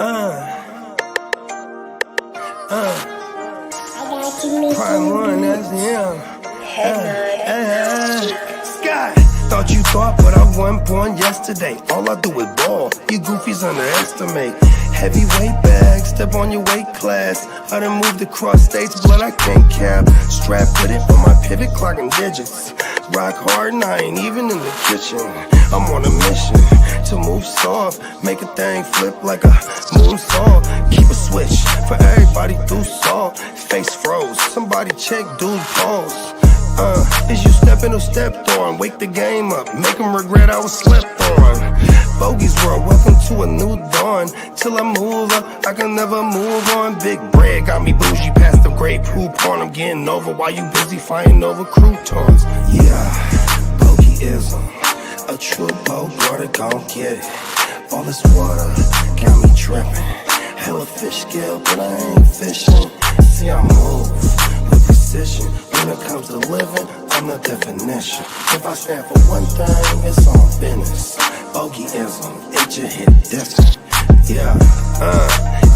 Prime one, that's him. Sky, thought you thought, but I wasn't born yesterday. All I do is ball, you goofies underestimate. Heavyweight bag, step on your weight class. I done moved across states, blood I can't cap. Strapped with it for my pivot, clocking digits. Rock hard and I ain't even in the kitchen. I'm on a mission to move soft, make a thing flip like a moonsault. Keep a switch for everybody through salt. Face froze, somebody check dude pulse. Is you stepping or stepped on? Wake the game up, make them regret I was slept on. Bogey's world, welcome to a new dawn. Till I move up, I can never move on. Big bread got me bougie past the great poop on. I'm getting over while you busy fighting over croutons. Yeah, bogeyism, a true bogarder gon' get it. All this water got me tripping. Hella fish scale, but I ain't fishing. See I move with precision. When it comes to living, I'm the definition. If I stand for one thing, it's on business. Bogeyism, it just hit different. Yeah,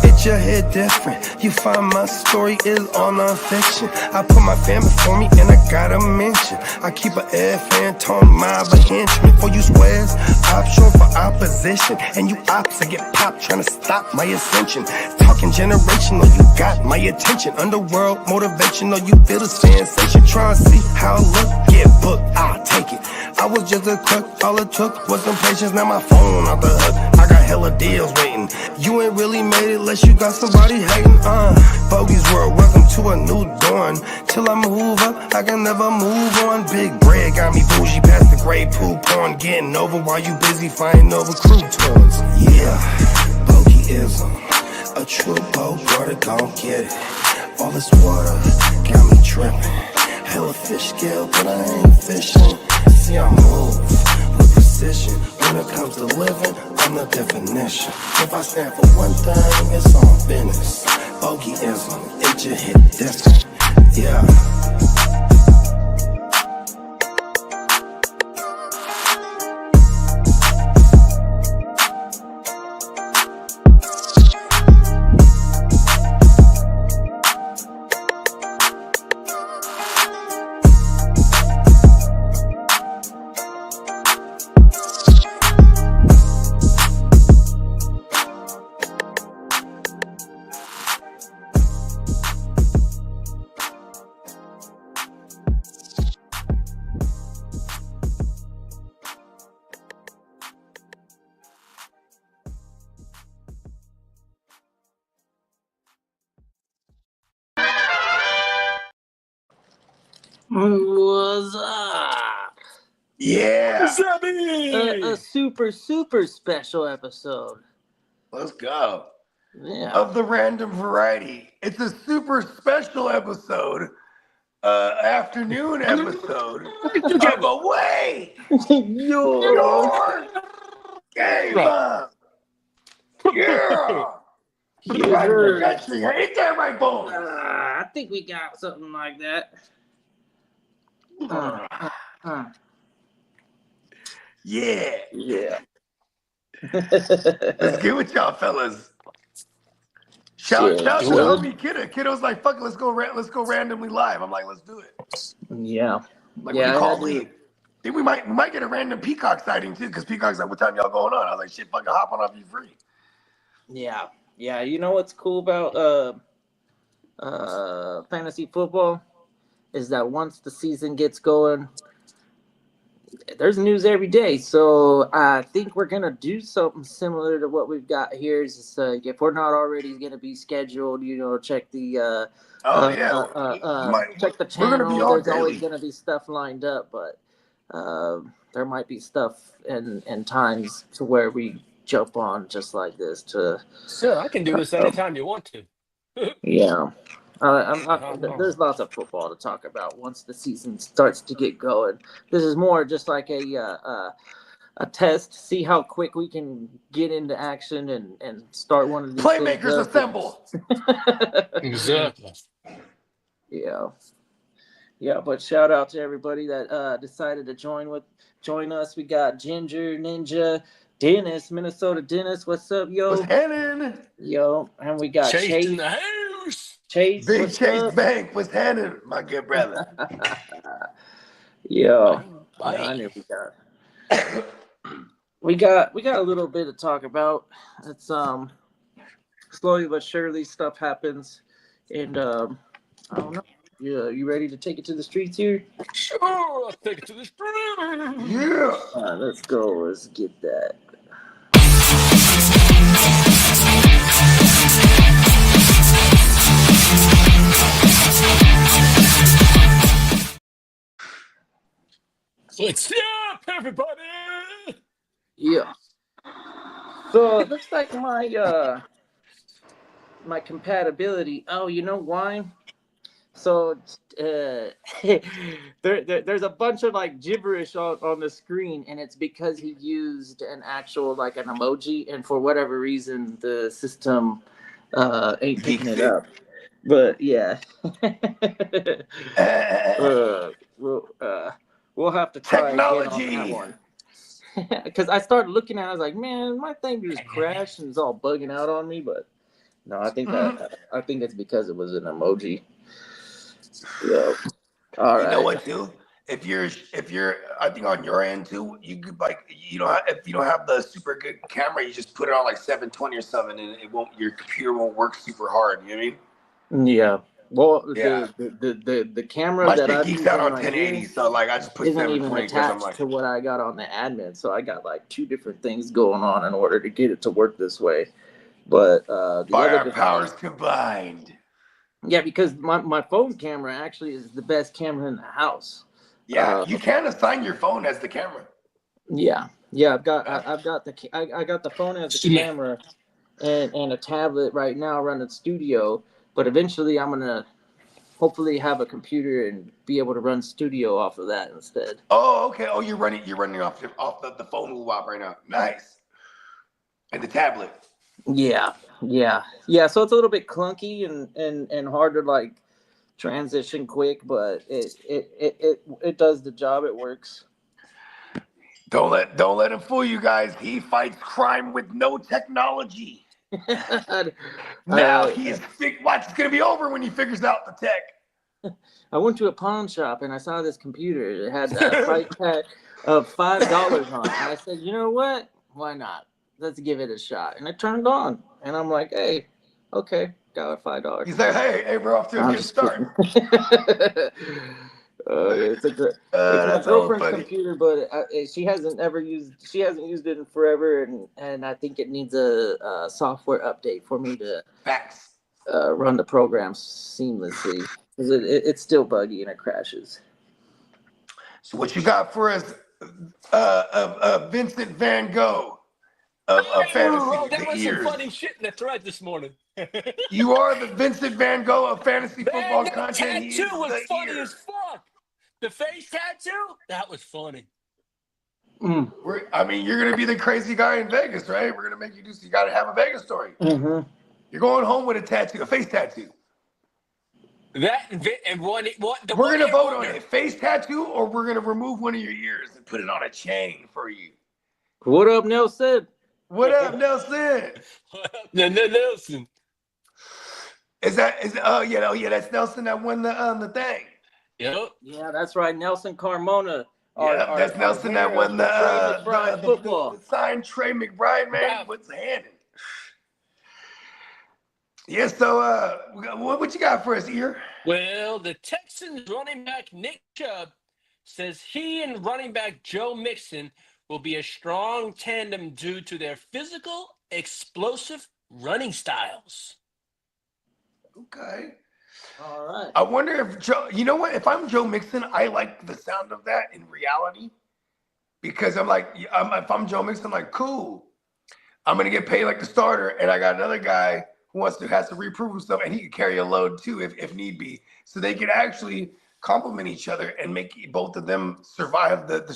it just hit different. You find my story is all non-fiction. I put my family for me and I gotta mention. I keep an air fan, tone mob a henchman. For you squares, option for opposition. And you ops that get popped trying to stop my ascension. Talking generational, you got my attention. Underworld motivational, you feel the sensation. Try and see how I look, get booked, I'll take it. I was just a cook, all it took was some patience. Now my phone off the hook, I got hella deals waiting. You ain't really made it unless you got somebody hating. Bogey's world, welcome to a new dawn. Till I move up, I can never move on. Big bread got me bougie past the gray poop on. Getting over while you busy fighting over croutons. Yeah, bogeyism, a true bogarder gon' get it. All this water got me tripping. Hella fish scale, but I ain't fishing. See I move with precision. When it comes to living, I'm the definition. If I stand for one thing, it's on business. Bogeyism, it just hit different. Yeah. What's up? Yeah. What's up, man? A super special episode. Let's go. Yeah. Of the random variety. It's a super special episode. Afternoon episode of Away Your Game Up. Yeah. Ain't that right, boy? I think we got something like that. Yeah. Let's get with y'all, fellas. Shout out to homie Kiddo. Kiddo's like, fuck it, let's go randomly live. I'm like, let's do it. Yeah. Like, what do you call me? Think we might get a random Peacock sighting too, because Peacock's like, what time y'all going on? I was like, shit, fucking hop on off, you free. Yeah. You know what's cool about fantasy football is that once the season gets going, there's news every day. So I think we're gonna do something similar to what we've got here. Is if we're not already gonna be scheduled, check the check the channel. There's always gonna be stuff lined up, but there might be stuff and times to where we jump on just like this. Sure, I can do this anytime you want to. Yeah. There's lots of football to talk about once the season starts to get going. This is more just like a test, see how quick we can get into action and start one of these playmakers assemble. Exactly. Yeah, but shout out to everybody that decided to join us. We got Ginger, Ninja, Dennis, Minnesota Dennis. What's up, What's yo? happening? Yo, and we got Chase in Chase. the house. Chase, Big what's Chase up? Bank. What's happening, my good brother? Yo, Bye. I knew we got a little bit to talk about. It's slowly but surely stuff happens, and I don't know. You ready to take it to the streets here? Sure, I'll take it to the street. Yeah. Let's go. Let's get that. What's up, everybody? Yeah. So it looks like my compatibility. Oh, you know why? So there's a bunch of like gibberish on the screen, and it's because he used an actual like an emoji, and for whatever reason the system ain't picking it up. But yeah, we'll have to try again on that Technology. one. Because I started looking at it, I was like, man, my thing just crashed and it's all bugging out on me. But no, I think I think it's because it was an emoji. Yeah. All You right. know what, too? If you're, I think on your end too, you could like, if you don't have the super good camera, you just put it on like 720 or something, and your computer won't work super hard. You know what I mean? Yeah. Well, Yeah. the camera My that shit I'm geeks using out on right 1080, here so like I just put isn't even 720 because I'm attached like, to what I got on the admin. So I got like two different things going on in order to get it to work this way. But the by other our powers combined. yeah, because my phone camera actually is the best camera in the house. Yeah, you can assign your phone as the camera. Yeah, I've got the phone as the camera and a tablet right now running studio. But eventually, I'm gonna hopefully have a computer and be able to run studio off of that instead. Oh, okay. Oh, you're running off the phone WAP right now. Nice. And the tablet. Yeah. So it's a little bit clunky and hard to like transition quick, but it does the job. It works. Don't let him fool you guys. He fights crime with no technology. Now he is watch. It's gonna be over when he figures out the tech. I went to a pawn shop and I saw this computer. It had a price tag of $5 on it. And I said, you know what? Why not? Let's give it a shot. And it turned on. And I'm like, hey, okay, got it $5. He's like, hey, we're off to a good start. It's my girlfriend's computer, but she hasn't used it in forever, and I think it needs a software update for me to run the program seamlessly, because it's still buggy and it crashes. So what you got for us, Vincent Van Gogh of fantasy? There was some funny shit in the thread this morning. You are the Vincent Van Gogh of fantasy football content. Tattoo was funny as fuck. The face tattoo? That was funny. I mean, you're going to be the crazy guy in Vegas, right? We're going to make you do so. You got to have a Vegas story. Mm-hmm. You're going home with a tattoo, a face tattoo. That and one. We're going to vote on it. Face tattoo, or we're going to remove one of your ears and put it on a chain for you. What up, Nelson? What up, Nelson? Nelson. Yeah, that's Nelson that won the thing. Yep. Yeah, that's right, Nelson Carmona. That's Nelson that won the Trey McBride football. The signed Trey McBride, man. What's handed? Yeah, so what you got for us here? Well, the Texans running back Nick Chubb says he and running back Joe Mixon will be a strong tandem due to their physical, explosive running styles. Okay. All right. I wonder if Joe, you know what? If I'm Joe Mixon, I like the sound of that in reality, because I'm like, if I'm Joe Mixon, I'm like, cool. I'm gonna get paid like the starter, and I got another guy who has to reprove himself, and he can carry a load too if need be. So they could actually complement each other and make both of them survive the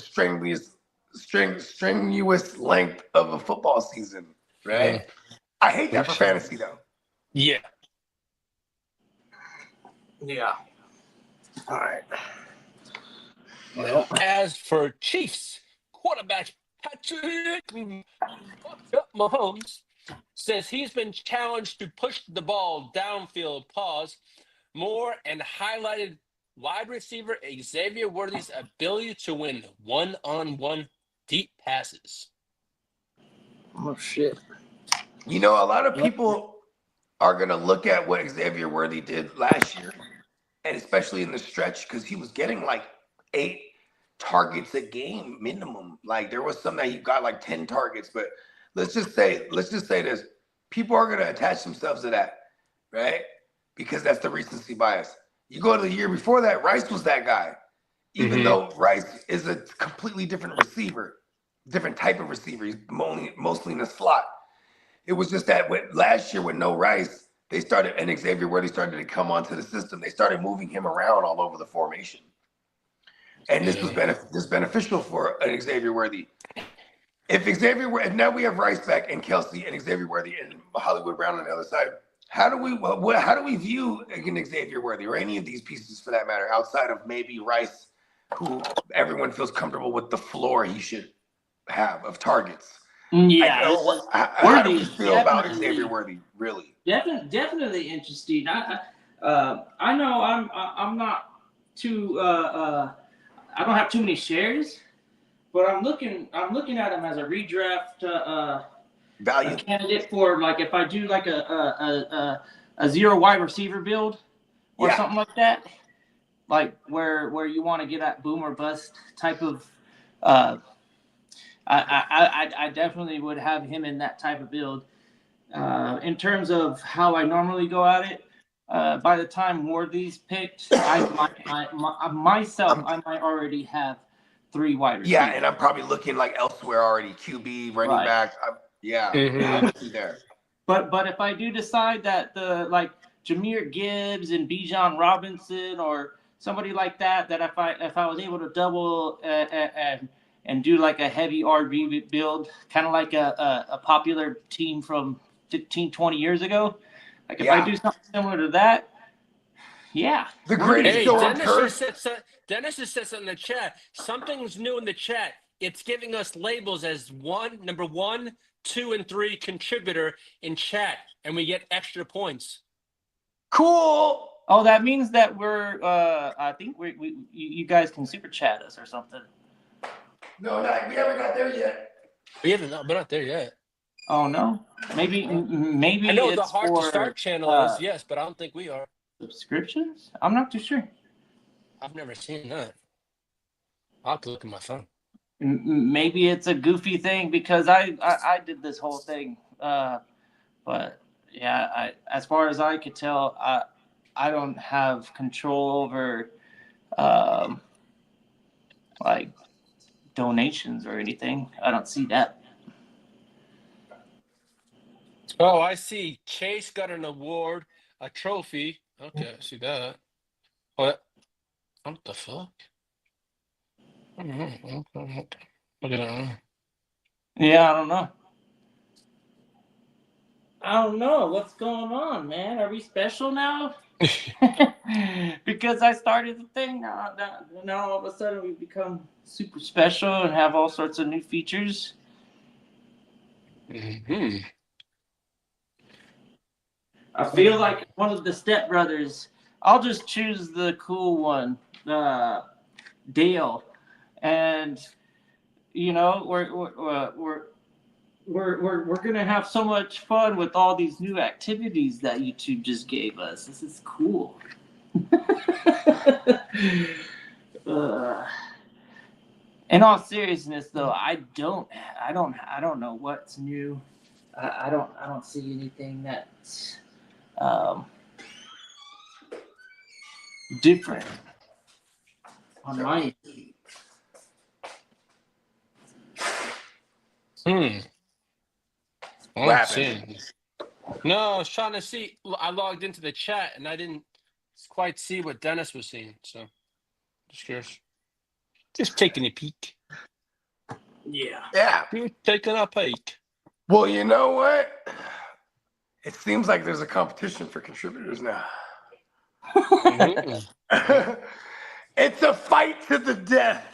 strenuous length of a football season, right? I hate that for fantasy though. Yeah. Yeah. All right. Well, as for Chiefs quarterback Patrick Mahomes says he's been challenged to push the ball downfield, more, and highlighted wide receiver Xavier Worthy's ability to win one-on-one deep passes. Oh shit! You know, a lot of people are going to look at what Xavier Worthy did last year, and especially in the stretch, because he was getting like 8 targets a game minimum. Like there was some that he got like 10 targets, but let's just say this. People are going to attach themselves to that, right? Because that's the recency bias. You go to the year before that, Rice was that guy. Even though Rice is a completely different receiver, different type of receiver. He's mostly in the slot. It was just that last year with no Rice, they started, and Xavier Worthy started to come onto the system. They started moving him around all over the formation. And this was beneficial for an Xavier Worthy. If now we have Rice back and Kelsey and Xavier Worthy and Hollywood Brown on the other side, how do we view an Xavier Worthy or any of these pieces for that matter, outside of maybe Rice, who everyone feels comfortable with the floor he should have of targets? Yeah, how do you feel about Xavier Worthy? Really, definitely interesting. I know I'm not too I don't have too many shares, but I'm looking at him as a redraft value candidate for, like, if I do like a 0 wide receiver build or something like that, like where you want to get that boom or bust type of. I definitely would have him in that type of build. In terms of how I normally go at it, by the time Worthy's picked, I might already have 3 wide receivers. Yeah, and I'm probably looking like elsewhere already. QB, running back. I'm there. But if I do decide that like Jahmyr Gibbs and Bijan Robinson or somebody like that if I was able to double and do like a heavy RB build, kind of like a popular team from 15, 20 years ago. Like if I do something similar to that, the greatest show on turf. Dennis has said something in the chat. Something's new in the chat. It's giving us labels as number 1, 2, and 3 contributor in chat, and we get extra points. Cool. Oh, that means that we're. I think you guys can super chat us or something. No, we haven't got there yet. We're not there yet. Oh no, maybe. I know it's the Hard for, to Start channel is, yes, but I don't think we are. Subscriptions? I'm not too sure. I've never seen that. I'll have to look at my phone. Maybe it's a goofy thing because I did this whole thing, but yeah, as far as I could tell, I don't have control over like donations or anything. I don't see that. Oh, I see. Chase got an award, a trophy. Okay, I see that. What the fuck? Look at that. Yeah, I don't know what's going on, man. Are we special now? Because I started the thing. Now all of a sudden we become super special and have all sorts of new features. I feel like one of the Step Brothers. I'll just choose the cool one, Dale, and we're gonna have so much fun with all these new activities that YouTube just gave us. This is cool. In all seriousness, though, I don't know what's new. I don't see anything that's different on my end. No, I was trying to see. I logged into the chat and I didn't quite see what Dennis was seeing. So, just curious. Just taking a peek. Yeah. You're taking a peek. Well, you know what? It seems like there's a competition for contributors now. It's a fight to the death.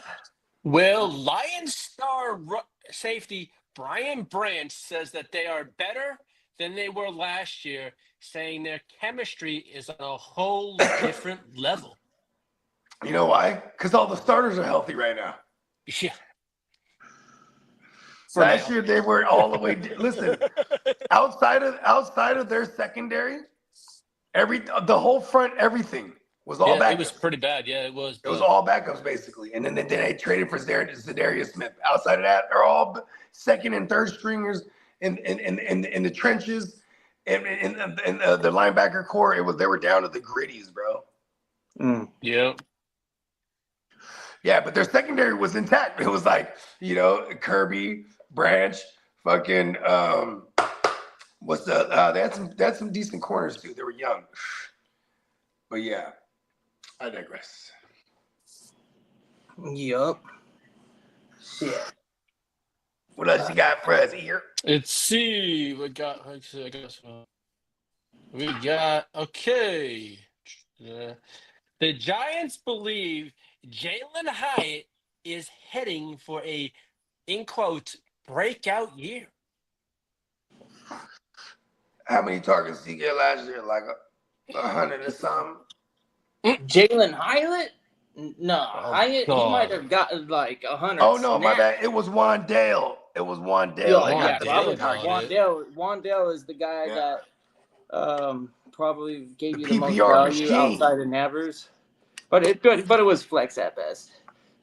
Will Lion Star safety Brian Branch says that they are better than they were last year, saying their chemistry is on a whole different level. You know why? Because all the starters are healthy right now. Yeah. Last year they were all the way. Listen, outside of their secondary, the whole front, everything was all backups. It was pretty bad. Yeah, it was. It was all backups basically, and then they traded for Zadarius Smith. Outside of that, they're all second and third stringers in the trenches, and the linebacker core. They were down to the gritties, bro. Yeah. Yeah, but their secondary was intact. It was like, Kirby, Branch, fucking they had some decent corners too. They were young. But yeah, I digress. Yup. Shit. What else you got for us here? Let's see. We got okay. The Giants believe Jalen Hyatt is heading for a, in quotes, breakout year. How many targets did he get last year? Like 100 or something? Jalen Hyatt? No, Oh, Hyatt, God. he might have gotten like 100. Oh, no, my snaps. bad. It was Wandale. It was Wandale. Yeah, that got the probably. big target. Wandale is the guy that probably gave The you the most PPR value machine. outside of Navers. But it was flex at best.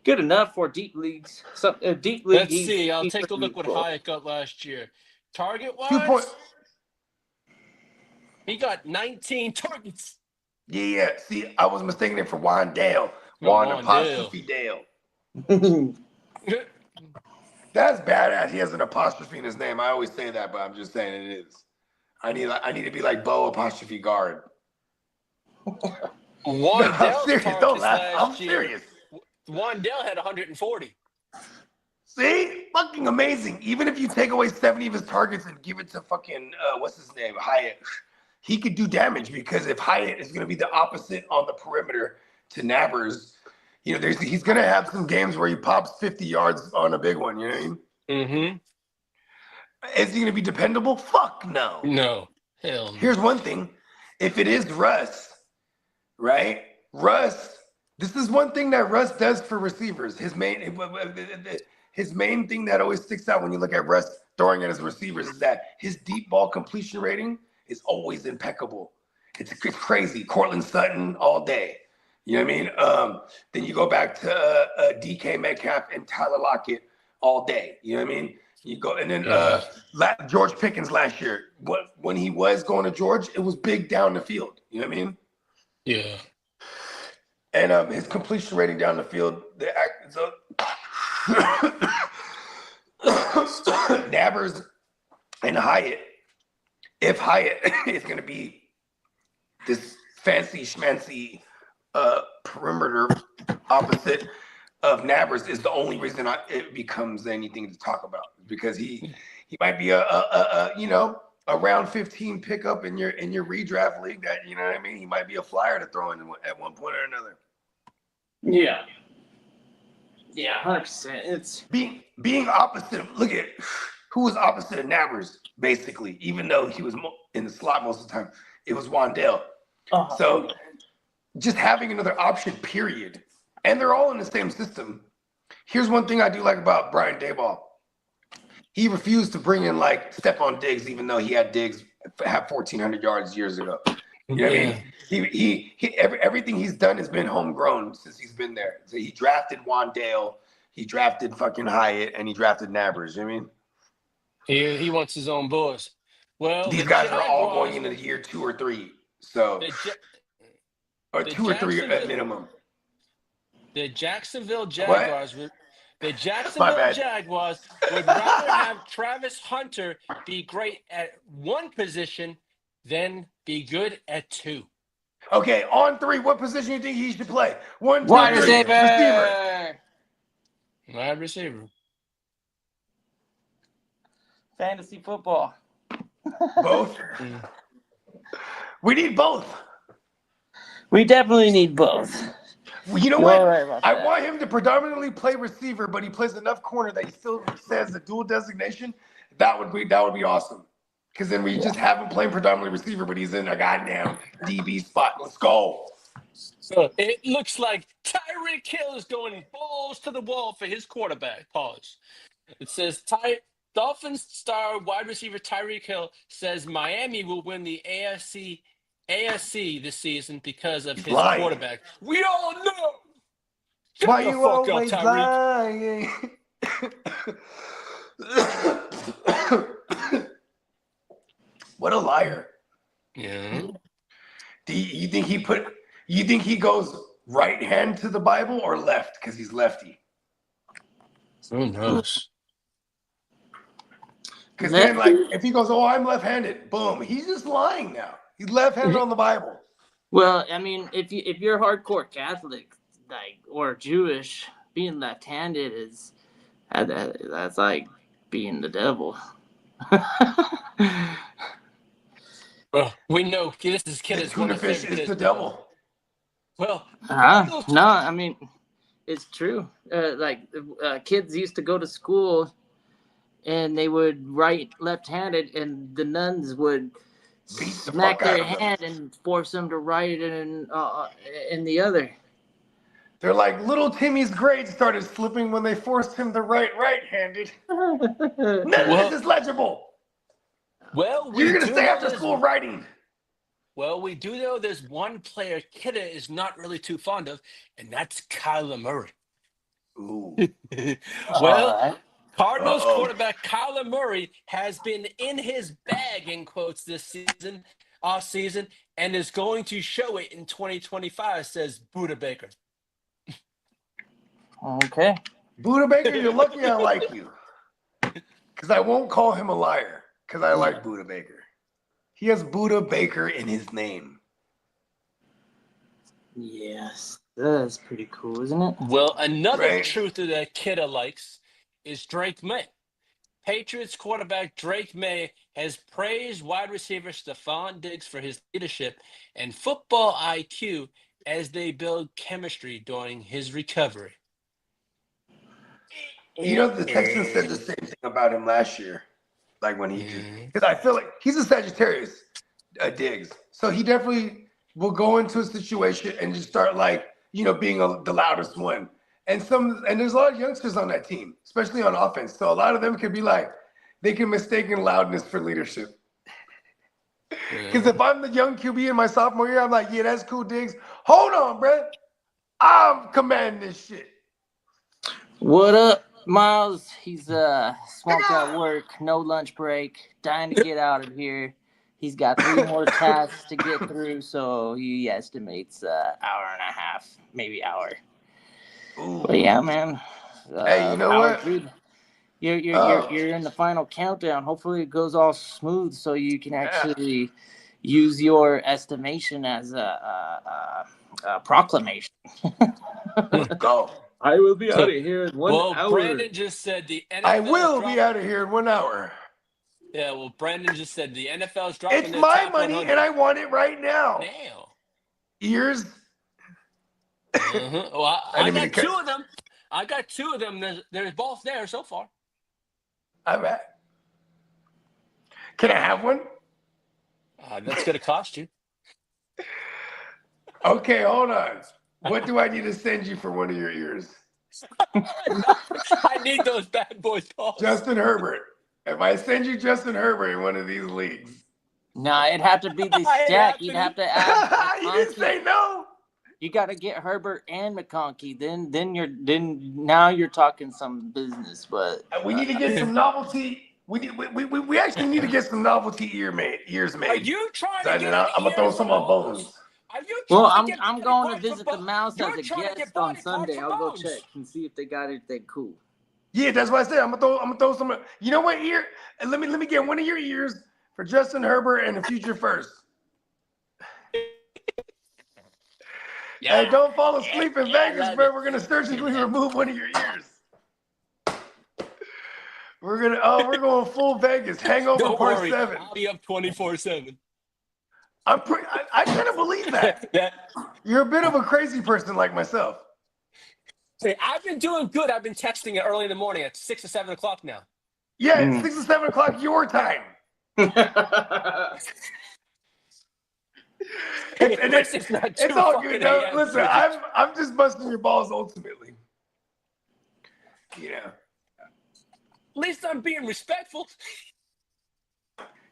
Good enough for deep leagues. Deep league. Let's see. I'll he's take a look what pretty Hyatt got last year. Target 2 wise, points. he got 19 targets. Yeah. See, I was mistaking it for Wandale. Apostrophe Dale. cool. That's badass. He has an apostrophe in his name. I always say that, but I'm just saying it is. I need to be like Bo apostrophe guard. Wandale I'm serious. Don't laugh. I'm last year. serious. Wandale had 140. See? Fucking amazing. Even if you take away 70 of his targets and give it to fucking, what's his name? Hyatt. He could do damage because if Hyatt is going to be the opposite on the perimeter to Nabers, he's going to have some games where he pops 50 yards on a big one. You know what I mean? Mm-hmm. Is he going to be dependable? Fuck no. No. Hell no. Here's one thing. If it is Russ, right? This is one thing that Russ does for receivers. His main thing that always sticks out when you look at Russ throwing at his receivers is that his deep ball completion rating is always impeccable. It's crazy. Cortland Sutton all day. You know what I mean? Then you go back to DK Metcalf and Tyler Lockett all day. You know what I mean? You go and then George Pickens last year. When he was going to George, it was big down the field. You know what I mean? Yeah. And his completion rating down the field, Nabers and Hyatt. If Hyatt is going to be this fancy schmancy perimeter opposite of Nabers, is the only reason it becomes anything to talk about, because he might be a round 15 pickup in your redraft league that, you know what I mean? He might be a flyer to throw in at one point or another. Yeah. Yeah, 100%. It's being opposite. Look at who was opposite of Nabers, basically, even though he was in the slot most of the time. It was Wandale. So just having another option, period. And they're all in the same system. Here's one thing I do like about Brian Daboll. He refused to bring in like Stephon Diggs, even though he had Diggs have 1,400 yards years ago. You know what I mean? He everything he's done has been homegrown since he's been there. So he drafted Wandale, he drafted fucking Hyatt, and he drafted Nabers. You know what I mean? He wants his own boys. Well, These guys are all going into the year 2 or 3. So or 2 or 3 at minimum. The Jacksonville Jaguars would rather have Travis Hunter be great at one position than be good at 2. Okay, on 3, what position do you think he should play? 1, 2, 3, wide receiver. receiver. Wide receiver. Fantasy football. Both. We need both. We definitely need both. You know You're what? right about I that. want him to predominantly play receiver, but he plays enough corner that he still says the dual designation. That would be awesome. Because then we just have him playing predominantly receiver, but he's in a goddamn DB spot. Let's go. So it looks like Tyreek Hill is going balls to the wall for his quarterback. Pause. It says Dolphins star wide receiver Tyreek Hill says Miami will win the AFC this season because of He's his lying. quarterback. We all know. Shut Why the you fuck up, always Tyreek. lying? What a liar. Yeah. You think he goes right hand to the Bible or left because he's lefty? Who knows? Because then, like, if he goes, "Oh, I'm left-handed," boom, he's just lying now. He's left-handed on the Bible. Well, I mean, if you're hardcore Catholic, like, or Jewish, being left-handed is that's like being the devil. Well, we know this kid The is one tuna of fish favorite is kids. the devil. Well, No, I mean, it's true. Kids used to go to school, and they would write left-handed, and the nuns would Beat the smack fuck out their of them. hand and force them to write it in the other. They're like, little Timmy's grades started slipping when they forced him to write right-handed. None of this is legible. well, You're we gonna do stay know after there's- school writing. Well, we do know there's one player Kidda is not really too fond of, and that's Kyler Murray. Ooh. Well, All right. Cardinals Uh-oh. quarterback Kyler Murray has been in his bag, in quotes, this off season, and is going to show it in 2025, says Buda Baker. Okay. Buda Baker, you're lucky I like you. Because I won't call him a liar. Because I like Buda Baker. He has Buda Baker in his name. Yes, that's pretty cool, isn't it? Well, another Right. truther that Kidda likes is Drake May. Patriots quarterback Drake May has praised wide receiver Stephon Diggs for his leadership and football IQ as they build chemistry during his recovery. You know, the Texans said the same thing about him last year. Like when he did. Because I feel like he's a Sagittarius, Diggs. So he definitely will go into a situation and just start like, being the loudest one. And there's a lot of youngsters on that team, especially on offense. So a lot of them could be like, they can mistake loudness for leadership. Because if I'm the young QB in my sophomore year, I'm like, yeah, that's cool, Diggs. Hold on, bro. I'm commanding this shit. What up, Miles? He's swamped at work, no lunch break, dying to get out of here. He's got 3 more tasks to get through, so he estimates hour and a half, maybe hour. Ooh. But yeah, man. Hey, you know power what? through. You're in the final countdown. Hopefully it goes all smooth, so you can actually use your estimation as a proclamation. Let's go. I will be out of here in 1 hour. Well, Brandon just said the NFL. I will be out of here in 1 hour. Yeah, well, Brandon just said the NFL's dropping It's their my top money, 100. and I want it right now. Now. Ears. Well, I didn't mean got to 2 of them. I got 2 of them. There's both there so far. All right. Can I have one? That's going to cost you. Okay, hold on. What do I need to send you for one of your ears? I need those bad boys calls. Justin Herbert. If I send you Justin Herbert in one of these leagues. Nah, it'd have to be the I stack. have You'd to- have to add. You didn't say no. You got to get Herbert and McConkey. Now you're talking some business. But We need to get some novelty. We actually need to get some novelty ears made. Are you trying to get I'm gonna throw some on Bones. Are you well, trying to get I'm body going to parts for visit the Bones? Mouse You're as a trying to get guest body on parts Sunday. for I'll go Bones. check and see if they got anything cool. Yeah, that's what I said. I'm gonna throw some. You know what ear? Let me get one of your ears for Justin Herbert and the future first. Yeah. Hey, don't fall asleep in Yeah, Vegas, love bro. it. We're gonna surgically remove one of your ears. We're going full Vegas. Hangover Don't part worry. 7. I'll be up 24/7. I kind of believe that. Yeah. You're a bit of a crazy person like myself. Say, I've been doing good. I've been texting it early in the morning at 6 or 7 o'clock now. Yeah, it's 6 or 7 o'clock your time. It's not It's too all fucking good. No, AM. listen, I'm just busting your balls ultimately. You know. At least I'm being respectful.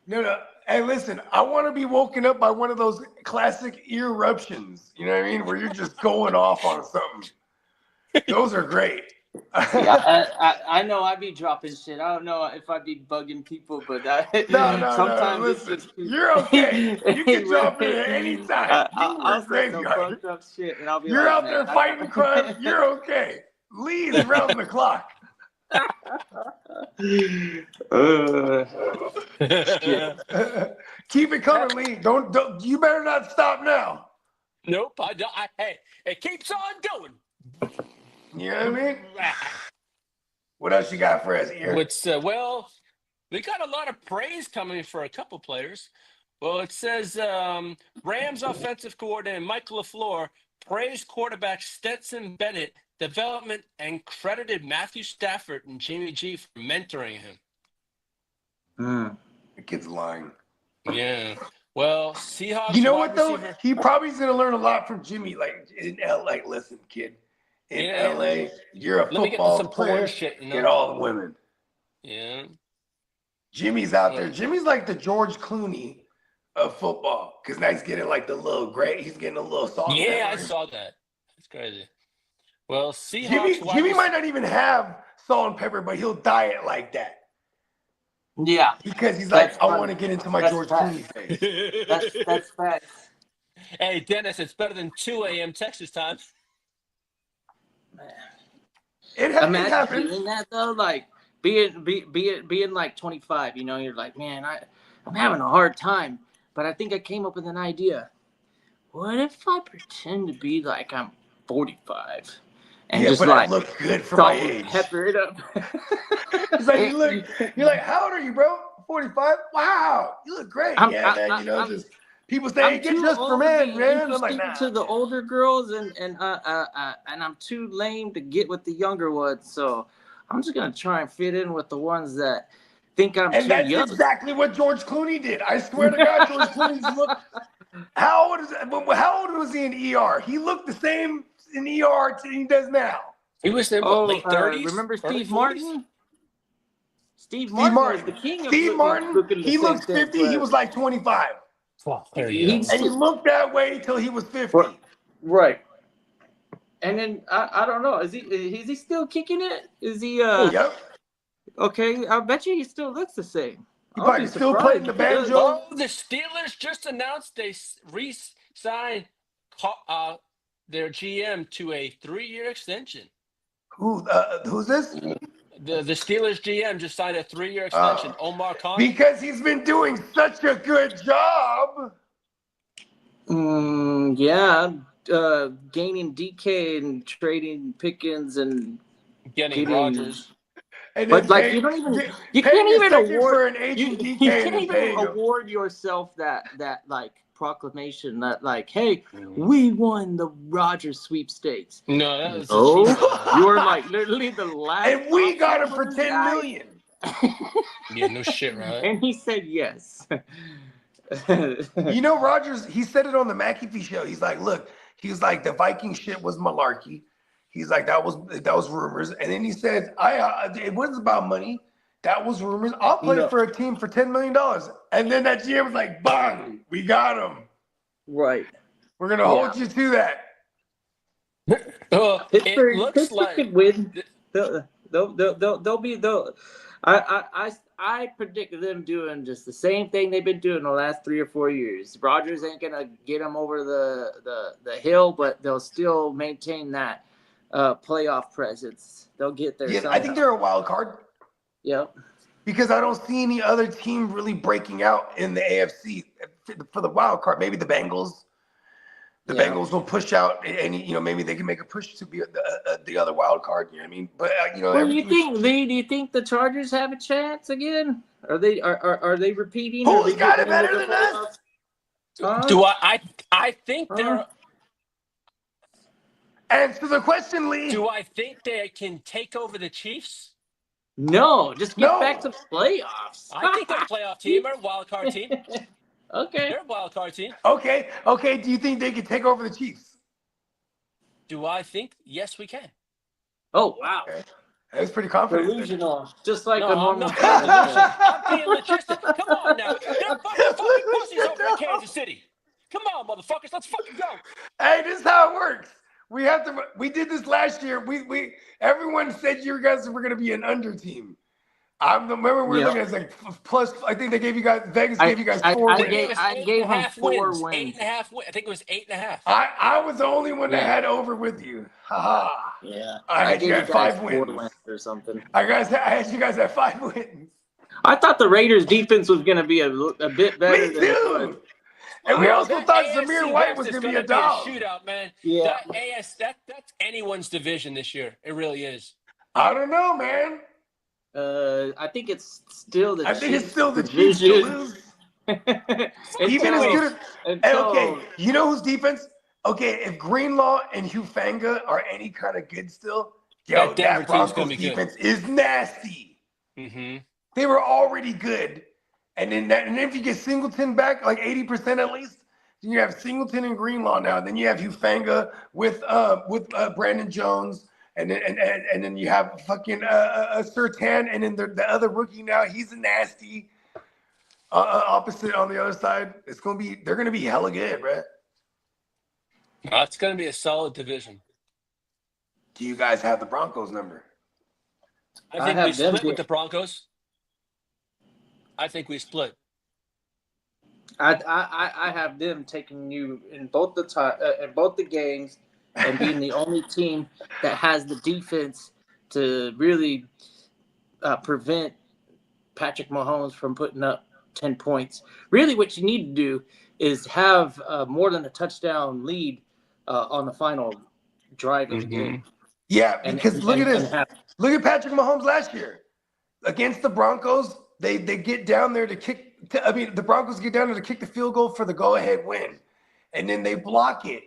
No. Hey, listen, I want to be woken up by one of those classic ear eruptions. You know what I mean? Where you're just going off on something. Those are great. Yeah, I know I'd be dropping shit. I don't know if I'd be bugging people, but sometimes Listen, it's just you're okay. You can drop in at any time. You I'll were say some graveyard. fucked up shit, and I'll be You're like, out man, there fighting crime. You're okay. Lee's round the clock. Shit. Keep it coming, Lee. Don't. You better not stop now. Nope, I don't. Hey, it keeps on going. You know what I mean? What else you got for us here? Well, we got a lot of praise coming for a couple players. Well, it says Rams offensive coordinator Mike LaFleur praised quarterback Stetson Bennett development and credited Matthew Stafford and Jimmy G for mentoring him. The kid's lying. Yeah. Well, Seahawks. You know wide what though? receiver- He probably is gonna learn a lot from Jimmy. Like in LA, listen, kid. In Yeah. LA, you're a Let me get to football some player. porn shit, you know? Get all the women. Yeah. Jimmy's out there. Yeah. Jimmy's like the George Clooney of football because now he's getting like the little gray. He's getting a little salt. and Yeah, I pepper. saw that. That's crazy. Well, Seahawks. Jimmy might not even have salt and pepper, but he'll diet like that Yeah, because he's like, That's I funny. want to get into my That's George fact. Clooney face. that's facts. Hey, Dennis, it's better than 2 a.m. Texas time. It Imagine happens. doing that though, like being like 25. You know, you're like, man, I'm having a hard time, but I think I came up with an idea. What if I pretend to be like I'm 45 and Yeah, just but like I look good for my salt and age. pepper it up? It's like you're like, how old are you, bro? 45. Wow, you look great. I'm- Yeah, I- man. You know, I'm- just people say, I'm hey, get too just for old men, to be man. I'm like, interesting nah. to the older girls, and I'm too lame to get with the younger ones. So I'm just gonna try and fit in with the ones that think I'm And too that's young. exactly what George Clooney did. I swear to God, George Clooney's look. How old was he in ER? He looked the same in ER as he does now. He was there, late 30s? Remember early Steve 40s? Martin? Steve Steve Martin was Martin. the king of Steve Martin, looking the he same looks thing 50. He forever. was like 25. Oh, there you go. He's- And he looked that way till he was 50. Right. And then I don't know. Is he still kicking it? Is he Yep. okay? I bet you he still looks the same. He I'll probably be still surprised playing the if he does. banjo. Oh, the Steelers just announced they re-signed their GM to a 3-year extension. Who's this? The Steelers GM just signed a 3-year extension. Omar Khan. Because he's been doing such a good job. Yeah, gaining DK and trading Pickens and Getting getting- Rodgers. And But then like pay- you don't even get- you paying can't a even second award for an aging you DK can't and even paying him. award yourself that like proclamation that like, hey, we won the Rodgers sweepstakes. No, that was Oh, you were like literally the last. And we got him for option 10 guy. million. yeah, no shit, right? And he said yes. You know, Rodgers, he said it on the McAfee show. He's like, look, he was like, the Viking shit was malarkey. He's like, that was rumors. And then he said, it wasn't about money. That was rumors. I'll play No. for a team for $10 million. And then that GM was like, bang, we got him. Right. We're going to hold you to that. It looks like could win. They'll be. I predict them doing just the same thing they've been doing the last 3 or 4 years. Rodgers ain't gonna get them over the hill, but they'll still maintain that playoff presence. They'll get there. Yeah, somehow. I think they're a wild card Yep. because I don't see any other team really breaking out in the AFC for the wild card. Maybe the Bengals. The Yeah. Bengals will push out, and maybe they can make a push to be the other wild card. You know what I mean? But What do you think, Lee? Do you think the Chargers have a chance again? Are they repeating? Who's Are they got it getting into better the than us? playoffs? Do I think they're. Answer the question, Lee. Do I think they can take over the Chiefs? No, just get No. back to the playoffs. I think they're a playoff team or a wild card team. Okay. They're a wild card team. Okay. Do you think they could take over the Chiefs? Do I think? Yes, we can. Oh wow. Okay. That was pretty confident. Delusional, just like No, a I'm normal. not being delusional. I'm being logistic. Come on now. They're fucking pussies over in Kansas City. Come on, motherfuckers. Let's fucking go. Hey, this is how it works. We did this last year. Everyone said you guys were gonna be an under team. Remember we were looking at like plus. I think they gave you guys Vegas gave you guys 4 I wins. gave him 4 wins. wins. 8.5 wins. I think it was 8.5. I was the only one that had over with you. Ha. Yeah. I had gave you at 5 4 wins. or something. I had you guys at 5 wins. I thought the Raiders' defense was going to be a bit better. Me than it was. too. And we also That thought AFC Zamir White West was is going to be gonna a dog. shootout, man. Yeah. That's anyone's division this year. It really is. I don't know, man. I think it's still the I think it's Chiefs' still the Chiefs to division. lose. Even as good as okay, you know whose defense? Okay, if Greenlaw and Hufanga are any kind of good still, That Denver that team's gonna Broncos be good. defense is nasty. Mm-hmm. They were already good, and then if you get Singleton back like 80% at least, then you have Singleton and Greenlaw now. Then you have Hufanga with Brandon Jones. And then you have fucking Surtain, and then the other rookie now, he's a nasty. Opposite on the other side, they're gonna be hella good, bro. It's going to be a solid division. Do you guys have the Broncos number? I think have we them split here. with the Broncos. I think we split. I have them taking you in both the games and being the only team that has the defense to really prevent Patrick Mahomes from putting up 10 points. Really, what you need to do is have more than a touchdown lead on the final drive of the game. Yeah, because look at this. have- Look at Patrick Mahomes last year against the Broncos. They get down there to kick. The Broncos get down there to kick the field goal for the go-ahead win, and then they block it.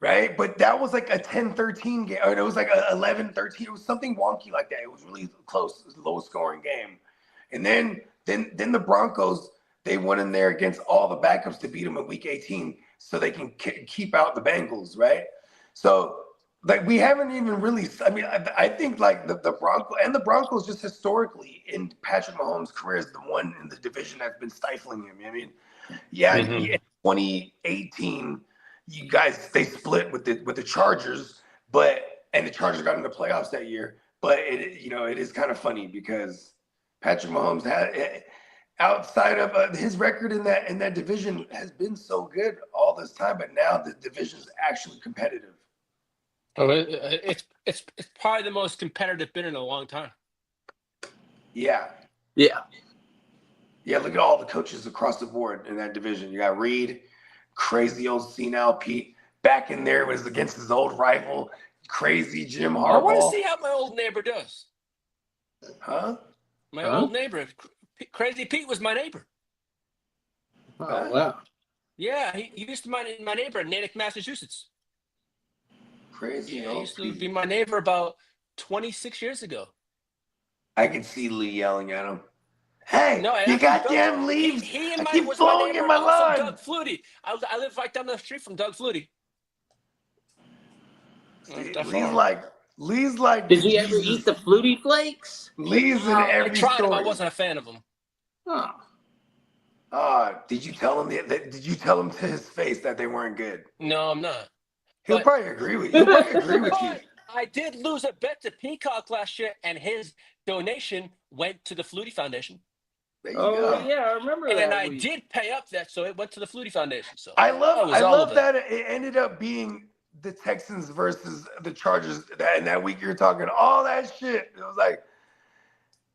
Right, but that was like a 10-13 game, or it was like a 11-13. It was something wonky like that. It was really close. It was a low-scoring game, and then the Broncos, they went in there against all the backups to beat them in Week 18, so they can keep out the Bengals, right? So like we haven't even really. I mean, I think like the Broncos just historically in Patrick Mahomes' career is the one in the division that's been stifling him. I mean, in 2018. You guys, they split with the Chargers, and the Chargers got in the playoffs that year. But it is kind of funny because Patrick Mahomes had, outside of his record in that division, has been so good all this time. But now the division is actually competitive. Oh, it's probably the most competitive been in a long time. Yeah. Yeah. Look at all the coaches across the board in that division. You got Reed. Crazy old senile Pete back in there was against his old rival, crazy Jim Harbaugh. I want to see how my old neighbor does. Huh? My old neighbor, Crazy Pete, was my neighbor. Oh wow. Yeah, he used to be my neighbor in Natick, Massachusetts. Crazy. Yeah, old he used to Pete. be my neighbor about 26 years ago. I can see Lee yelling at him. Hey, No, you goddamn leaves! He and I my keep was my blowing neighbor in my and also lawn. Doug Flutie. I live right down the street from Doug Flutie. Lee's like. Did you ever Jesus. eat the Flutie Flakes? Lee's in I every tried story. him. I wasn't a fan of him. Oh. Did you tell him Did you tell him to his face that they weren't good? No, I'm not. He'll But- probably agree with you. He'll probably agree with you. But I did lose a bet to Peacock last year, and his donation went to the Flutie Foundation. There you Oh go. yeah, I remember that. And I week. did pay up that, so it went to the Flutie Foundation. So I was love all of it. that it ended up being the Texans versus the Chargers. That week you're talking all that shit. It was like,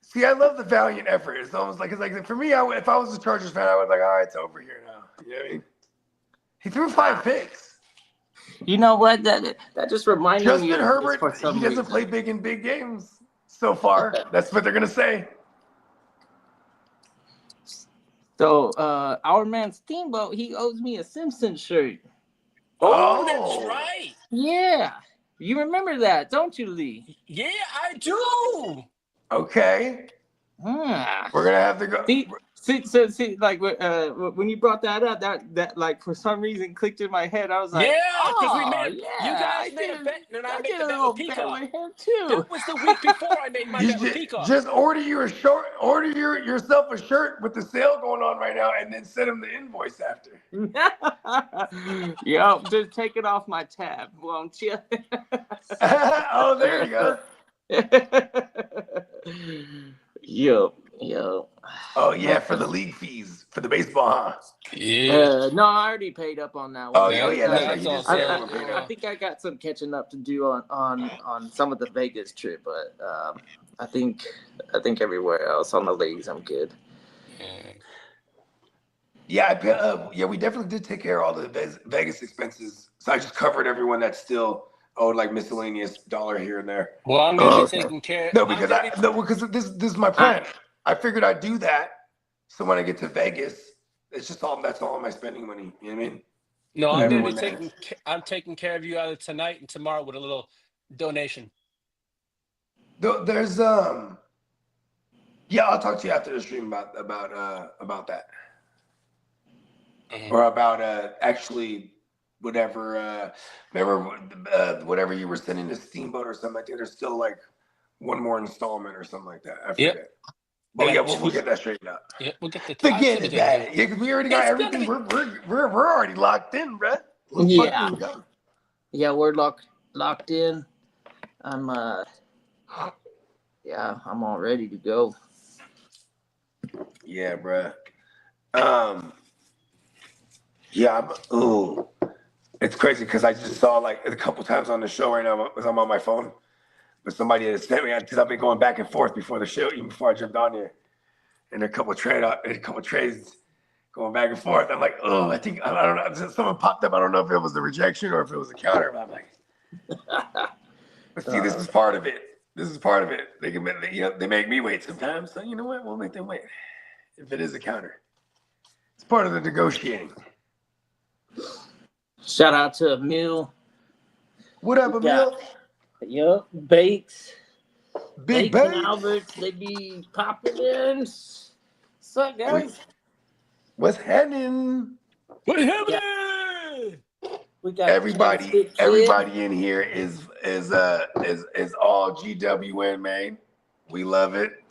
see, I love the valiant effort. It's almost like for me, if I was a Chargers fan, I would like, all right, it's over here now. You know what I mean? He threw 5 picks. You know what? That just reminded me Justin of Herbert, for he some doesn't reason. play big in big games so far. That's what they're gonna say. So our man Steamboat, he owes me a Simpsons shirt. Oh, that's Oh. right. Yeah. You remember that, don't you, Lee? Yeah, I do. Okay. Ah. We're gonna have to go. See, like when you brought that up, that like for some reason clicked in my head. I was like, Yeah, because we oh made you yeah, guys made a bet, and I I made did the a bet little with bet Peacock. with him too. That was the week before I made my bet with Peacock. Just order yourself a shirt with the sale going on right now, and then send them the invoice after. Yo, just take it off my tab, won't you? Oh, there you go. Yo. Oh yeah, for the league fees for the baseball, huh? Yeah. No, I already paid up on that one. Oh yeah, that's right. You That's just said all you were paid I up. think I got some catching up to do on some of the Vegas trip, but I think everywhere else on the leagues I'm good. Yeah, we definitely did take care of all the Vegas expenses. So I just covered everyone that's still owed like miscellaneous dollar here and there. Well, I'm gonna Oh, be okay. taking care. No, I'm because gonna this is my plan. I figured I'd do that. So when I get to Vegas, it's just that's all my spending money. You know what I mean? No, I'm gonna be Everyone I'm taking care of you either tonight and tomorrow with a little donation. There's yeah, I'll talk to you after the stream about that. Mhm. Or about actually whatever remember whatever you were sending to Steamboat or something like that. There's still like one more installment or something like that. I forget. Yep. Well, I yeah, got we'll get that straightened out. Yeah, we'll get the. Forget that. Yeah, because we already got It's gonna everything. be- We're already locked in, bruh. Let's Yeah. fucking go. Yeah, we're locked in. I'm I'm all ready to go. Yeah, bruh. Yeah, it's crazy because I just saw like a couple times on the show right now as I'm on my phone, but somebody had sent me because I've been going back and forth before the show, even before I jumped on here, and a couple trades going back and forth. I'm like, I think I don't know. Someone popped up. I don't know if it was a rejection or if it was a counter. But I'm like, but see, this is part of it. This is part of it. They can, they make me wait sometimes. So you know what? We'll make them wait if it is a counter. It's part of the negotiating. Shout out to Emil. What up, Emil? Yup, Bakes. Big Bakes and Bakes. Alberts, they be popping in. What's up, guys? What's happening? What happened? We got Everybody in here is all GWN, man. We love it.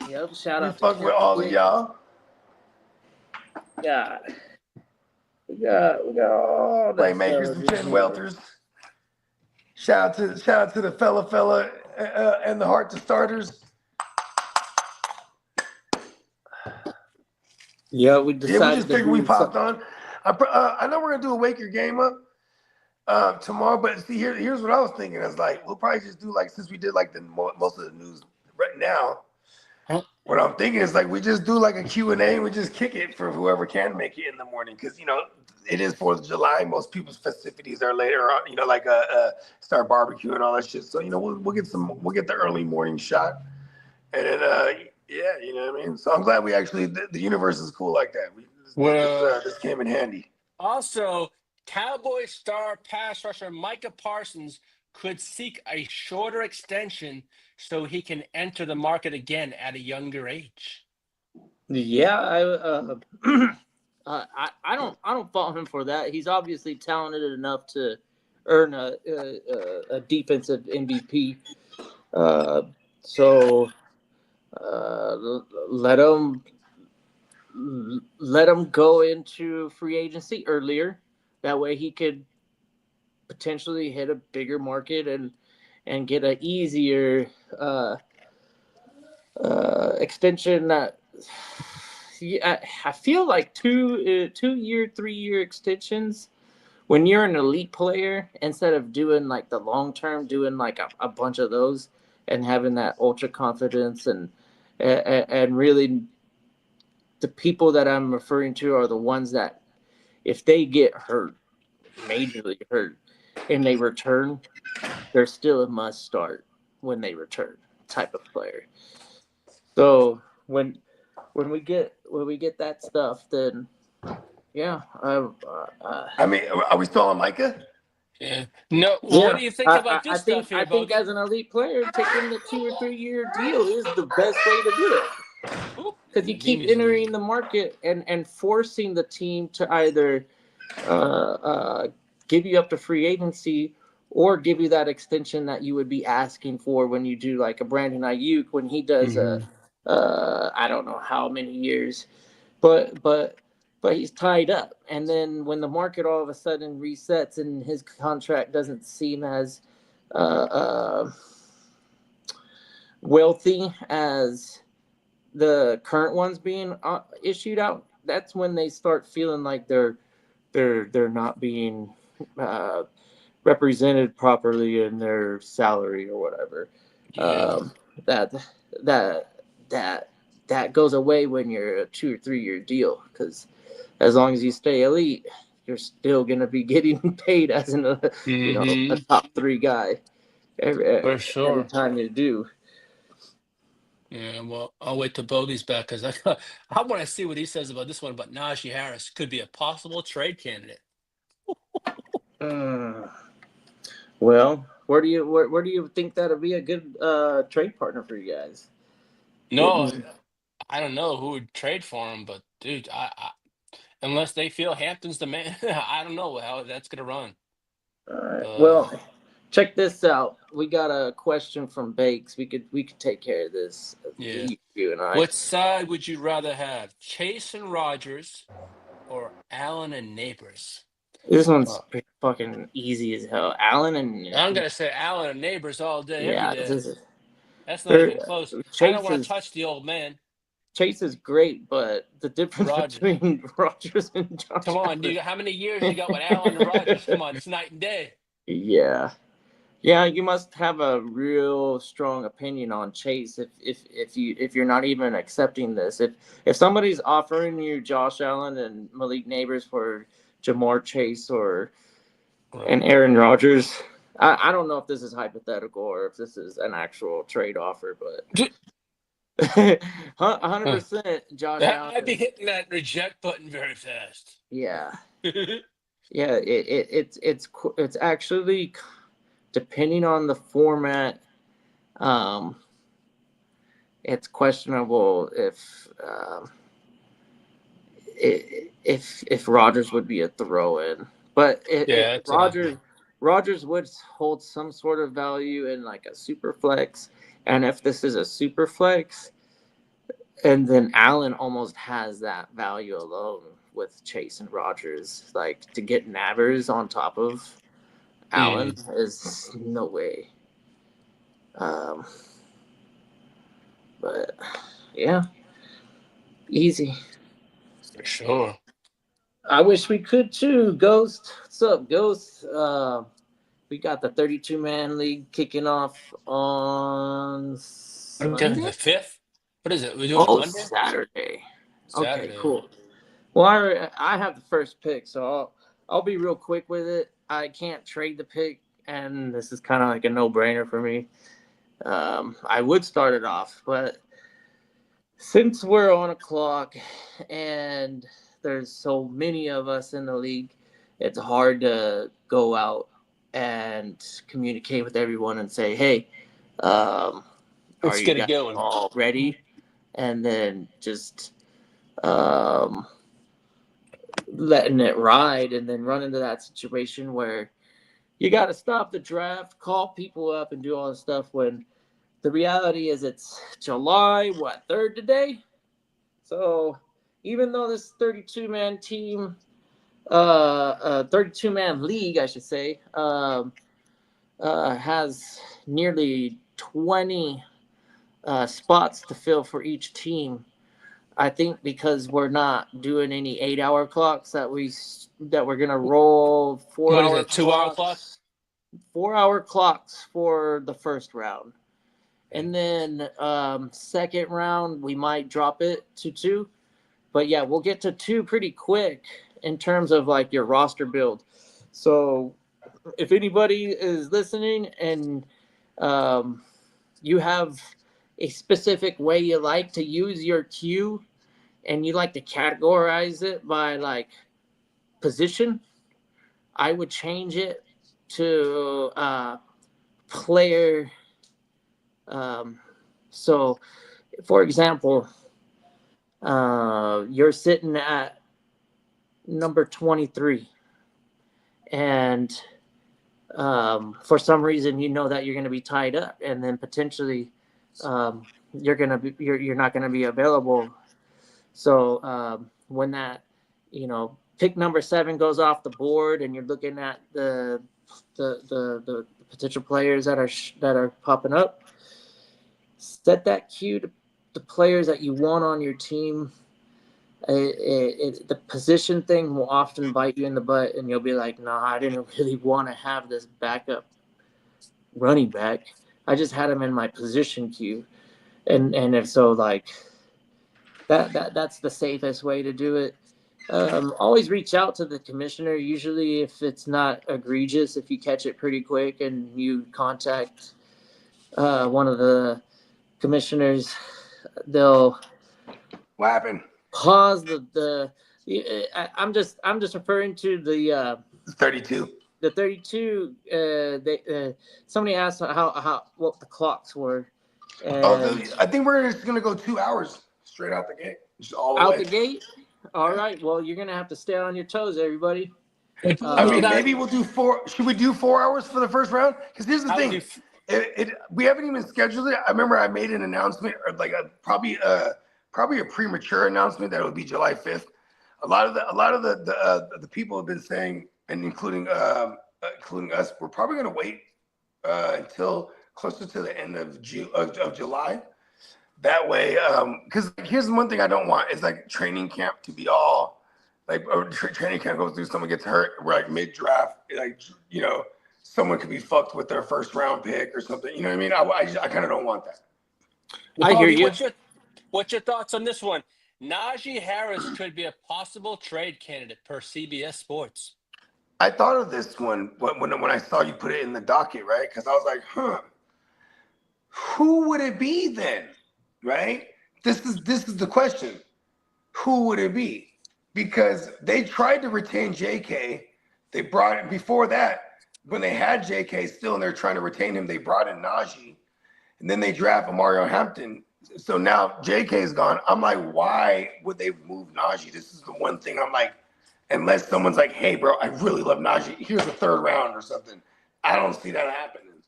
Yep, shout We out to fuck with all of y'all. Yeah. We got all the Playmakers and Chen Welters. Shout out to the fella and the Heart to Starters. Yeah, we decided. Yeah, we just figured we popped on. I know we're gonna do a Wake Your Game Up tomorrow, but see here's what I was thinking. I was like, we'll probably just do like since we did like most of the news right now. Huh? What I'm thinking is like we just do like a Q&A and we just kick it for whoever can make it in the morning because it is 4th of July. Most people's festivities are later on. Like start barbecue and all that shit. So we'll get the early morning shot, and then yeah, you know what I mean. So I'm glad we actually the universe is cool like that. This came in handy. Also, Cowboy star pass rusher Micah Parsons could seek a shorter extension so he can enter the market again at a younger age. Yeah, I don't fault him for that. He's obviously talented enough to earn a defensive MVP. So let him go into free agency earlier. That way he could potentially hit a bigger market and get an easier extension. I feel like 2-year, 3-year extensions when you're an elite player, instead of doing like the long term, doing like a bunch of those and having that ultra confidence and really the people that I'm referring to are the ones that if they get hurt, majorly hurt, and they return, they're still a must start when they return type of player. So when we get that stuff, then yeah, I mean, are we still on Micah? Yeah. No. Well, what yeah. do you think about this stuff I here, think Bogey? as an elite player, taking the 2 or 3 year deal is the best way to do it. Ooh, Because you keep Mimi's entering the market and forcing the team to either give you up to free agency or give you that extension that you would be asking for when you do like a Brandon Ayuk when he does I don't know how many years, but he's tied up. And then when the market all of a sudden resets and his contract doesn't seem as uh, uh, wealthy as the current ones being issued out, that's when they start feeling like they're not being uh, represented properly in their salary or whatever. Yeah. That that that goes away when you're a 2 or 3 year deal, because as long as you stay elite, you're still gonna be getting paid as a top 3 guy For every sure. time you do. Yeah, well, I'll wait till Bogey's back because I want to see what he says about this one. But Najee Harris could be a possible trade candidate. Uh, well, where do you think that'll be a good trade partner for you guys? No, Getting I don't know who would trade for him, but dude, unless they feel Hampton's the man, I don't know how that's gonna run. all right. Well, check this out. We got a question from Bakes. We could take care of this. Yeah. You and I. What side would you rather have, Chase and Rogers or Allen and Neighbors? This one's Uh, pretty fucking easy as hell. Allen I'm and gonna say Allen and Neighbors all day, every yeah, this day. is That's not there. even close. I don't Chase want to is touch the old man. Chase is great, but the difference Rogers. between Rogers and Josh Come on, Allen, how many years you got with Allen and Rogers? Come on, it's night and day. yeah. Yeah, you must have a real strong opinion on Chase if you're not even accepting this. If somebody's offering you Josh Allen and Malik Neighbors for Jamar Chase or and Aaron Rodgers, I don't know if this is hypothetical or if this is an actual trade offer, but 100% Josh Allen. I'd be hitting that reject button very fast. Yeah, yeah. It's actually, depending on the format, it's questionable if Rodgers would be a throw-in, but if Rodgers would hold some sort of value in like a super flex, and if this is a super flex, and then Allen almost has that value alone with Chase and Rodgers, like to get Navers on top of Allen is no way. But yeah, easy. For sure. I wish we could too. Ghost, what's up, Ghost? We got the 32-man league kicking off on Okay, Sunday? the 5th. What is it? We do it Monday? Saturday. Saturday. Okay, cool. Well, I have the first pick, so I'll be real quick with it. I can't trade the pick, and this is kind of like a no-brainer for me. I would start it off, but since we're on a clock and there's so many of us in the league, it's hard to go out and communicate with everyone and say, hey, are Let's you get guys it going. all ready? And then just letting it ride, and then run into that situation where you got to stop the draft, call people up, and do all this stuff when the reality is it's July 3rd today. So even though this 32-man team, 32-man league, I should say, has nearly 20 spots to fill for each team, I think because we're not doing any 8-hour clocks that we're gonna roll 4-hour 2-hour clock? 4-hour clocks for the first round. And then second round, we might drop it to 2. But yeah, we'll get to 2 pretty quick in terms of like your roster build. So if anybody is listening and you have a specific way you like to use your queue, and you like to categorize it by like position, I would change it to player. So, for example, you're sitting at number 23, and for some reason you know that you're going to be tied up, and then potentially you're not going to be available. So when that pick number 7 goes off the board, and you're looking at the potential players that are popping up, set that cue to the players that you want on your team. The position thing will often bite you in the butt, and you'll be like, "Nah, I didn't really want to have this backup running back. I just had him in my position queue." And if so, like that's the safest way to do it. Always reach out to the commissioner. Usually, if it's not egregious, if you catch it pretty quick and you contact one of the commissioners, they'll What happened? pause I'm just referring to the 32. the 32. Somebody asked what the clocks were. And I think we're just gonna go 2 hours straight out the gate. Just all the out way. the gate. All right. Well, you're gonna have to stay on your toes, everybody. I mean, maybe we'll do 4. Should we do 4 hours for the first round? Because here's the thing. We haven't even scheduled it. I remember I made an announcement, or like probably a premature announcement that it would be July 5th. A lot of the people have been saying, and including us, we're probably going to wait until closer to the end of July. That way, because here's one thing I don't want is like training camp to be all like training camp goes through, someone gets hurt, we're like mid draft, like someone could be fucked with their first round pick or something. You know what I mean? I kind of don't want that. I hear you. What's your thoughts on this one? Najee Harris could be a possible trade candidate per CBS Sports. I thought of this one when I saw you put it in the docket, right? Because I was like, who would it be then, right? This is the question. Who would it be? Because they tried to retain JK. They brought it before that. When they had JK still and they're trying to retain him, they brought in Najee. And then they draft Mario Hampton. So now JK is gone. I'm like, why would they move Najee? This is the one thing I'm like, unless someone's like, hey, bro, I really love Najee. Here's a 3rd round or something. I don't see that happening.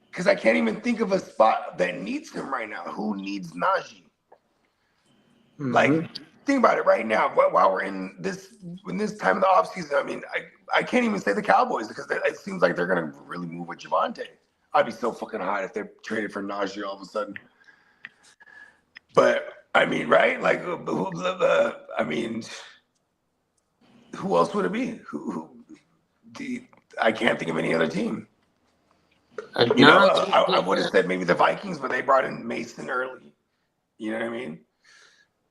Because I can't even think of a spot that needs him right now. Who needs Najee? Mm-hmm. Like, think about it right now. While we're in this time of the offseason, I mean, I can't even say the Cowboys because it seems like they're going to really move with Javonte. I'd be so fucking hot if they traded for Najee all of a sudden. But, I mean, right? Like, I mean, who else would it be? I can't think of any other team. I would have said maybe the Vikings, but they brought in Mason early. You know what I mean?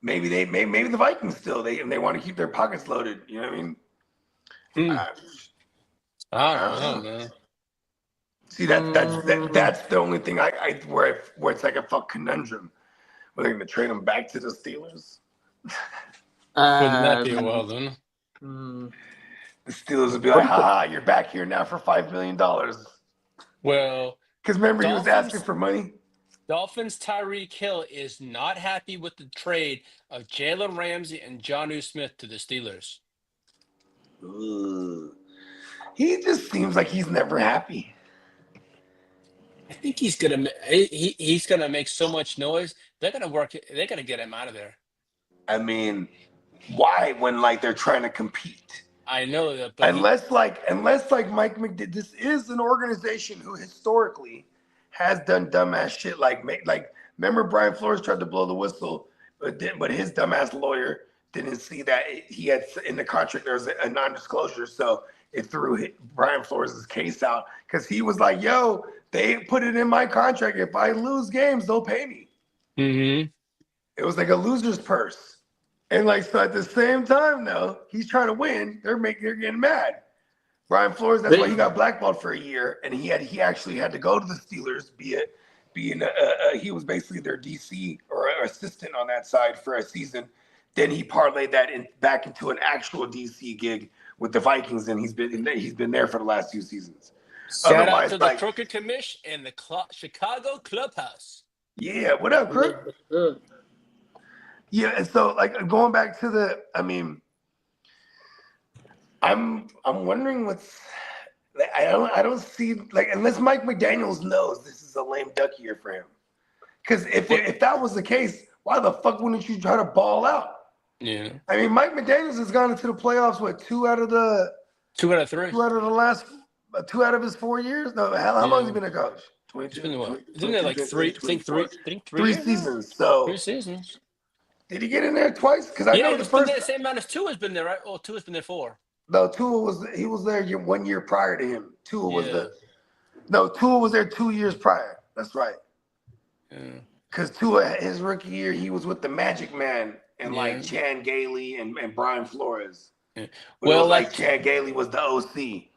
Maybe the Vikings still they want to keep their pockets loaded. You know what I mean? I don't know, man. See that's the only thing where it's like a fuck conundrum. Were they going to trade him back to the Steelers? Wouldn't that be well then? The Steelers would be like, you're back here now for $5 million. Well, because remember he was asking for money. Dolphins Tyreek Hill is not happy with the trade of Jalen Ramsey and Jonnu Smith to the Steelers. Ooh. He just seems like he's never happy. I think he's gonna make so much noise. They're gonna get him out of there. I mean, why when like they're trying to compete? I know that, but unless like Mike McDaniel, this is an organization who historically has done dumbass shit. Like remember Brian Flores tried to blow the whistle, but his dumbass lawyer didn't see that he had in the contract there was a non-disclosure, so it threw Brian Flores' case out because he was like, "Yo, they put it in my contract. If I lose games, they'll pay me." Mm-hmm. It was like a loser's purse. And like so at the same time, though, he's trying to win. They're getting mad. Brian Flores, that's why he got blackballed for a year, and he actually had to go to the Steelers, he was basically their DC or assistant on that side for a season, Then he parlayed that back into an actual DC gig with the Vikings, and he's been there for the last 2 seasons. Shout out Otherwise, to the Crooked Commish and the Chicago Clubhouse. yeah, what up, Crook? Yeah, and so like going back to I'm wondering what's. I don't see like unless Mike McDaniels knows this is a lame duck year for him. Because if that was the case, why the fuck wouldn't you try to ball out? Yeah. I mean, Mike McDaniels has gone into the playoffs. What 2 out of the 2 out of 3. 2 out of the last 2 out of his 4 years? No, how long has he been a coach? 22. It's been what? Isn't it like 3? I think 3. 3 seasons. So 3 seasons. did he get in there twice? Because I know the he's first. been there the same amount as Tua has been there, right? Oh, Tua's been there 4. No, Tua was there 1 year prior to him. Tua was there 2 years prior. That's right. Yeah. Because Tua, his rookie year, he was with the Magic Man and like Chan Gailey and Brian Flores. Yeah. Well, like Chan Gailey was the OC.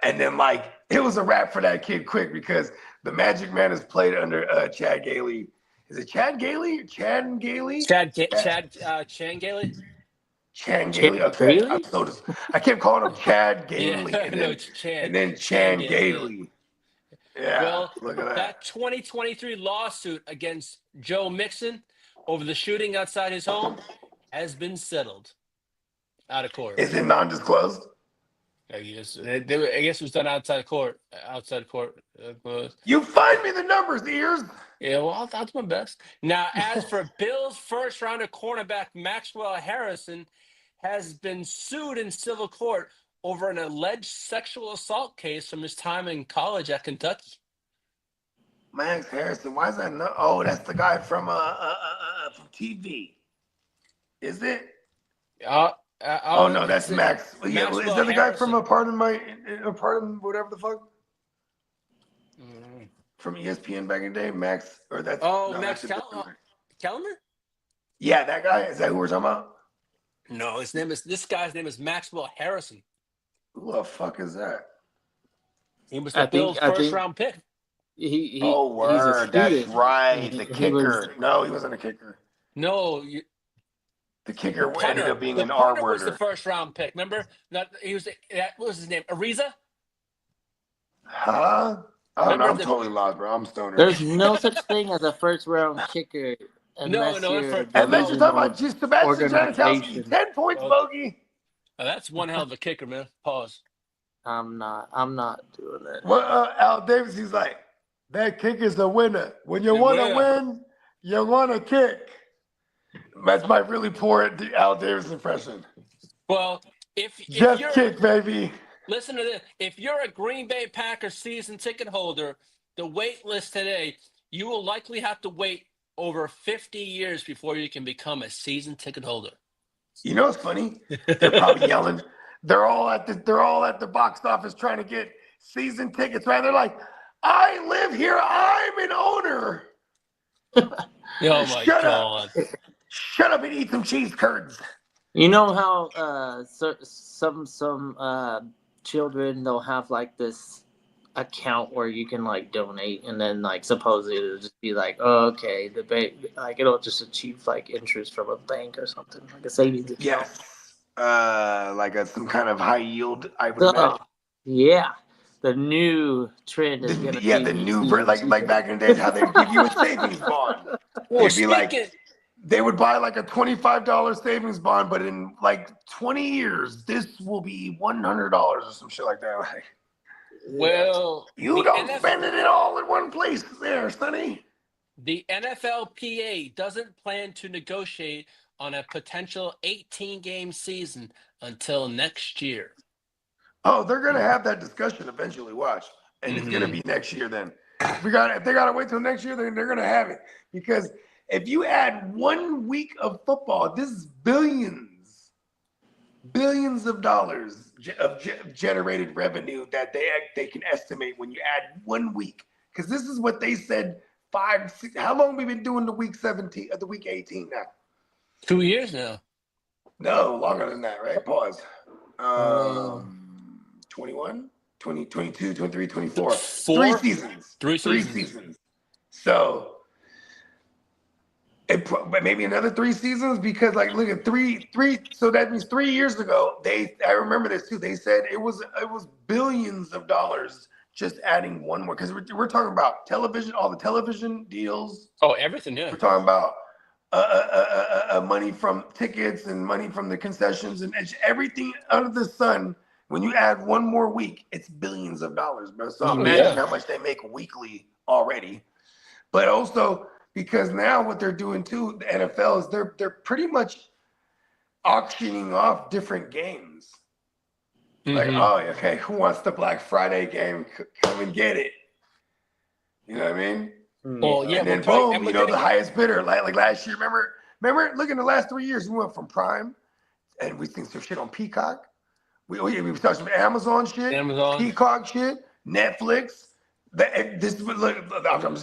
And then like it was a wrap for that kid quick because the Magic Man has played under Chad Gailey. Is it Chad Gailey? Chad Gailey? Chan Gailey? Chan Gailey. Okay. I kept calling him Chad Gailey. Yeah, it's Chan. And then Chan Gailey. Yeah. Well, look at that 2023 lawsuit against Joe Mixon over the shooting outside his home has been settled out of court. Is it non-disclosed? I guess it was done outside court. You find me the numbers, ears. Yeah, well, that's my best. Now, as for Bills' first-rounder cornerback Maxwell Harrison has been sued in civil court over an alleged sexual assault case from his time in college at Kentucky. Max Harrison, why is that? Oh, that's the guy from TV. Is it? Oh no, that's Max. Yeah, is that the guy from Pardon whatever the fuck? From ESPN back in the day, Max, or that's Max Kellerman? Yeah, that guy. Is that who we're talking about? No, this guy's name is Maxwell Harrison. Who the fuck is that? He was the Bills' first-round pick. Word. That's right. The kicker. No, he wasn't a kicker. No, the kicker ended up being an R-worder. Was the first-round pick. Remember? What was his name? Ariza? Huh? Oh, no, I'm totally lost, bro. I'm stoner. There's no such thing as a first-round kicker. Unless you're talking about just Sebastian Janikowski. 10 points, bogey. That's one hell of a kicker, man. Pause. I'm not doing it. Well, Al Davis, he's like, that kick is a winner. When you want to win, you want to kick. That's my really poor Al Davis impression. Well, if just kick, baby. Listen to this. If you're a Green Bay Packers season ticket holder, the wait list today, you will likely have to wait over 50 years before you can become a season ticket holder. You know what's funny? They're probably yelling. They're all at the box office trying to get season tickets, right? They're like, I live here. I'm an owner. Oh my God. Shut up and eat some cheese curds. You know how some children, they'll have like this account where you can like donate, and then like supposedly it'll just be like, oh, okay, the bank, like it'll just achieve like interest from a bank or something, like a savings account. Yes. Like some kind of high yield, I would imagine. Yeah. The new trend is going to be... Yeah, the new... Like back in the days, how they would give you a savings bond. It'd be like... They would buy like a $25 savings bond, but in like 20 years, this will be $100 or some shit like that. Like, well... You don't spend it all in one place there, Sonny. The NFLPA doesn't plan to negotiate on a potential 18-game season until next year. Oh, they're gonna have that discussion eventually. Watch, and it's gonna be next year. Then if they gotta wait till next year, then they're gonna have it. Because if you add 1 week of football, this is billions of dollars of generated revenue that they can estimate when you add 1 week. Because this is what they said 5, 6. How long have we been doing the week 17, the week 18 now? 2 years now. No, longer than that, right? Pause. 21, 20, 22, 23, 24. 3 seasons. 3 seasons. So But maybe another 3 seasons because, like, look at three. So that means 3 years ago, I remember this too. They said it was billions of dollars just adding one more because we're talking about television, all the television deals. Oh, everything, yeah. We're talking about money from tickets and money from the concessions and everything under the sun. When you add one more week, it's billions of dollars, bro. So imagine how much they make weekly already. But also because now what they're doing too, the NFL is they're pretty much auctioning off different games. Like, oh, okay, who wants the Black Friday game? Come and get it. You know what I mean? Well, yeah. And then boom, you know, the highest bidder. Like last year, remember, look in the last 3 years, we went from Prime, and we seen some shit on Peacock. We started some Amazon shit, Peacock shit, Netflix. I'm just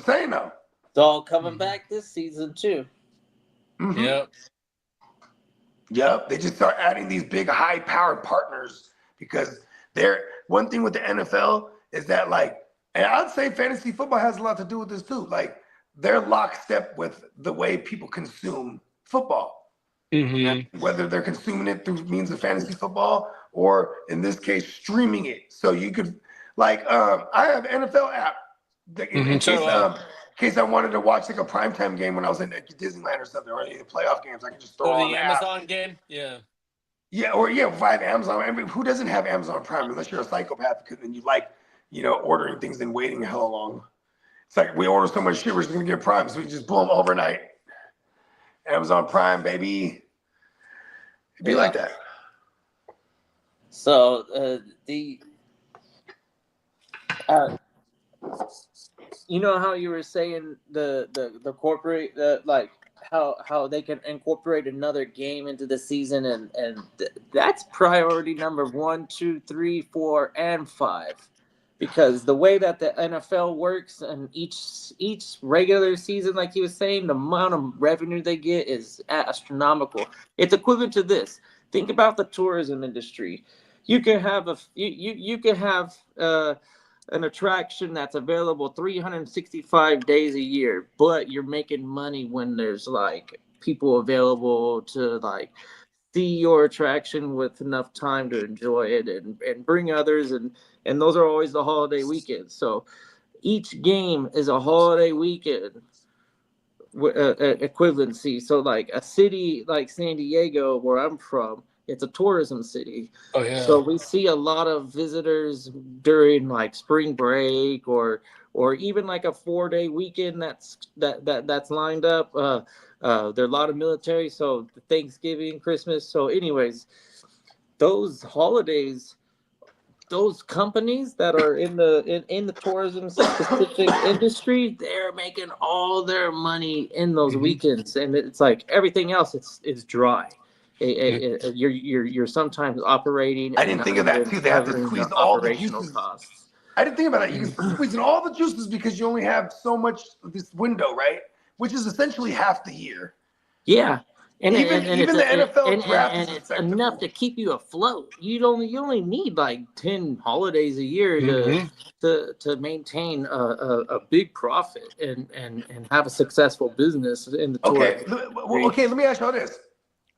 saying though. It's all coming back this season too. Mm-hmm. Yep. They just start adding these big, high-powered partners because one thing with the NFL is that, like, and I'd say fantasy football has a lot to do with this too. Like, they're lockstep with the way people consume football. Mm-hmm. Whether they're consuming it through means of fantasy football or, in this case, streaming it. So you could, like, I have an NFL app in case I wanted to watch like a primetime game when I was in Disneyland or something, or any of the playoff games. I could just throw on the Amazon game. Yeah. Yeah, or if I have Amazon. I mean, who doesn't have Amazon Prime unless you're a psychopath? Because then you like, you know, ordering things and waiting hell long. It's like we order so much shit, we're just gonna get Prime, so we just boom overnight. Amazon Prime, baby. It'd be like that. So you know how you were saying the corporate like how they can incorporate another game into the season and that's priority number 1, 2, 3, 4, and 5. Because the way that the NFL works and each regular season, like he was saying, the amount of revenue they get is astronomical. It's equivalent to this. Think about the tourism industry. You can have an attraction that's available 365 days a year, but you're making money when there's like people available to like see your attraction with enough time to enjoy it and bring others and those are always the holiday weekends. So each game is a holiday weekend equivalency. So like a city like San Diego, where I'm from, it's a tourism city. Oh yeah. So we see a lot of visitors during like spring break or even like a 4-day weekend that's lined up. There are a lot of military, so Thanksgiving, Christmas. So anyways, those holidays, those companies that are in the tourism specific industry, they're making all their money in those weekends, and it's like everything else it's dry. You're sometimes operating. I didn't think of that too. They have to squeeze all the juices. Costs. I didn't think about that. You can squeeze in all the juices because you only have so much of this window, right? Which is essentially half the year. Yeah. And even the NFL draft and it's enough to keep you afloat. You only need like 10 holidays a year to maintain a big profit and have a successful business in the tour. Okay, let me ask you all this.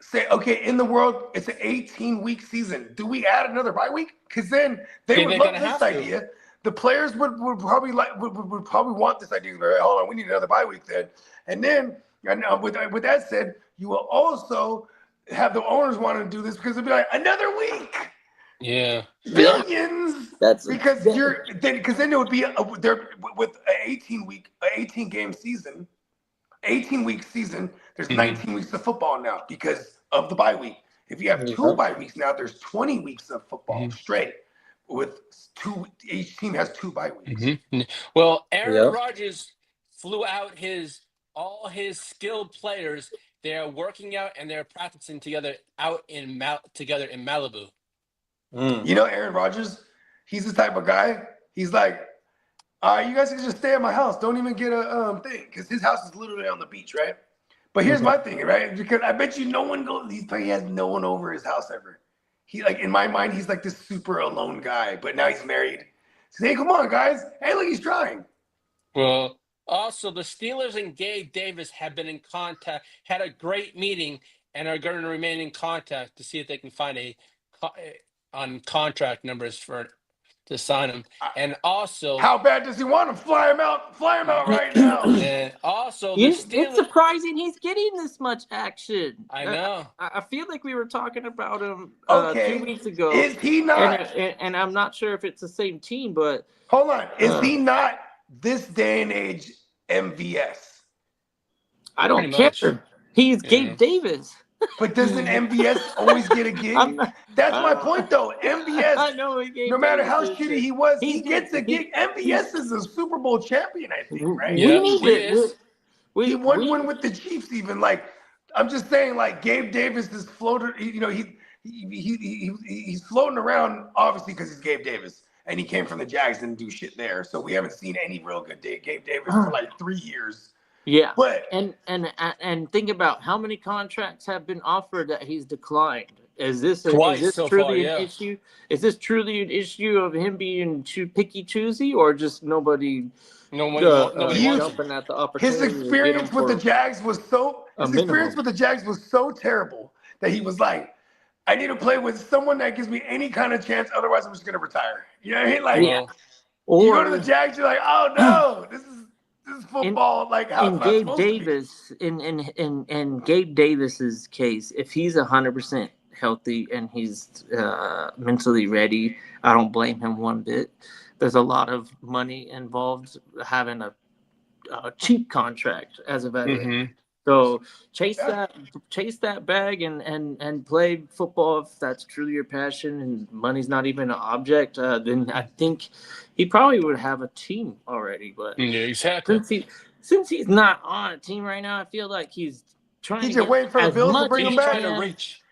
Say, okay, in the world, it's an 18-week season. Do we add another bye week? Because then they would love this idea. The players would probably would probably want this idea. Hold on, we need another bye week then. And then, with that said, you will also have the owners want to do this because it'll be like another week. Yeah, billions. Because then it would be with an 18-game season. 18-week season, there's 19 weeks of football now because of the bye week. If you have 2 bye weeks now, there's 20 weeks of football straight. With each team has 2 bye weeks. Well, Aaron Rodgers flew out all his skilled players. They're working out and they're practicing together in Malibu. You know, Aaron Rodgers, he's the type of guy. He's like, you guys can just stay at my house. Don't even get a thing, because his house is literally on the beach, right? But here's my thing, right? Because I bet you no one goes. He has no one over his house ever. He, like, in my mind, he's like this super alone guy. But now he's married. So, hey, come on, guys. Hey, look, he's trying. Well, Also, the Steelers and Gabe Davis have been in contact, had a great meeting, and are going to remain in contact to see if they can find on contract numbers to sign him. And also, How bad does he want him? Fly him out right now. and also the It's Steelers. surprising he's getting this much action. I know. I feel like we were talking about him Okay. 2 weeks ago. Is he not? And I'm not sure if it's the same team, but Hold on. Is he not this day and age MVS? I don't Pretty care. much. He's Yeah. Gabe Davis. But doesn't MVS always get a gig? That's my point, though. I MVS, know he Gabe no matter Davis how is, shitty he was, he he's- gets a gig. MVS is a Super Bowl champion, I think, right? Yeah, we need he to. is. He won one with the Chiefs, even. Like, I'm just saying, like, Gabe Davis is floated. You know, he's floating around, obviously, because he's Gabe Davis, and he came from the Jags and didn't do shit there. So we haven't seen any real good Gabe Davis for like 3 years. Yeah. But And think about how many contracts have been offered that he's declined. Is this Twice so truly far, an yeah. issue? Is this truly an issue of him being too picky choosy, or just nobody Nobody wants him. jumping at the opportunity? his experience with the Jags was so terrible that he was like, I need to play with someone that gives me any kind of chance. Otherwise, I'm just gonna retire. You know what I mean? Like, Yeah. you go Or to the Jags, you're like, oh no, this is football. Like, how in it's not Gabe supposed to be. Davis, in Gabe Davis's case, if he's 100% healthy and he's mentally ready, I don't blame him one bit. There's a lot of money involved having a cheap contract as a veteran. Mhm. So chase that bag and play football if that's truly your passion and money's not even an object. Then I think he probably would have a team already. But Yeah, exactly. since he's not on a team right now, I feel like he's trying He's to just get waiting for the as Bills to much bring as him he back. Trying to can. reach.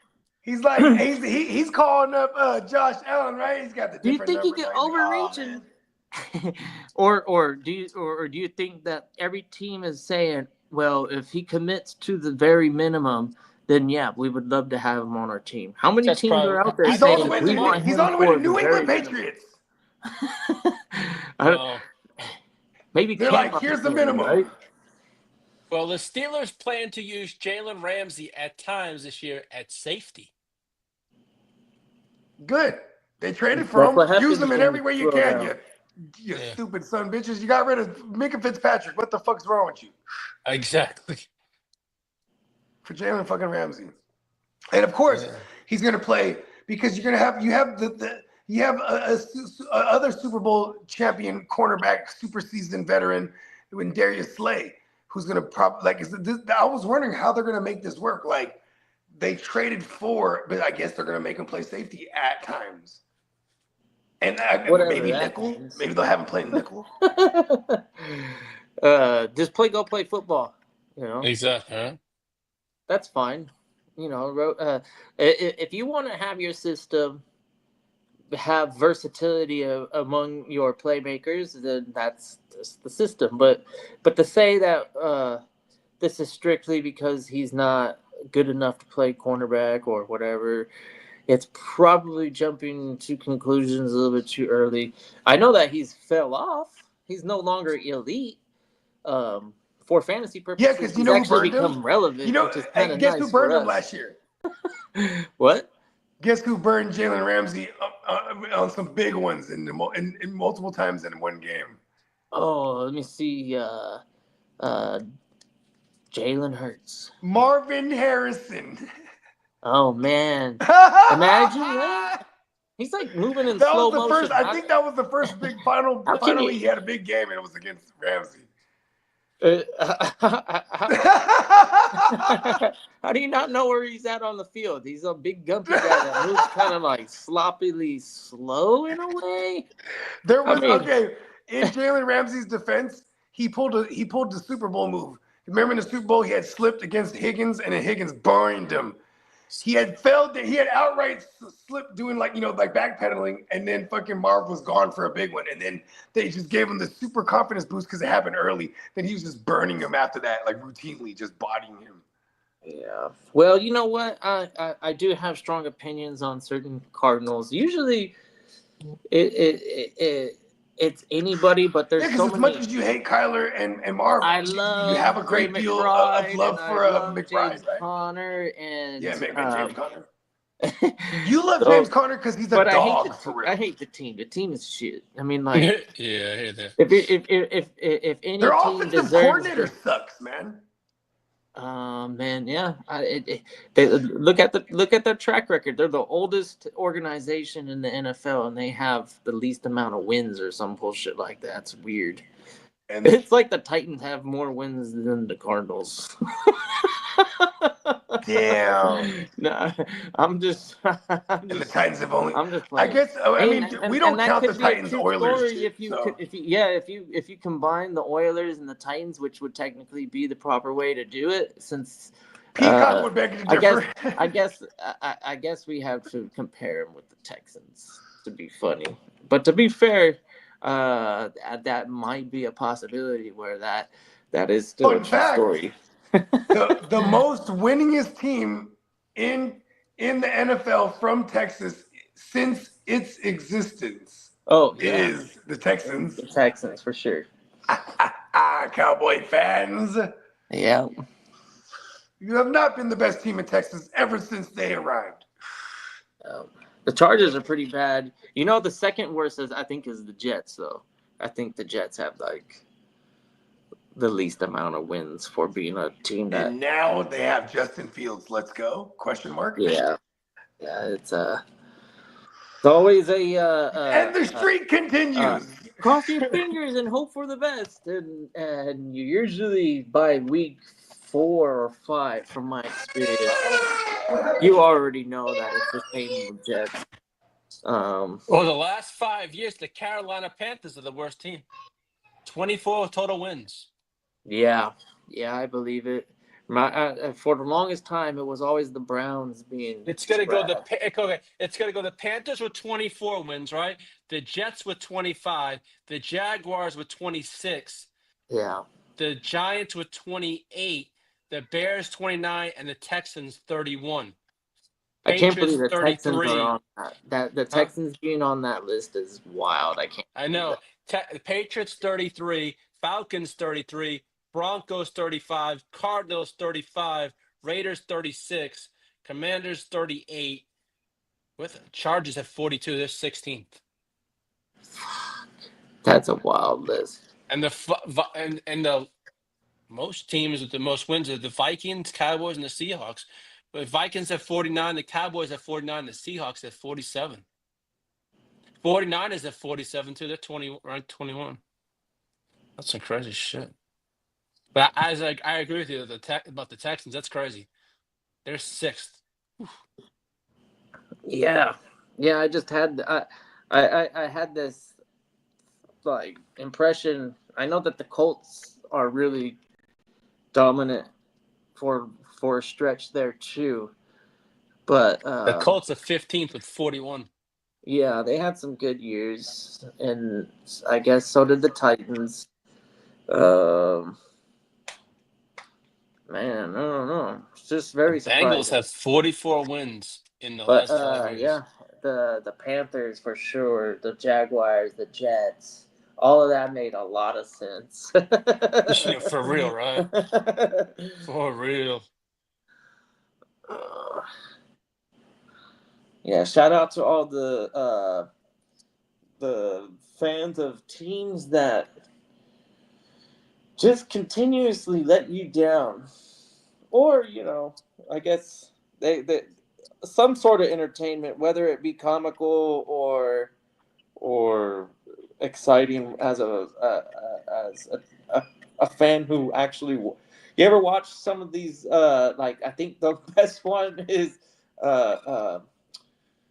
He's like, he's calling up Josh Allen, right? He's got the Do you different think he numbers, could right? overreach Oh, and man. or do you think that every team is saying, well, if he commits to the very minimum, then yeah, we would love to have him on our team. How many That's teams are out there probably- He's on saying the way we want to he's him on the way to for New the England very Patriots. minimum? Oh. Maybe They're camp like, here's the opportunity, minimum. right? Well, the Steelers plan to use Jalen Ramsey at times this year at safety. Good. They traded for That's what him. Use happens them in when every way you you throw can. down. You Yeah. stupid son bitches. You got rid of Minka Fitzpatrick. What the fuck's wrong with you? Exactly. For Jalen fucking Ramsey. And of course, Yeah. he's gonna play because you have a other Super Bowl champion cornerback, super seasoned veteran, in Darius Slay, who's gonna I was wondering how they're gonna make this work. Like, they traded for, but I guess they're gonna make him play safety at times. And Whatever maybe that nickel. means. Maybe they'll have him play nickel. Just go play football. You know, Exactly. Huh? that's fine. You know, if you want to have your system have versatility among your playmakers, then that's the system. But to say that this is strictly because he's not good enough to play cornerback or whatever, it's probably jumping to conclusions a little bit too early. I know that he's fell off. He's no longer elite. For fantasy purposes, Yeah, 'cause you he's know who actually burned him? become relevant. You know, which is kind of guess nice who burned for him us. last year? What? Guess who burned Jalen Ramsey on some big ones in multiple times in one game? Oh, let me see. Jalen Hurts. Marvin Harrison. Oh man, imagine that. He's like moving in That slow was the motion. first. I think that was the first big final. How can Finally, you- he had a big game, and it was against Ramsey. How do you not know where he's at on the field? He's a big gumpy guy that moves kind of like sloppily slow in a way. There was mean- okay in Jalen Ramsey's defense. He pulled the Super Bowl move. Remember in the Super Bowl, he had slipped against Higgins, and then Higgins burned him. He had failed. He had outright slipped doing like backpedaling, and then fucking Marv was gone for a big one, and then they just gave him the super confidence boost because it happened early. Then he was just burning him after that, like routinely, just bodying him. Yeah. Well, you know what? I do have strong opinions on certain Cardinals. Usually, it it's anybody, but Yeah, there's because so as much many. as you hate Kyler and Marvin, I you have love a Trey great deal of McBride and love I for love McBride, James right? Conner and Yeah, man, James Conner. You love so, James Conner because he's a but I hate the dog for team. real. I hate the team. The team is shit. I mean, Yeah, like I hear that. if any Their team offensive deserves coordinator sucks, man. man, yeah. They look at their track record. They're the oldest organization in the NFL, and they have the least amount of wins or some bullshit like that. It's weird. And It's like the Titans have more wins than the Cardinals. damn. No, I'm just, And the Titans have only. I'm just I playing. guess. I mean, we don't And that count the could be a Titans true Oilers story shit. if you So. could, if you combine the Oilers and the Titans, which would technically be the proper way to do it, since Peacock would beg to differ. I guess we have to compare them with the Texans to be funny. But to be fair, that might be a possibility where that is still Fun a true fact, story. the most winningest team in the NFL from Texas since its existence Oh yeah, is the Texans. the Texans for sure. Cowboy fans. Yeah. You have not been the best team in Texas ever since they arrived. The Chargers are pretty bad. You know, the second worst I think is the Jets, though. I think the Jets have like the least amount of wins for being a team that. And now they have Justin Fields. Let's go? Question mark. Yeah, it's always a and the streak continues. cross your fingers and hope for the best, and you usually by week 4 or 5, from my experience, you already know that it's the same Jets. Well, the last 5 years, the Carolina Panthers are the worst team. 24 total wins. Yeah, I believe it. For the longest time, it was always the Browns being. It's gonna go It's gonna go. The Panthers with 24 wins, right? The Jets with 25. The Jaguars with 26. Yeah, The Giants with 28. The Bears 29, and the Texans 31. I can't believe the 33. Texans are on that. The Texans being on that list is wild. I can't. I know. Patriots 33, Falcons 33, Broncos 35, Cardinals 35, Raiders 36, Commanders 38, with Chargers at 42. They're 16th. That's a wild list. And the most teams with the most wins are the Vikings, Cowboys, and the Seahawks. The Vikings at 49, the Cowboys at 49, the Seahawks at 47. 49ers at 47 too. They're ranked 21. That's some crazy shit. But I agree with you about the Texans. That's crazy. They're 6th. Yeah. I just had I had this like impression. I know that the Colts are really dominant for a stretch there too, but The Colts are 15th with 41. yeah, they had some good years, and I guess so did the Titans. Man, I don't know. It's just very surprising. Bengals have 44 wins in the last 5 years. Yeah, the Panthers for sure, the Jaguars, the Jets, all of that made a lot of sense. For real, right? For real. Yeah, shout out to all the fans of teams that just continuously let you down, or I guess they some sort of entertainment, whether it be comical or exciting as a fan who actually. You ever watch some of these? Like I think the best one is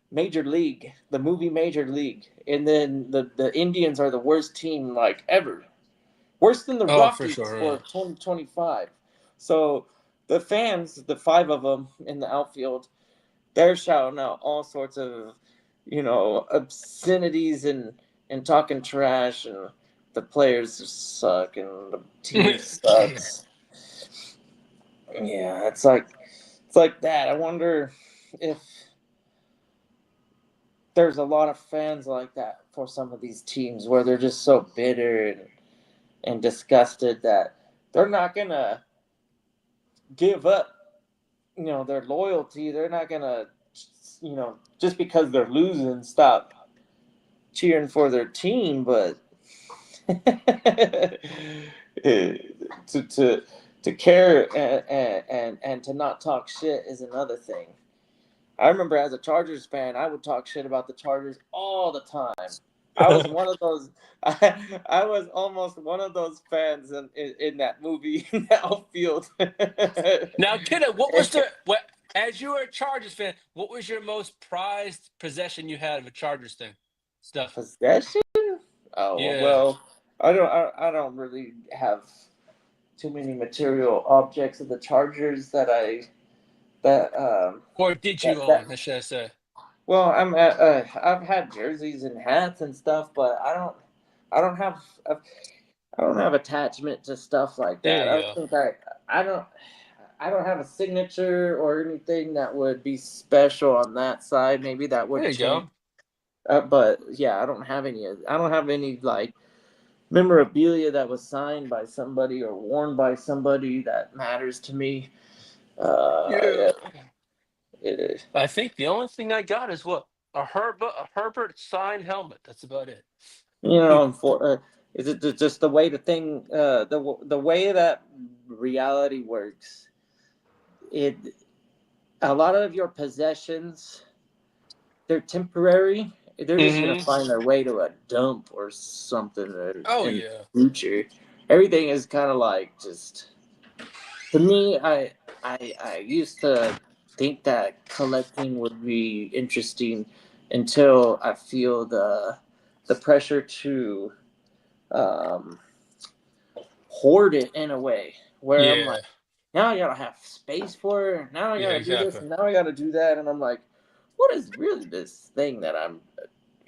Major League, the movie Major League, and then the Indians are the worst team like ever, worse than the Rockies for 2025. So the fans, the 5 of them in the outfield, they're shouting out all sorts of obscenities and talking trash, and the players just suck and the team sucks. Yeah, it's like that. I wonder if there's a lot of fans like that for some of these teams where they're just so bitter and disgusted that they're not gonna give up, their loyalty. They're not gonna, just because they're losing, stop cheering for their team. But to care and to not talk shit is another thing. I remember as a Chargers fan, I would talk shit about the Chargers all the time. I was one of those. I was almost one of those fans in that movie, in the outfield. Now, Kiddo, as you were a Chargers fan, what was your most prized possession you had of a Chargers thing? Stuff. Possession? Oh Yeah. well, I don't really have too many material objects of the Chargers Or did you that own, should I say? well, I've had jerseys and hats and stuff, but I don't have I don't have attachment to stuff like There that. you I go. don't think I don't have a signature or anything that would be special on that side. Maybe that would There you change. go. But yeah, I don't have any like memorabilia that was signed by somebody or worn by somebody that matters to me. Yeah. It, I think the only thing I got is what? A Herbert signed helmet. That's about it. is it just the way the way that reality works? A lot of your possessions, they're temporary. They're just gonna find their way to a dump or something in the future. Everything is kind of like just. To me, I used to think that collecting would be interesting until I feel the pressure to hoard it in a way where I'm like, now I gotta have space for it. Now I gotta do this, and now I gotta do that, and I'm like, what is really this thing that I'm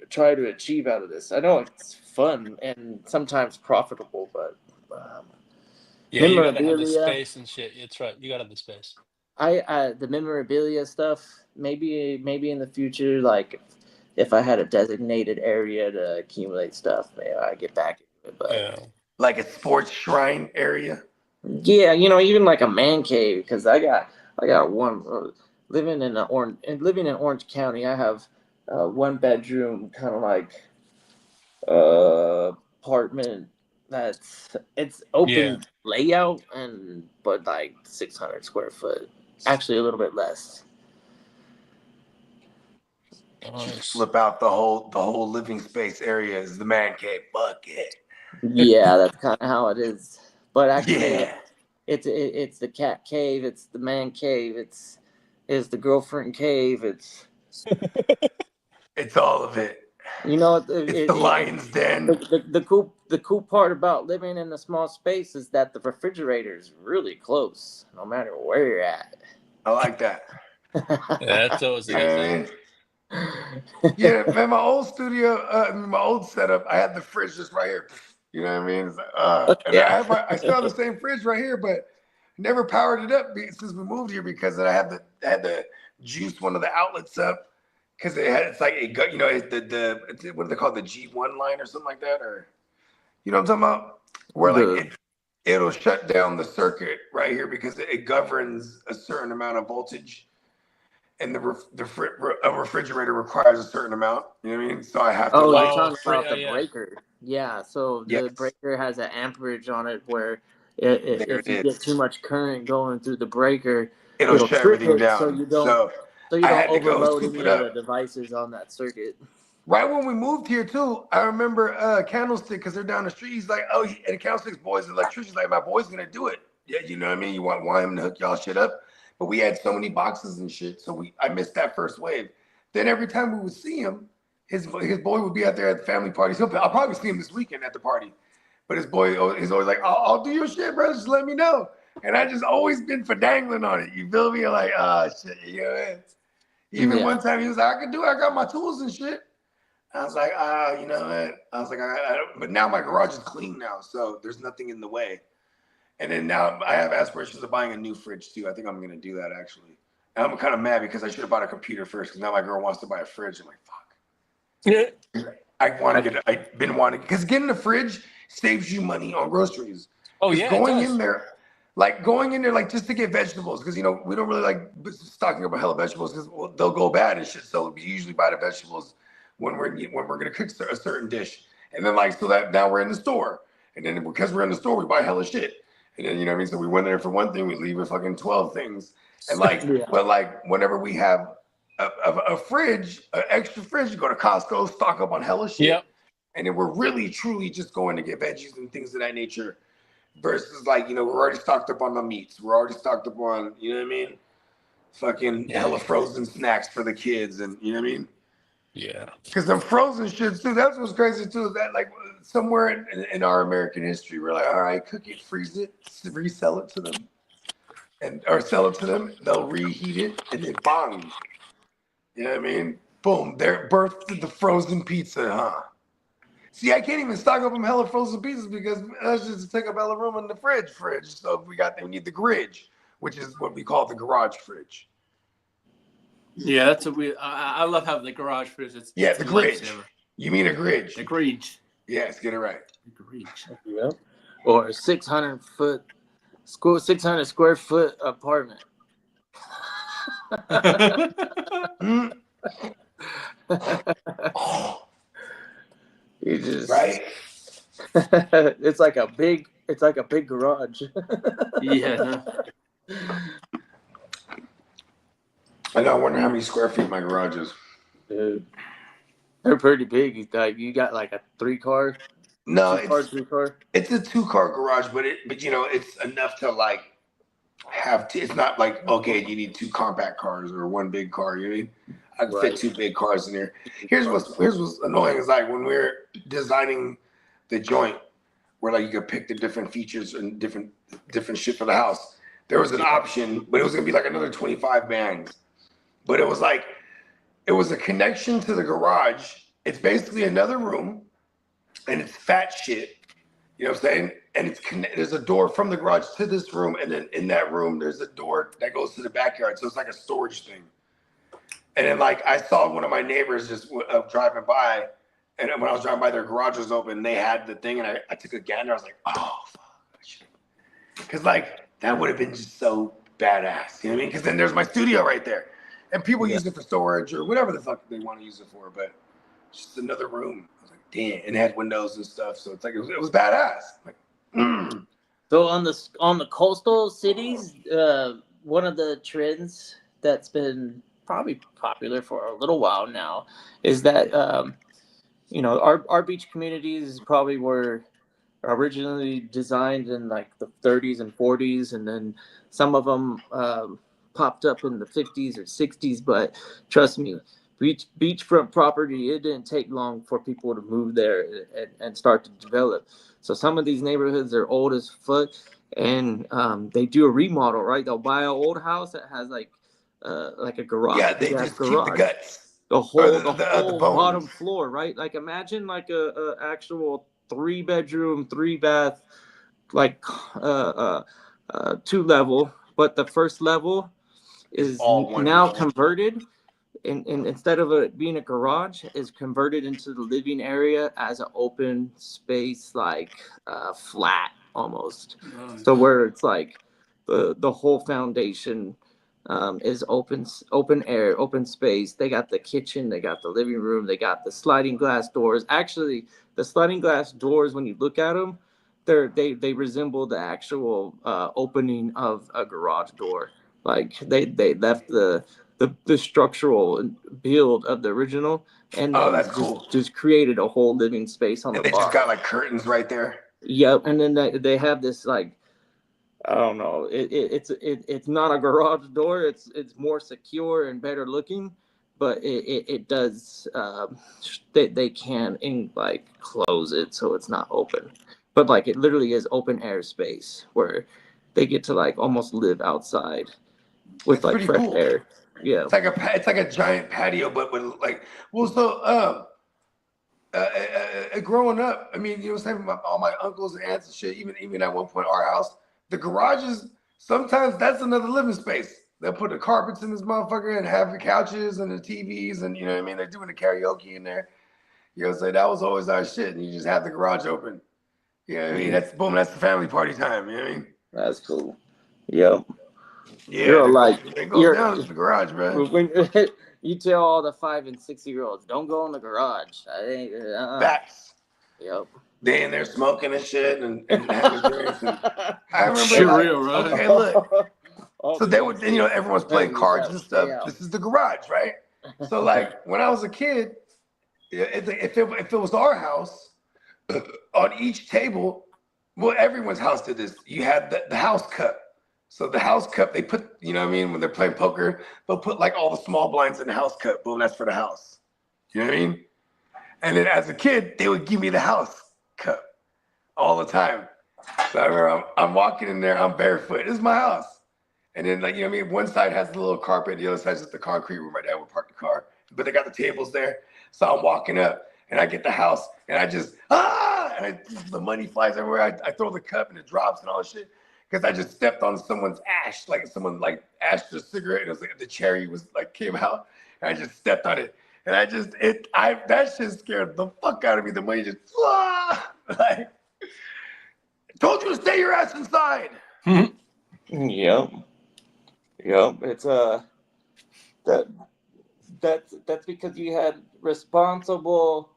trying to achieve out of this? I know it's fun and sometimes profitable, but you gotta have the space and shit. It's right. You gotta have the space. The memorabilia stuff, maybe in the future, like if I had a designated area to accumulate stuff, maybe I get back into it. But like a sports shrine area. Yeah, even like a man cave, because I got one living in Orange County. I have 1 bedroom kind of like apartment it's open layout but like 600 square foot, actually a little bit less. Just flip out the whole living space area is the man cave bucket. Yeah, that's kind of how it is. But actually, Yeah. it's the cat cave, it's the man cave, it's the girlfriend cave, it's all of it. It's the lion's den. The cool part about living in a small space is that the refrigerator is really close, no matter where you're at. I like that. That's always a good thing. Yeah, man, my old studio, my old setup, I had the fridge just right here. You know what I mean? And I still have the same fridge right here, but never powered it up since we moved here because I had to juice one of the outlets up because it's like the what do they call the G1 line or something like that, or you know what I'm talking about? Where like it'll shut down the circuit right here because it governs a certain amount of voltage. And a refrigerator requires a certain amount. You know what I mean? So I have to. Oh, you're talking about the breaker. Yeah, so the breaker has an amperage on it where if you get too much current going through the breaker, it'll shut everything down. So you don't overload any of the devices on that circuit. Right when we moved here too, I remember Candlestick, because they're down the street. He's like, oh, and Candlestick's boys, the electrician's like, my boy's gonna do it. Yeah, you know what I mean? You want him to hook y'all shit up? But we had so many boxes and shit, so I missed that first wave. Then every time we would see him, his boy would be out there at the family parties. I'll probably see him this weekend at the party. But his boy is always like, I'll do your shit, bro. Just let me know. And I just always been for dangling on it. You feel me? Like, shit, you know. Even one time he was like, I can do it. I got my tools and shit. I was like, you know what? I was like, but now my garage is clean now, so there's nothing in the way. And then now I have aspirations of buying a new fridge too. I think I'm going to do that actually. And I'm kind of mad because I should have bought a computer first because now my girl wants to buy a fridge. I'm like, fuck. Yeah. I've been wanting, because getting a fridge saves you money on groceries. Oh, Because yeah, it does. going in there, like just to get vegetables, because, we don't really like stocking up a hell of vegetables because they'll go bad and shit. So we usually buy the vegetables when we're going to cook a certain dish. And then, like, so that now we're in the store. And then because we're in the store, we buy hella shit. And then, you know what I mean? So we went there for one thing, we leave with fucking 12 things. And like, Yeah. but like, whenever we have a fridge, an extra fridge, you go to Costco, stock up on hella shit. Yep. And then we're really, truly just going to get veggies and things of that nature versus, like, we're already stocked up on the meats. We're already stocked up on, you know what I mean? Fucking hella frozen snacks for the kids, and you know what I mean? Yeah. Because them frozen shits too. That's what's crazy too. Is that, like, somewhere in our American history, we're like, all right, cook it, freeze it, resell it to them, or sell it to them. They'll reheat it, and then bang. You know what I mean? Boom. They're birthed the frozen pizza, huh? See, I can't even stock up on hella frozen pizzas because that's just to take up hella room in the fridge. So we need the gridge, which is what we call the garage fridge. Yeah, that's a weird. I love having the garage fridge. It's Yeah, it's the a gridge. lifesaver. You mean a gridge? The gridge. Yes, get it right. The gridge. Yep. Or a 600 square foot apartment. Mm, You just right? it's like a big garage. Yeah. I know. I wonder how many square feet my garage is. Dude, they're pretty big. Like you got like a 3-car, No, 3-car. it's a 2-car garage, but it's enough to, like, have. It's not like, okay, you need 2 compact cars or 1 big car. You know what I mean? I can fit 2 big cars in there. Here's what's annoying is, like, when we're designing the joint, where, like, you could pick the different features and different shit for the house. There was an option, but it was gonna be like another 25 bands. But it was like, it was a connection to the garage. It's basically another room, and it's fat shit. You know what I'm saying? And there's a door from the garage to this room, and then in that room there's a door that goes to the backyard. So it's like a storage thing. And then, like, I saw one of my neighbors just driving by, and when I was driving by, their garage was open. They had the thing, and I took a gander. I was like, oh, fuck. Because, like, that would have been just so badass. You know what I mean? Because then there's my studio right there. And people use it for storage or whatever the fuck they want to use it for. But just another room. I was like, damn. And it had windows and stuff. So it's like, it was badass. Like, So on the coastal cities, one of the trends that's been probably popular for a little while now is that our beach communities probably were originally designed in like the 30s and 40s, and then some of them popped up in the 50s or 60s. But trust me, beachfront property, it didn't take long for people to move there and start to develop. So some of these neighborhoods are old as fuck, and they do a remodel, right? They'll buy an old house that has like a garage. yeah, they just keep the guts. The whole the bottom bones. floor, right? Like imagine like a actual 3-bedroom, 3-bath, like 2-level, but the first level is all one now level. converted. And instead of it being a garage, is converted into the living area as an open space, like flat almost. So where it's like the whole foundation is open air, open space. They got the kitchen, they got the living room, they got the sliding glass doors. Actually, the sliding glass doors, when you look at them, they resemble the actual opening of a garage door. Like they left the structural build of the original, and that's cool. Just created a whole living space on And the they bottom. just got like curtains right there. Yep, and then they have this, like, I don't know. It's not a garage door. It's more secure and better looking, but it does. They can like close it so it's not open, but like it literally is open air space where they get to like almost live outside with That's like pretty fresh cool. air. Yeah, It's like a giant patio, but with like, well, so growing up, I mean, you know what I'm saying, all my uncles and aunts and shit, even at one point our house, the garages, sometimes that's another living space. They'll put the carpets in this motherfucker and have the couches and the TVs, and you know what I mean, they're doing the karaoke in there. You know what I'm saying? That was always our shit. And you just have the garage open. You know what I mean? That's boom, that's the family party time. You know what I mean? That's cool. Yep. Yeah, You're it goes down to the garage, bro. when you tell all the 5 and 6-year-olds, don't go in the garage. I ain't. Facts. Yep. They in there smoking and shit and having drinks. And I remember, Shit real, right? okay, look. So they would, everyone's playing cards and stuff. Yeah. This is the garage, right? So like when I was a kid, if it was our house, on each table, well, everyone's house did this. You had the house cup. So the house cup, they put, you know what I mean? When they're playing poker, they'll put like all the small blinds in the house cup. Boom, that's for the house. You know what I mean? And then as a kid, they would give me the house cup all the time. So I remember I'm walking in there, I'm barefoot. This is my house. And then like, you know what I mean? One side has the little carpet, the other side is just the concrete where my dad would park the car. But they got the tables there. So I'm walking up and I get the house and I just, and the money flies everywhere. I throw the cup and it drops and all this shit. Because I just stepped on someone's ash, like someone like ashed a cigarette and it was like the cherry was like came out. And I just stepped on it. And that shit scared the fuck out of me. The money just, like, told you to stay your ass inside. Yep. It's that's because you had responsible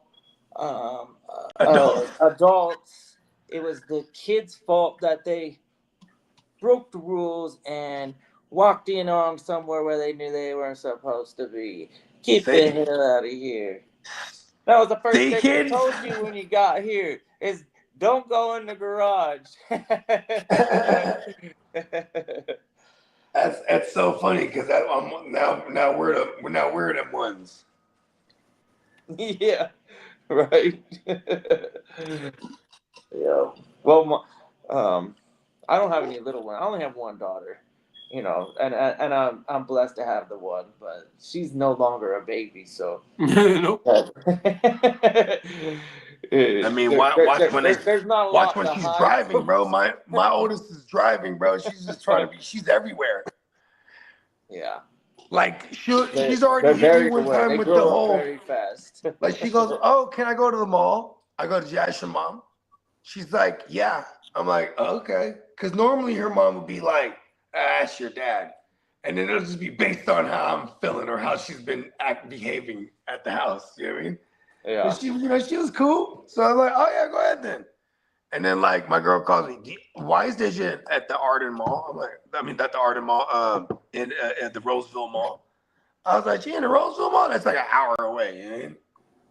adults. It was the kids' fault that they broke the rules and walked in on somewhere where they knew they weren't supposed to be. Keep the hell out of here. That was the first thing I told you when you got here is don't go in the garage. That's so funny because now we're them ones. Yeah, right. Yeah. Well, I don't have any little one. I only have one daughter, and I'm blessed to have the one, but she's no longer a baby, so. Nope. I mean, watch when she's driving, bro. My oldest is driving, bro. She's just trying to be. She's everywhere. Yeah. Like she's already hit me one time with the whole. Very fast. Like she goes, "Oh, can I go to the mall?" I go, "Yeah, your mom." She's like, "Yeah." I'm like, oh, "Okay," because normally her mom would be like, "Ask your dad," and then it'll just be based on how I'm feeling or how she's been behaving at the house. You know what I mean? Yeah. And she was cool. So I'm like, "Oh yeah, go ahead then." And then like my girl calls me, "Why is this shit at the Arden Mall?" I'm like, at the Arden Mall, at the Roseville Mall. I was like, "She in the Roseville Mall? That's like an hour away." You know?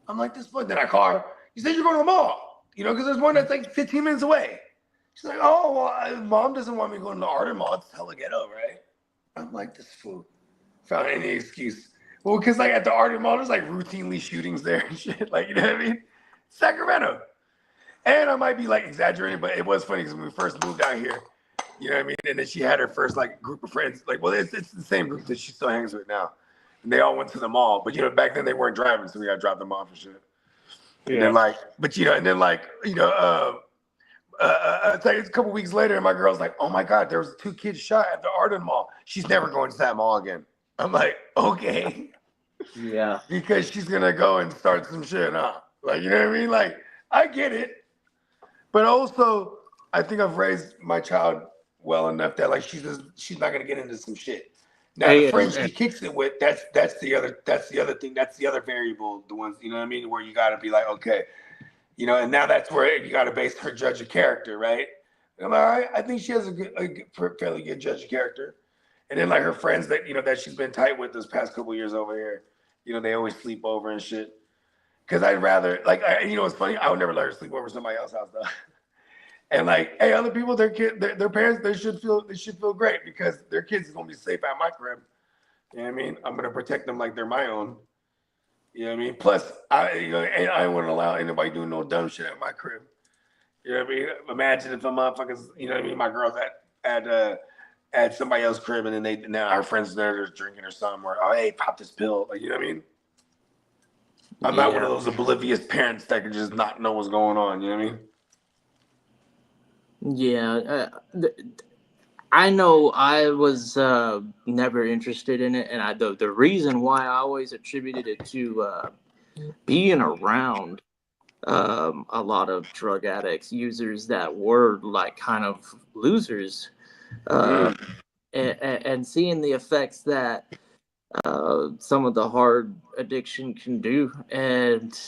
I'm like, "This point." Then I call her. You said you're going to the mall, because there's one that's like 15 minutes away. She's like, "Oh, well, mom doesn't want me going to the Arden Mall. It's hella ghetto, right?" I'm like, "This fool found any excuse." Well, because like at the Arden Mall, there's like routinely shootings there and shit. Like, you know what I mean? Sacramento. And I might be like exaggerating, but it was funny because when we first moved out here, you know what I mean? And then she had her first like group of friends. Like, well, it's the same group that she still hangs with now. And they all went to the mall. But, back then they weren't driving, so we got to drop them off and shit. Yeah. And then like, but, it's like a couple weeks later, and my girl's like, "Oh my God, there was 2 kids shot at the Arden Mall. She's never going to that mall again." I'm like, "Okay." Yeah. Because she's going to go and start some shit, huh? Like, you know what I mean? Like, I get it. But also, I think I've raised my child well enough that like she's not going to get into some shit. Now, the friends she kicks it with, that's the other thing. That's the other variable, the ones, you know what I mean? Where you got to be like, okay, and now that's where you got to base her judge of character, right? And I'm like, all right, I think she has a fairly good judge of character. And then like her friends that, that she's been tight with this past couple years over here, they always sleep over and shit. Because I'd rather, like, it's funny, I would never let her sleep over somebody else's house though. And like, hey, other people, their parents, they should feel great because their kids is gonna be safe at my crib. You know what I mean? I'm gonna protect them like they're my own. You know what I mean? Plus, I wouldn't allow anybody doing no dumb shit at my crib. You know what I mean? Imagine if the motherfuckers, you know what I mean? My girl's at somebody else's crib, and then now our friends there just drinking or something, or hey, pop this pill, like, you know what I mean? I'm not one of those oblivious parents that can just not know what's going on. You know what I mean? Yeah, I know I was never interested in it, and the reason why I always attributed it to being around a lot of drug addicts, users that were like kind of losers, and seeing the effects that some of the hard addiction can do. And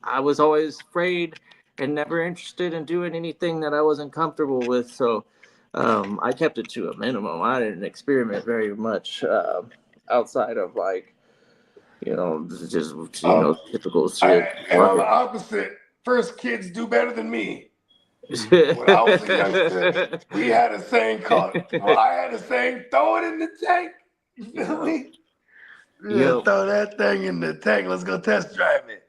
I was always afraid and never interested in doing anything that I wasn't comfortable with. So I kept it to a minimum. I didn't experiment very much outside of like, just typical shit. And on the opposite, first kids do better than me. When I was a youngster, we had a saying called, I had a saying, throw it in the tank. You feel me? Yeah, throw that thing in the tank. Let's go test drive it.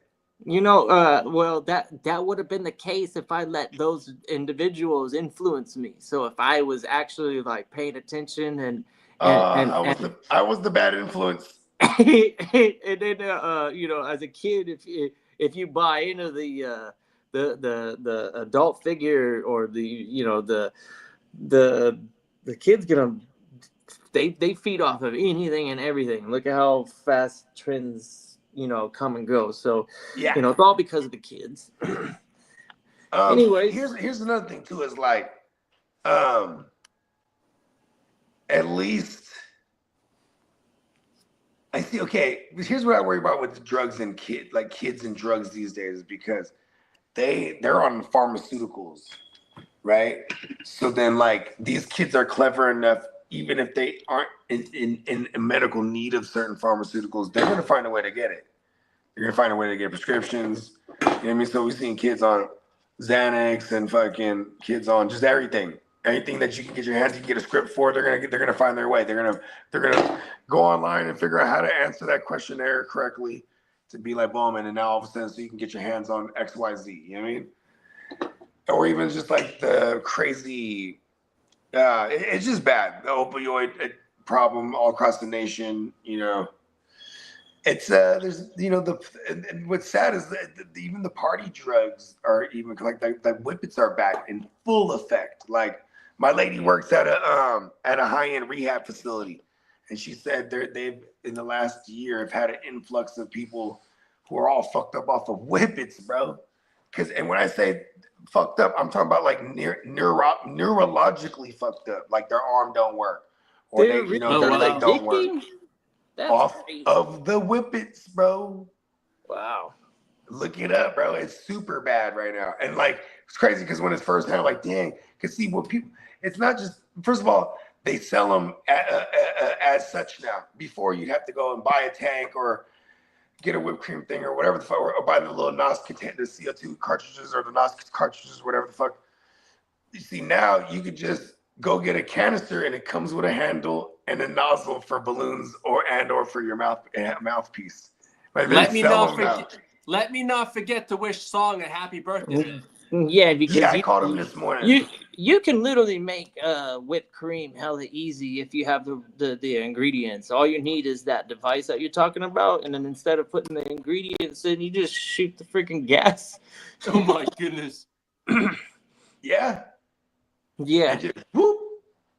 Well, that would have been the case if I let those individuals influence me. So if I was actually like paying attention and I was the bad influence. and then as a kid, if you buy into the adult figure or the kid's gonna they feed off of anything and everything. Look at how fast trends come and go. So yeah, it's all because of the kids. Anyways, here's another thing too, is like at least I see. Okay, here's what I worry about with drugs and kids and drugs these days, is because they're on pharmaceuticals, right? So then like these kids are clever enough, even if they aren't in medical need of certain pharmaceuticals, they're gonna find a way to get it. They're gonna find a way to get prescriptions. You know what I mean? So we've seen kids on Xanax and fucking kids on just everything. Anything that you can get your hands, you can get a script for. They're gonna find their way. They're gonna go online and figure out how to answer that questionnaire correctly to be like boom, and then now all of a sudden, so you can get your hands on XYZ. You know what I mean? Or even just like the crazy. It's just bad. The opioid problem all across the nation. It's there's and what's sad is that even the party drugs are even like the whippets are back in full effect. Like my lady works at a high-end rehab facility, and she said they've in the last year have had an influx of people who are all fucked up off of whippets, bro. And when I say fucked up, I'm talking about like neurologically fucked up, like their arm don't work or their leg don't work. That's off crazy. Of the whippets, bro. Wow. Look it up, bro. It's super bad right now. And like, it's crazy because when it's first time, like, dang, because see what people, it's not just, first of all, they sell them as such now. Before you'd have to go and buy a tank or get a whipped cream thing or whatever the fuck, or buy the little NOS content, the CO2 cartridges or the NOS cartridges, whatever the fuck. You see, now you could just go get a canister and it comes with a handle and a nozzle for balloons or for your mouthpiece. Like, let me not forget to wish Song a happy birthday. Yeah, because I called him this morning. You can literally make whipped cream hella easy if you have the ingredients. All you need is that device that you're talking about, and then instead of putting the ingredients in, you just shoot the freaking gas. Oh my goodness. Yeah. Yeah. Just, whoop.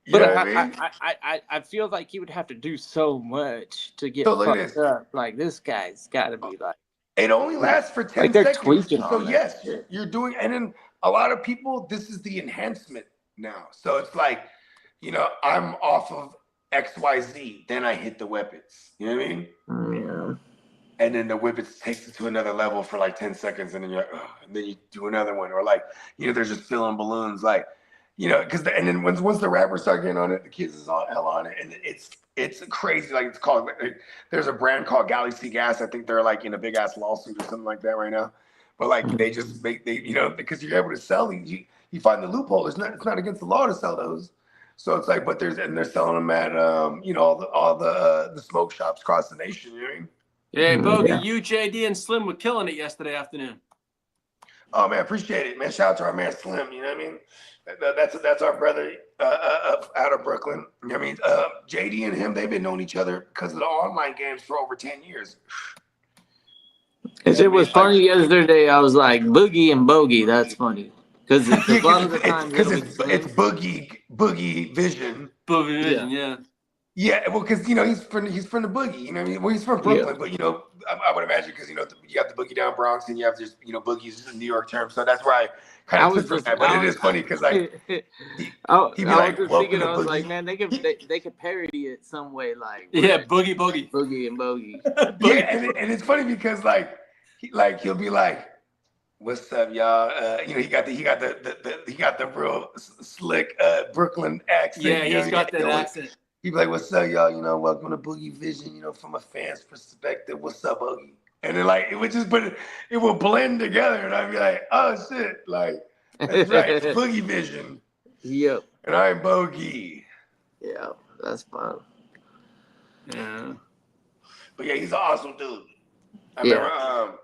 But I feel like you would have to do so much to get fucked up. Like, this guy's got to be like. It only lasts for 10 they're seconds. tweaking So on yes, that. you're doing, and then a lot of people, this is the enhancement now. So it's like, I'm off of XYZ, then I hit the whippets. You know what I mean? Yeah. And then the whippets takes it to another level for like 10 seconds, and then you're like, oh, and then you do another one, or like, they're just filling balloons, like, because and then once the rappers start getting on it, the kids is on hell on it, and it's crazy. Like, it's called, there's a brand called Galaxy Gas. I think they're like in a big ass lawsuit or something like that right now. But like they just make because you're able to sell these, you find the loophole. It's not against the law to sell those. So it's like, but they're selling them at all the smoke shops across the nation. You know what I mean? Yeah, Bogey, you, JD, and Slim were killing it yesterday afternoon. Oh man, appreciate it, man. Shout out to our man Slim. You know what I mean? That's our brother out of Brooklyn. You know what I mean? JD and him, they've been knowing each other because of the online games for over 10 years. It was funny yesterday. I was like, Boogie and Bogey. That's funny. Because a lot of the time it's Boogie Vision. Boogie Vision, yeah. Yeah, well, because he's from the boogie. You know what I mean? Well, he's from Brooklyn, but I would imagine because you have the boogie down Bronx and you have just boogies in New York term. So that's where I kind I of was took from just, that. But I it was, is funny because like he, I he'd be was like, just "Welcome thinking, to I was like, boogie." man, they could parody it some way, like Yeah, boogie boogie. Boogie and Bogey. Yeah, and it's funny because he'll be like, "What's up, y'all?" He got the real slick Brooklyn accent. Yeah, you know he's what I mean? got that accent. He'd be like, "What's up, y'all? Welcome to Boogie Vision. From a fan's perspective, what's up, Boogie?" And then it would just it would blend together, and I'd be like, "Oh shit!" That's right, it's Boogie Vision, Yep. and I'm Bogey. Yeah, that's fun. Yeah. But yeah, he's an awesome dude. I remember,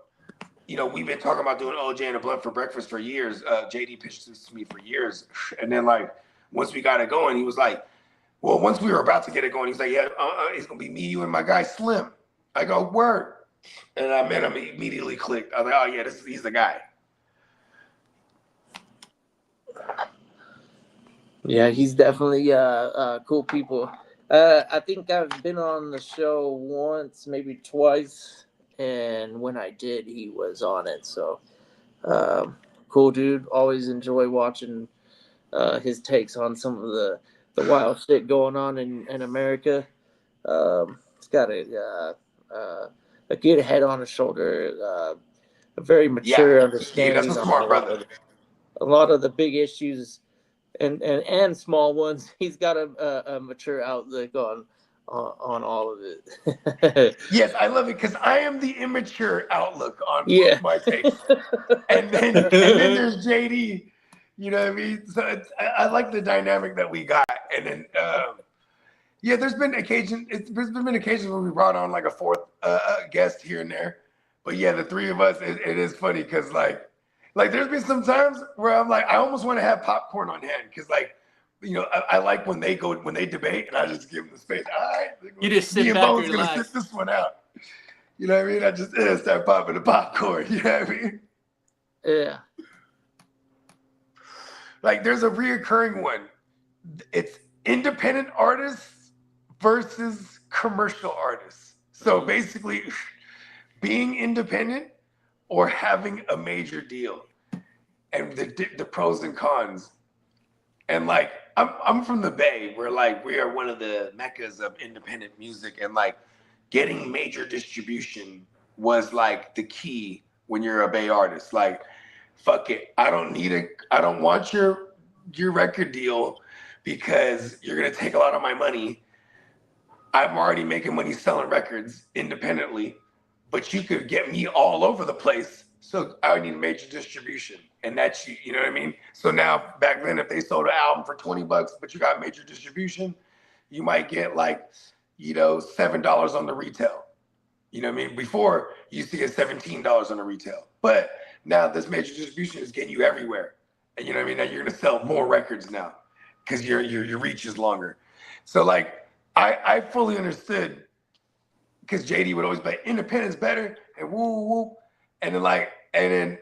we've been talking about doing OJ and a blunt for breakfast for years. JD pitched this to me for years, and then once we got it going, he was like, well, once we were about to get it going, he's like, yeah, it's gonna be me, you, and my guy Slim. I go, word. And I met him, he immediately clicked. I was like, oh yeah, he's the guy. Yeah, he's definitely cool people. I think I've been on the show once, maybe twice, and when I did, he was on it. So, cool dude. Always enjoy watching his takes on some of the wild shit going on in America. He's got a good head on his shoulder, a very mature understanding that's a on smart brother. a lot of the big issues and small ones. He's got a mature outlook on all of it. Yes, I love it because I am the immature outlook on my takes, and then there's JD. You know what I mean? So I like the dynamic that we got, and then there's been occasions where we brought on a fourth guest here and there, but yeah, the three of us, it is funny because there's been some times where I'm like, I almost want to have popcorn on hand because I like when they debate and I just give them the space. All right, You just sit back and relax. Gonna sit this one out. You know what I mean? I just start popping the popcorn. You know what I mean? Yeah. There's a reoccurring one. It's independent artists versus commercial artists. So basically, being independent or having a major deal, and the pros and cons. And I'm from the Bay, where we are one of the meccas of independent music, and getting major distribution was the key when you're a Bay artist. Fuck it, I don't want your record deal because you're gonna take a lot of my money. I'm already making money selling records independently, but you could get me all over the place. So I need major distribution. And that's, you know what I mean? So now, back then, if they sold an album for $20, but you got major distribution, you might get $7 on the retail. You know what I mean? Before, you used to get $17 on the retail. But now this major distribution is getting you everywhere. And you know what I mean? Now you're going to sell more records now because your reach is longer. So I fully understood, because JD would always be like, independent's better, and woo woo. And then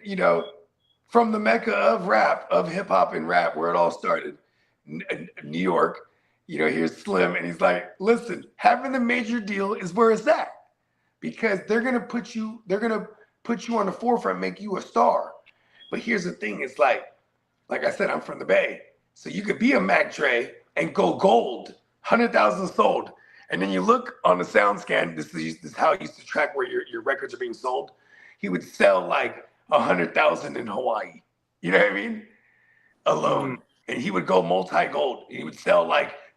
from the mecca of rap, of hip hop and rap, where it all started, New York, here's Slim, and he's like, listen, having the major deal is where it's at, because they're gonna put you on the forefront, make you a star. But here's the thing, it's like I said, I'm from the Bay, so you could be a Mac Dre and go gold, 100,000 sold, and then you look on the sound scan. This is how he used to track where your records are being sold. He would sell 100,000 in Hawaii. You know what I mean? Alone. And he would go multi-gold. He would sell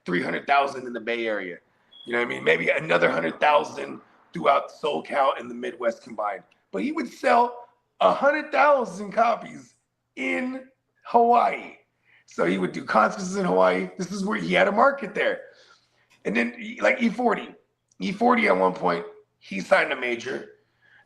300,000 in the Bay Area. You know what I mean? Maybe another 100,000 throughout SoCal and the Midwest combined. But he would sell 100,000 copies in Hawaii. So he would do concerts in Hawaii. This is where he had a market there. And then E40. E40 at one point, he signed a major.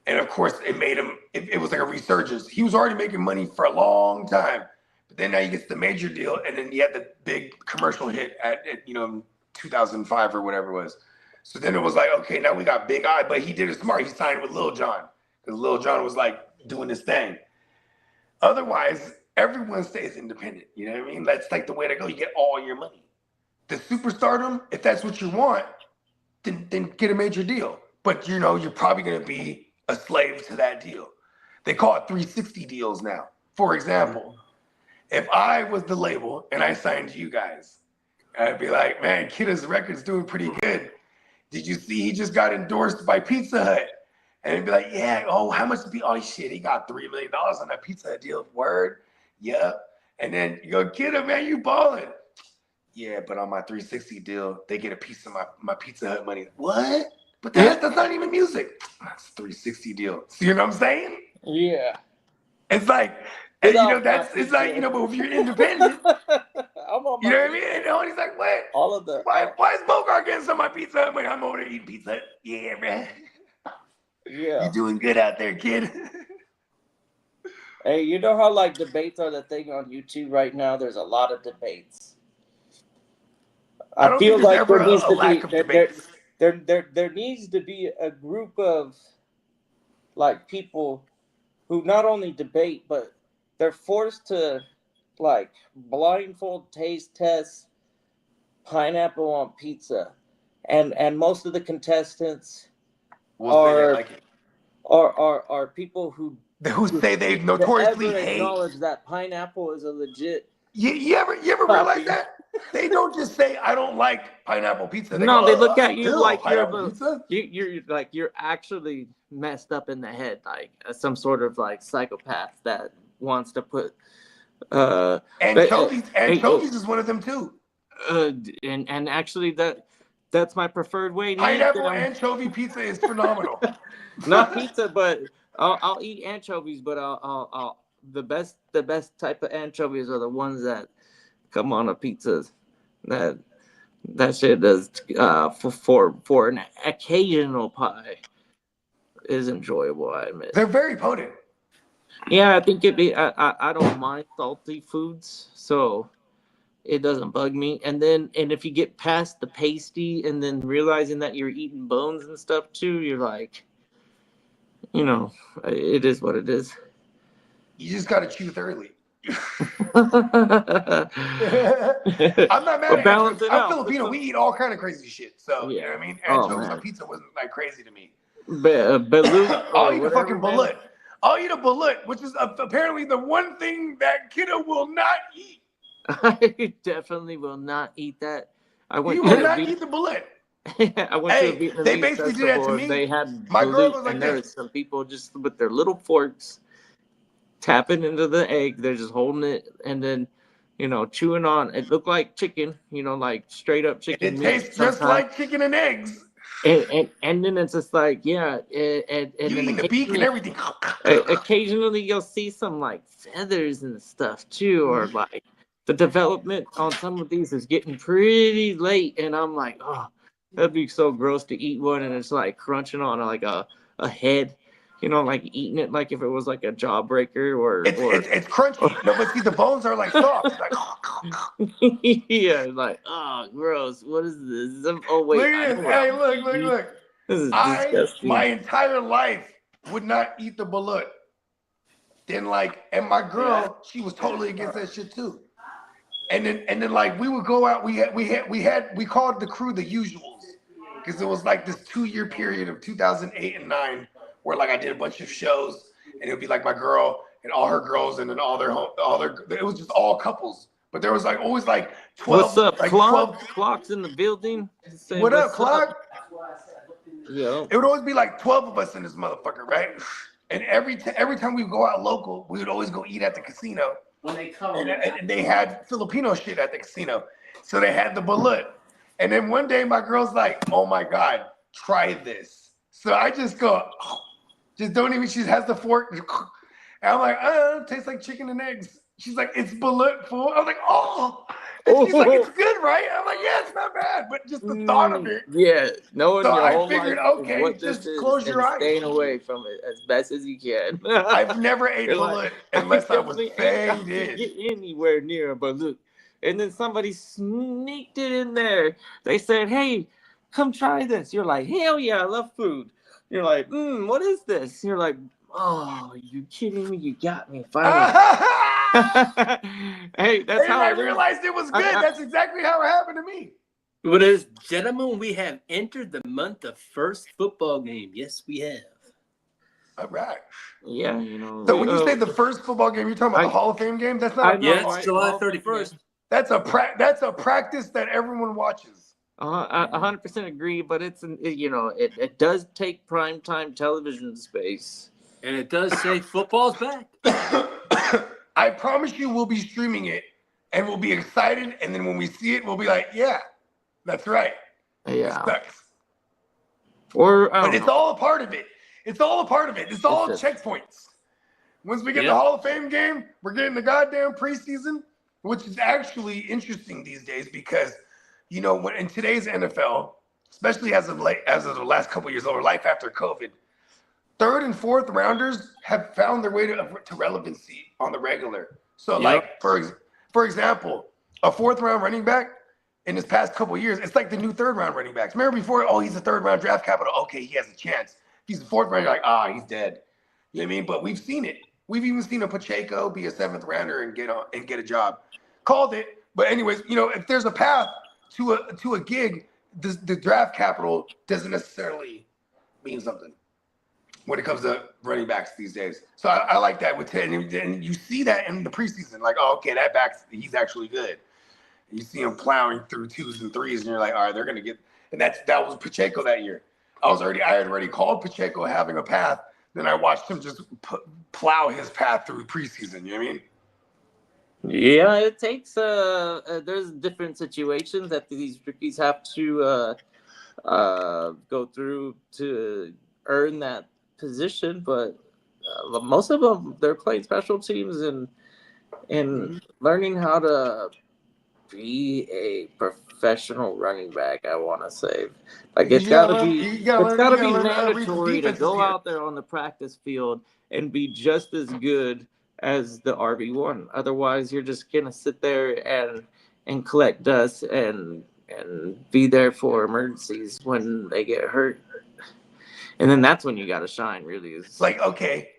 And of course, it made him, it was like a resurgence. He was already making money for a long time. But then now he gets the major deal, and then he had the big commercial hit at 2005 or whatever it was. So then it was okay, now we got Big Eye, but he did it smart. He signed with Lil Jon, because Lil Jon was doing his thing. Otherwise, everyone stays independent. You know what I mean? That's the way to go. You get all your money. the superstardom, if that's what you want, then get a major deal. But you know, you're probably gonna be a slave to that deal. They call it 360 deals now. For example, if I was the label and I signed you guys, I'd be like, man, Kidda's record's doing pretty good. Did you see he just got endorsed by Pizza Hut? And he'd be like, yeah, oh, how much did oh shit, he got $3 million on that Pizza Hut deal. Word, yeah. And then you go, Kidda, man, you balling. Yeah, but on my 360 deal, they get a piece of my Pizza Hut money. What? But that's not even music. That's a 360 deal. See what I'm saying? Yeah. It's like, and, you know, it's like, you know, but if you're independent, I'm on you know what I mean? And he's like, what? all of the Why is Bogart getting some of my Pizza Hut money? I'm over there eating Pizza Hut. Yeah, man. yeah. You're doing good out there, kid. Hey, you know how like debates are the thing on YouTube right now? There's a lot of debates. I don't feel think there's like ever there needs a to lack be of debates. there needs to be a group of like people who not only debate but they're forced to like blindfold taste test pineapple on pizza, and most of the contestants We'll say they like it. are people who Say they notoriously ever hate. acknowledge that pineapple is a legit. You ever realize that? They don't just say, I don't like pineapple pizza. They No, go, they look at you ew, like pineapple pizza? you're actually messed up in the head, like some sort of like psychopath that wants to put Anchovies is one of them too. and actually that's my preferred way to Pineapple eat them. anchovy pizza is phenomenal. Not pizza, but I'll eat anchovies, but I'll the best type of anchovies are the ones that come on a pizza. That shit does for an occasional pie is enjoyable, I admit. They're very potent. Yeah, I think I don't mind salty foods, so it doesn't bug me. And if you get past the pasty and then realizing that you're eating bones and stuff too, you're like, you know, it is what it is. You just gotta chew thoroughly. I'm I'm not mad at balance anchovies. it I'm out. Filipino. We eat all kind of crazy shit. So you know what I mean? Oh, Anchovies man. on pizza wasn't like crazy to me. Balut. I'll eat a fucking balut. I'll eat a balut, which is apparently the one thing that Kidda will not eat. I definitely will not eat that. You will not eat the balut. I went to a Vietnamese they basically did that to festival, me. and they had My girl balut, was like and there this. was some people just with their little forks tapping into the egg. They're just holding it and then, you know, chewing on. It looked like chicken, you know, like straight up chicken. It meat tastes just sometimes. like chicken and eggs. And then it's just like, yeah, and You then eat the beak and everything. occasionally you'll see some like feathers and stuff too, or like the development on some of these is getting pretty late, and I'm like, oh, that'd be so gross to eat one, and it's like crunching on like a head, you know, like eating it like if it was like a jawbreaker or It's crunchy. No, but see, the bones are like soft. It's like, yeah, like, oh, gross. What is this? Oh wait, look at this. Hey, look. This is disgusting. My entire life would not eat the balut. Then and my girl, she was totally against that shit too. And then like we would go out. We called the crew the Usuals because it was like this 2-year period of 2008 and 9 where like I did a bunch of shows and it would be like my girl and all her girls and then all their it was just all couples. But there was like always like 12. What's up, like Clock? 12. Clock's in the building. Say, What up, what's Clock? Yeah. It would always be like 12 of us in this motherfucker, right? And every time we go out local, we would always go eat at the casino. When they come, And they had Filipino shit at the casino. So they had the balut. And then one day my girl's like, oh my God, try this. So I just go, oh, just don't even, she has the fork. And I'm like, it tastes like chicken and eggs. She's like, it's balut, fool. I was like, oh. And she's like, it's good, right? I'm like, yeah, it's not bad. But just the thought of it. Yeah, knowing So your I whole figured, life okay, what just this is close your and eyes. staying away from it as best as you can. I've never ate You're balut like, unless I was definitely ain't got to faded. get anywhere near a balut. And then somebody sneaked it in there. They said, hey, come try this. You're like, hell yeah, I love food. You're like, what is this? You're like, oh, you kidding me? You got me finally. Hey, that's how I it is. realized it was good. I- That's exactly how it happened to me. Well, ladies and gentlemen, we have entered the month of first football game. Yes, we have. All right. Yeah, you know. So when you say the first football game, you're talking about the Hall of Fame game? That's not I a know, Yeah, it's right? July Hall of Fame 31st. That's a practice that everyone watches. I 100% agree, but it does take primetime television space. And it does say football's back. I promise you we'll be streaming it and we'll be excited, and then when we see it, we'll be like, yeah, that's right. Yeah. It sucks. Or But it's all a part of it. It's all a part of it. It's all checkpoints. Once we get the Hall of Fame game, we're getting the goddamn preseason, which is actually interesting these days because, when in today's NFL, especially as of the last couple of years or life after COVID, third and fourth rounders have found their way to relevancy on the regular. So, for example, a fourth round running back in this past couple of years, it's like the new third round running backs. Remember before, he's a third round draft capital. Okay, he has a chance. If he's a fourth round, you're like, he's dead. You know what I mean? But we've seen it. We've even seen a Pacheco be a seventh rounder and get a job. Called it. But anyways, if there's a path to a gig, the draft capital doesn't necessarily mean something when it comes to running backs these days. So I like that with Ted. And you see that in the preseason. Like, that back, he's actually good. And you see him plowing through 2s and 3s, and you're like, all right, they're going to get – and that was Pacheco that year. I had already called Pacheco having a path. Then I watched him just plow his path through preseason. You know what I mean? Yeah, it takes there's different situations that these rookies have to go through to earn that position, but most of them, they're playing special teams and learning how to be a professional running back. I want to say, it's gotta be mandatory to go out there on the practice field and be just as good as the RB1. Otherwise, you're just gonna sit there and collect dust and be there for emergencies when they get hurt. And then that's when you got to shine, really. It's like, okay,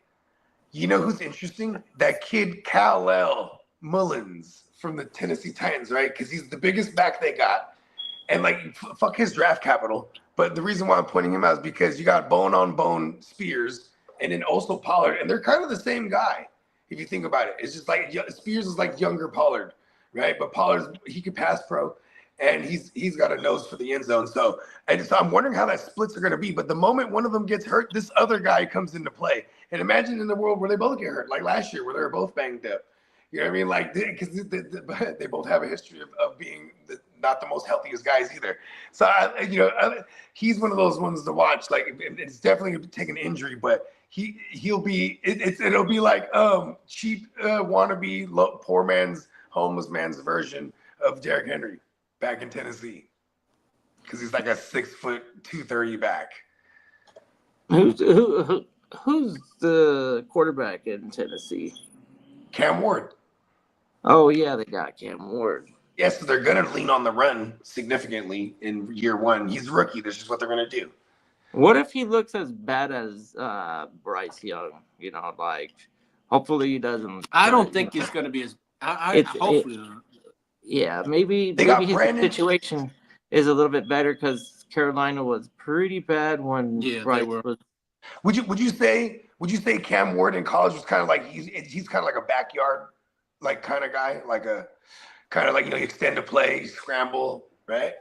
you know who's interesting? That kid, Kal-El Mullins from the Tennessee Titans, right? Because he's the biggest back they got. And, fuck his draft capital. But the reason why I'm pointing him out is because you got bone-on-bone Spears and then also Pollard. And they're kind of the same guy, if you think about it. It's just like Spears is like younger Pollard, right? But Pollard, he could pass pro. And he's got a nose for the end zone. So I'm wondering how that splits are going to be. But the moment one of them gets hurt, this other guy comes into play. And imagine in the world where they both get hurt, like last year where they were both banged up. You know what I mean? Because they both have a history of being not the most healthiest guys either. So, he's one of those ones to watch. It's definitely going to take an injury, but it'll be like cheap wannabe poor man's homeless man's version of Derrick Henry back in Tennessee, because he's like a 6'2", 230 back. Who's the quarterback in Tennessee? Cam Ward. Oh yeah, they got Cam Ward. Yes, they're gonna lean on the run significantly in year one. He's a rookie. This is what they're gonna do. What if he looks as bad as Bryce Young? Hopefully he doesn't. I don't think he's going to be as. Hopefully not. Yeah, maybe his situation is a little bit better because Carolina was pretty bad when Bryce was. Would you say Cam Ward in college was kind of like he's kind of like a backyard kind of guy, extend a play, scramble, right?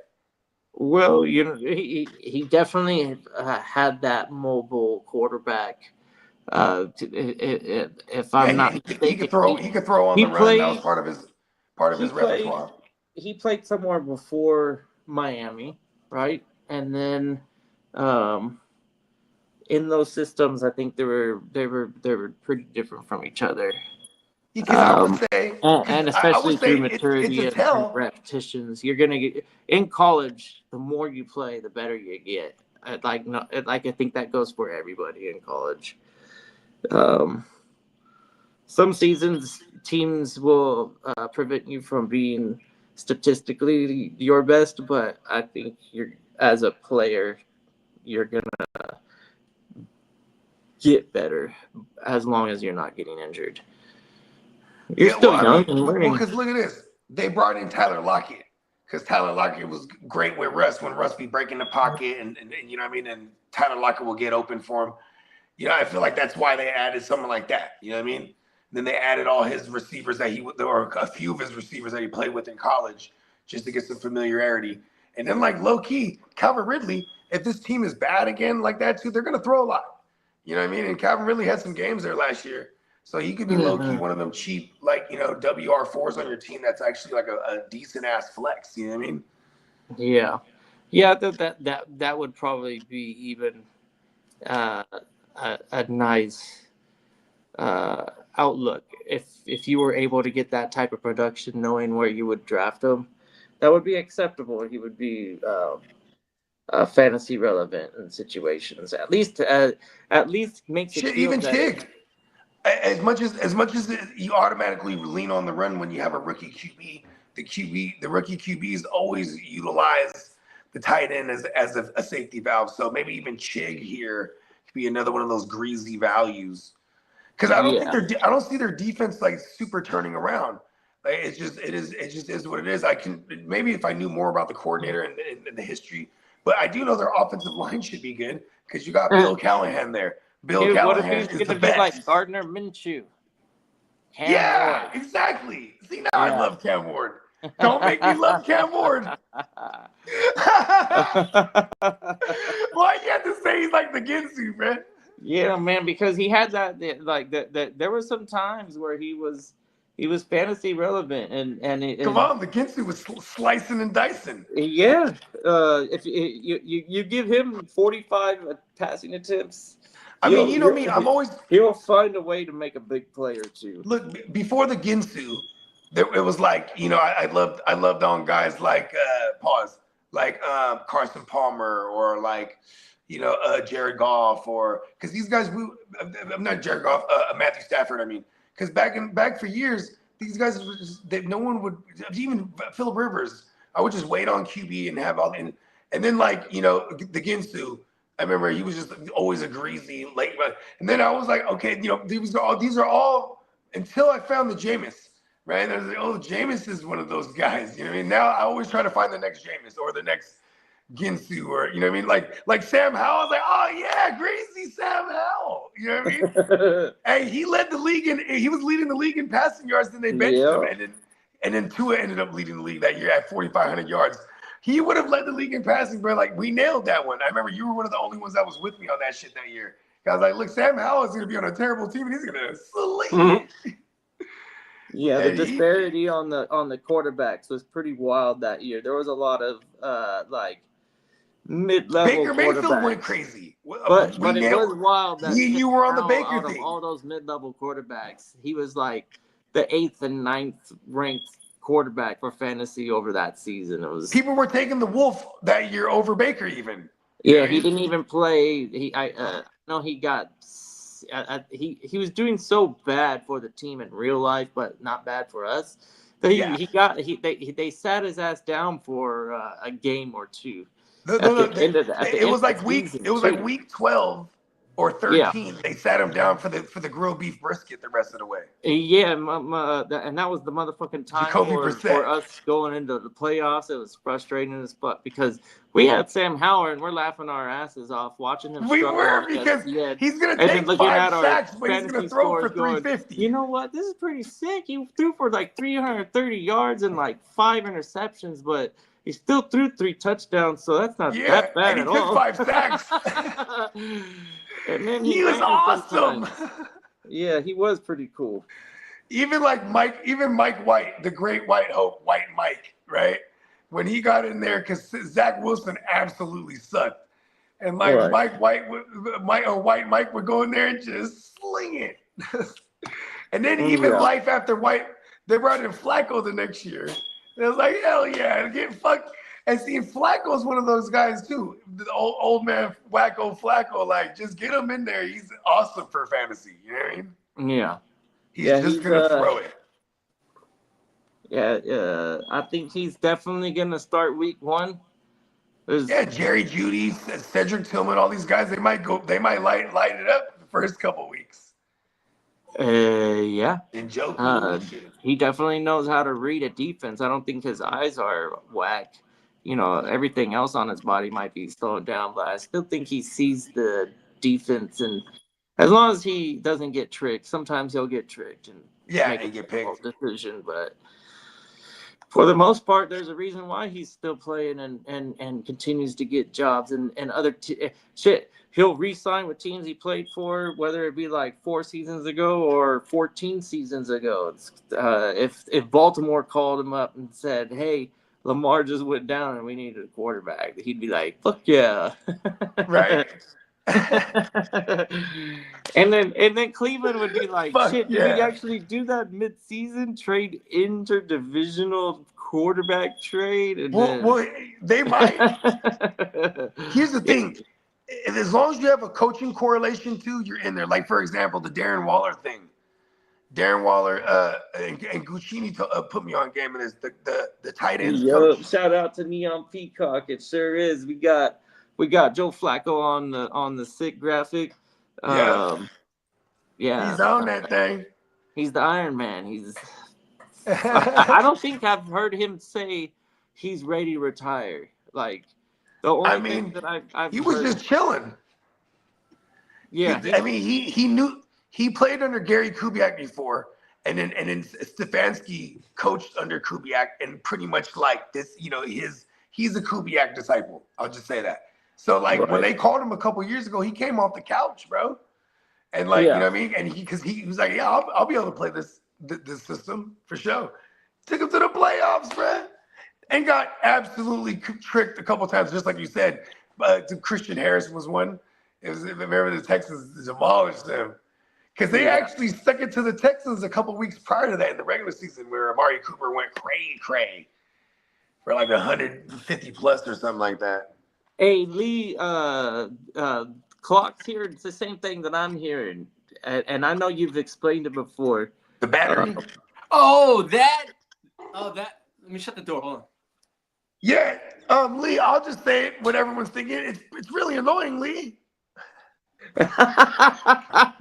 Well, he definitely had that mobile quarterback. If I'm not mistaken, he could throw on the run. That was part of his repertoire. He played somewhere before Miami, right? And then in those systems, I think they were pretty different from each other. I would say, and especially through maturity and repetitions, you're gonna get in college. The more you play, the better you get. I think that goes for everybody in college. Some seasons, teams will prevent you from being statistically your best, but I think as a player, you're gonna get better as long as you're not getting injured. You're still young and learning. Because look at this. They brought in Tyler Lockett. because Tyler Lockett was great with Russ when Russ be breaking the pocket and you know what I mean, and Tyler Lockett will get open for him. You know, I feel like that's why they added someone like that. You know what I mean? Then they added all his receivers or a few of his receivers that he played with in college, just to get some familiarity. And then, like, low key, Calvin Ridley, if this team is bad again like that too, they're gonna throw a lot. You know what I mean? And Calvin Ridley had some games there last year, so he could be low key one of them cheap, like, you know, WR4s on your team. That's actually like a decent ass flex. You know what I mean? Yeah. That would probably be even a nice outlook if you were able to get that type of production, knowing where you would draft him. That would be acceptable. He would be fantasy relevant in situations. At least makes it Shit, feel even better. Chig. As much as you automatically lean on the run when you have a rookie QB, the rookie QBs always utilize the tight end as a safety valve. So maybe even Chig here could be another one of those greasy values. Because I don't see their defense like super turning around. Like it just is what it is. I can maybe if I knew more about the coordinator and the history, but I do know their offensive line should be good because you got Bill Callahan there. Bill Callahan is the best. Like Gardner Minshew. Cam Ward. Exactly. See, now I love Cam Ward. Don't make me love Cam Ward. Why you have to say he's like the Ginsu, man? Yeah, man, because he had that there were some times where he was fantasy relevant and Come on, the Ginsu was slicing and dicing. Yeah, if you give him 45 passing attempts. I mean, you know me. He'll find a way to make a big play or two. Look, before the Ginsu, it was like, you know, I loved on guys like Carson Palmer or like, you know, Jared Goff or because these guys, I'm not Jared Goff, Matthew Stafford. I mean, because back for years, these guys no one would, even Phillip Rivers. I would just wait on QB and have all and then like, you know, the Ginsu. I remember he was just always a greasy late, and then I was like, okay, you know, these are all until I found the Jameis, right? And I was like, oh, Jameis is one of those guys, you know what I mean? Now I always try to find the next Jameis or the next Ginsu or, you know what I mean? Like Sam Howell, I was like, oh yeah, greasy Sam Howell, you know what I mean? Hey, he was leading the league in passing yards, then they benched him, and then Tua ended up leading the league that year at 4,500 yards. He would have led the league in passing, bro. Like, we nailed that one. I remember you were one of the only ones that was with me on that shit that year. I was like, look, Sam Howell is going to be on a terrible team, and he's going to sleep. Yeah, the disparity on the quarterbacks was pretty wild that year. There was a lot of, mid-level Baker Mayfield went crazy. But it was wild that you were on the Baker out thing. Of all those mid-level quarterbacks, he was like the 8th and 9th ranked quarterback for fantasy over that season. It was people were taking the Wolf that year over Baker even. Yeah, he didn't even play. He was doing so bad for the team in real life, but not bad for us. But they sat his ass down for a game or two. It was like week 12 or 13. They sat him down for the grilled beef brisket the rest of the way. Yeah, and that was the motherfucking time for us going into the playoffs. It was frustrating as fuck because we had Sam Howell and we're laughing our asses off watching him. We were because he's gonna take 5 sacks, but he's gonna throw for 350. You know what? This is pretty sick. He threw for like 330 yards and like 5 interceptions, but he still threw 3 touchdowns, so that's not that bad at all. And he took 5 sacks. And then he was awesome. Yeah, he was pretty cool. Even Mike White, the great White Hope, White Mike, right? When he got in there, because Zach Wilson absolutely sucked, and White Mike would go in there and just sling it. And then life after White, they brought in Flacco the next year. And I was like, hell yeah, get fucked. And see, Flacco's one of those guys too. The old man Wacko Flacco, like, just get him in there. He's awesome for fantasy. You know what I mean? Yeah. He's gonna throw it. Yeah, I think he's definitely gonna start week 1. Jerry Jeudy, Cedric Tillman, all these guys, they might light it up the first couple weeks. Yeah. Njoku. Shit. He definitely knows how to read a defense. I don't think his eyes are whack. You know, everything else on his body might be slowed down, but I still think he sees the defense. And as long as he doesn't get tricked, sometimes he'll get tricked and Yeah, make and a get terrible picked. decision. But for the most part, there's a reason why he's still playing and continues to get jobs and other shit. He'll re-sign with teams he played for, whether it be like 4 seasons ago or 14 seasons ago. If Baltimore called him up and said, "Hey, Lamar just went down and we needed a quarterback," he'd be like, "Fuck yeah!" Right. and then Cleveland would be like, Fuck "Shit, did we yeah. actually do that mid-season trade interdivisional quarterback trade?" And Well, they might. then Here's the thing. As long as you have a coaching correlation too, you're in there. Like, for example, the Darren Waller thing. Darren Waller and Guccini put me on game of this. The tight ends Yo, coach. shout out to Neon Peacock. It sure is. We got Joe Flacco on the sick graphic. Yeah. Yeah, He's on that thing. he's the Iron Man. I don't think I've heard him say he's ready to retire. Like the only thing that I've he was heard, just chilling. yeah. He knew he played under Gary Kubiak before, and then Stefanski coached under Kubiak, and pretty much like this, you know, he's a Kubiak disciple. I'll just say that. So like when they called him a couple years ago, he came off the couch, bro, and like you know what I mean, and he was like, yeah, I'll be able to play this system for sure. Took him to the playoffs, bro, and got absolutely tricked a couple times, just like you said. Christian Harrison was one. Remember the Texans demolished them because they actually stuck it to the Texans a couple weeks prior to that in the regular season, where Amari Cooper went cray for like 150 plus or something like that. Hey Lee, Clock's here. It's the same thing that I'm hearing, and I know you've explained it before. The battery. That. Let me shut the door. Hold on. Yeah, Lee. I'll just say it. What everyone's thinking. It's really annoying, Lee.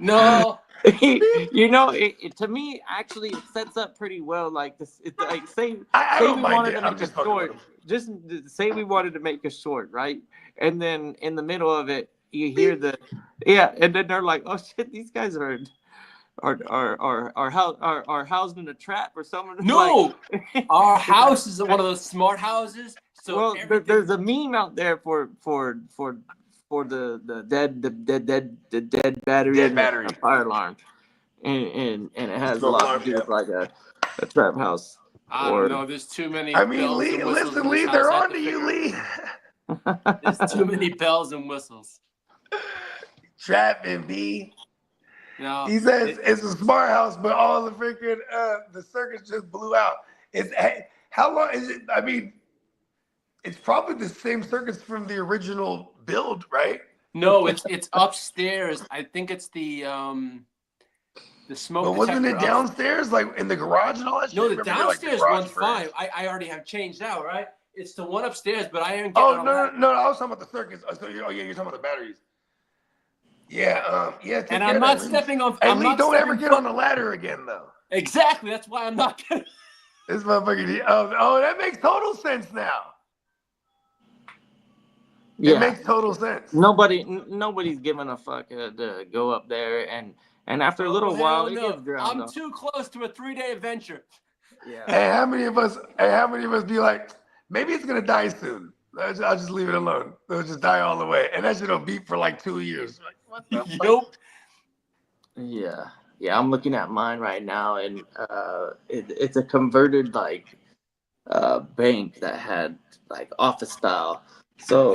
No. You know, to me, actually, it sets up pretty well. Like this, like say don't we mind wanted it. to I'm make just a fucking short. with him. Just say we wanted to make a short, right? And then in the middle of it, you hear and then they're like, "Oh shit, these guys are housed in a trap or something." No, like, our house is one of those smart houses. So well, there's a meme out there for the dead battery and the fire alarm, and it has a lot to do with like a trap house. I don't know. There's too many. I mean, bells Lee, and whistles listen, in this Lee, house. they're I have on to you, figure Lee. There's too many bells and whistles. Trap and B. No, He says it's a smart house, but all the freaking the circuits just blew out. How long is it? I mean, it's probably the same circuits from the original build, right? No, it's upstairs. I think it's the smoke. But wasn't it downstairs, like in the garage and all that shit? No, the Remember, downstairs like, one's fine. I already have changed out, right? It's the one upstairs, but I haven't. Oh no! I was talking about the circuits. So you're talking about the batteries. Yeah, yeah. And I'm not stepping on. And Lee, don't ever get on the ladder again, though. Exactly. That's why I'm not getting. This motherfucker. Oh, that makes total sense now. Yeah. It makes total sense. Nobody's giving a fuck to go up there, and after a little while, it gets drowned I'm too close to a 3-day adventure. Yeah. And how many of us be like, maybe it's gonna die soon. I'll just leave it alone. It'll just die all the way, and that shit'll beep for like 2 years. Like, what the fuck? Nope. Yeah. I'm looking at mine right now, and it's a converted like bank that had like office style. So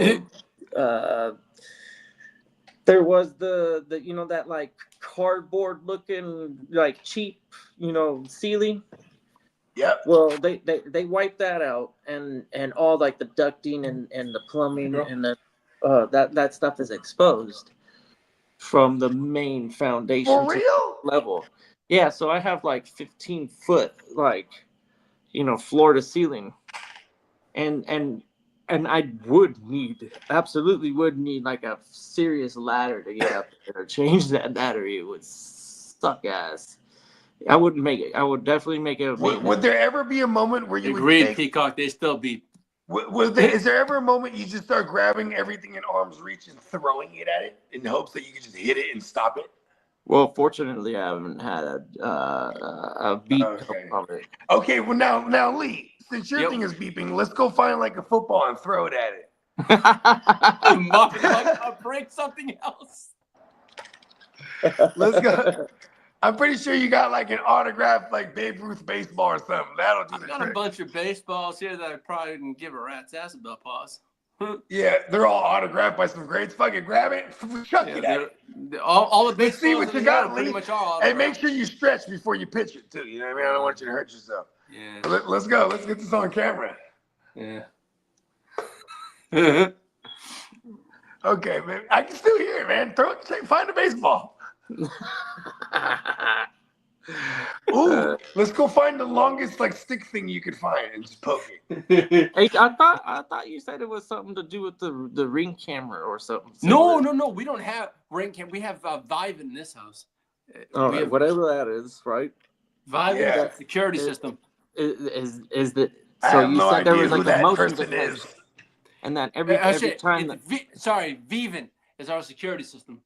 there was the that like cardboard looking like cheap ceiling. Yep. Well, they wiped that out, and all like the ducting and the plumbing and the that stuff is exposed from the main foundation For real? level. Yeah, so I have like 15-foot like floor to ceiling, and I absolutely would need like a serious ladder to get up there to change that battery. It would suck ass. I wouldn't make it. I would definitely make it. Would there ever be a moment where you would Agreed, take, Peacock. They still beat. is there ever a moment you just start grabbing everything in arm's reach and throwing it at it in hopes that you can just hit it and stop it? Well, fortunately, I haven't had a beat of it. Okay, well now Lee, since your thing is beeping, let's go find like a football and throw it at it. I'll break something else. Let's go. I'm pretty sure you got like an autographed like Babe Ruth baseball or something. That'll do the I've got trick. a bunch of baseballs here that I probably didn't give a rat's ass about, pause. Yeah, they're all autographed by some greats. Fucking grab it, chuck it at it. All the big See what you got, pretty Lee. much all. And make sure you stretch before you pitch it too. You know what I mean? I don't want you to hurt yourself. Yeah. Let's go. Let's get this on camera. Yeah. Okay, man. I can still hear it, man. Throw it. Find a baseball. Ooh, let's go find the longest like stick thing you could find and just poke it. Hey, I thought you said it was something to do with the Ring camera or something. No. We don't have ring cam. We have Vive in this house. All We right, have whatever that is, right? Vive Yeah. is that security system. Is that I so? have You no said there idea was who like a that motion person detector, is. and that every time. Vivint is our security system.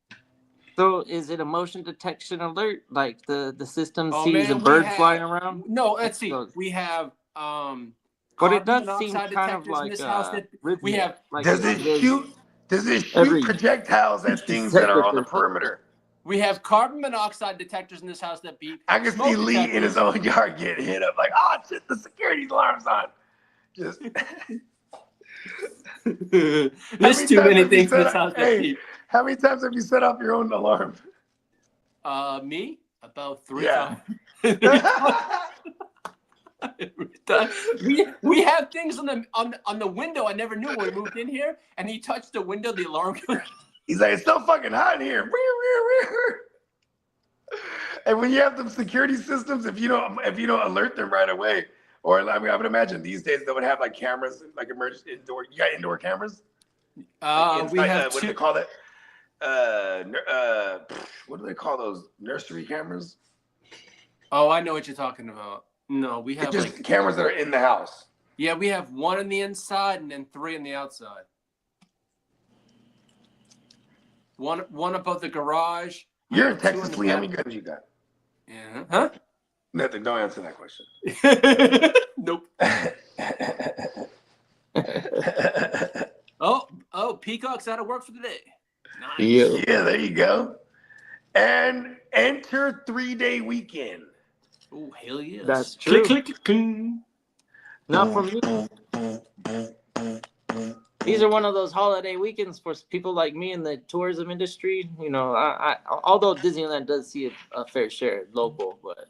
So is it a motion detection alert? Like the system Oh, sees man, a we bird have- flying around? No, let's see. So- We have But it carbon does seem monoxide kind of detectors in like this house that we rhythmic, have. like Does it there's- shoot? Does it shoot every- projectiles at things that are on the perimeter? We have carbon monoxide detectors in this house that beep. I can see Smoke Lee in his detectors. own yard getting hit up like, oh shit, the security alarm's on. Just There's too many things in this house that beep. how many times have you set off your own alarm? Me? About 3 Yeah. times. we have things on the window I never knew when we moved in here, and he touched the window, the alarm goes. He's like, it's so fucking hot in here. And when you have them security systems, if you don't alert them right away, or I mean, I would imagine these days they would have like cameras, like emergency indoor. You got indoor cameras? We Inside, have what do they two. call that? What do they call those? Nursery cameras? Oh, I know what you're talking about. No, we have Just like cameras that are in the house. yeah, we have 1 on the inside and then 3 on the outside. One above the garage. You're in 2 Texas, in the Lee. How back. many guns you got? Yeah. Huh? Nothing. Don't answer that question. Nope. Oh, Peacock's out of work for the day. Nice. Yeah. Yeah, there you go. And enter 3-day weekend. Oh, hell yes. That's true. Click, click, click. Not for me. These are one of those holiday weekends for people like me in the tourism industry. You know, I although Disneyland does see a fair share local, but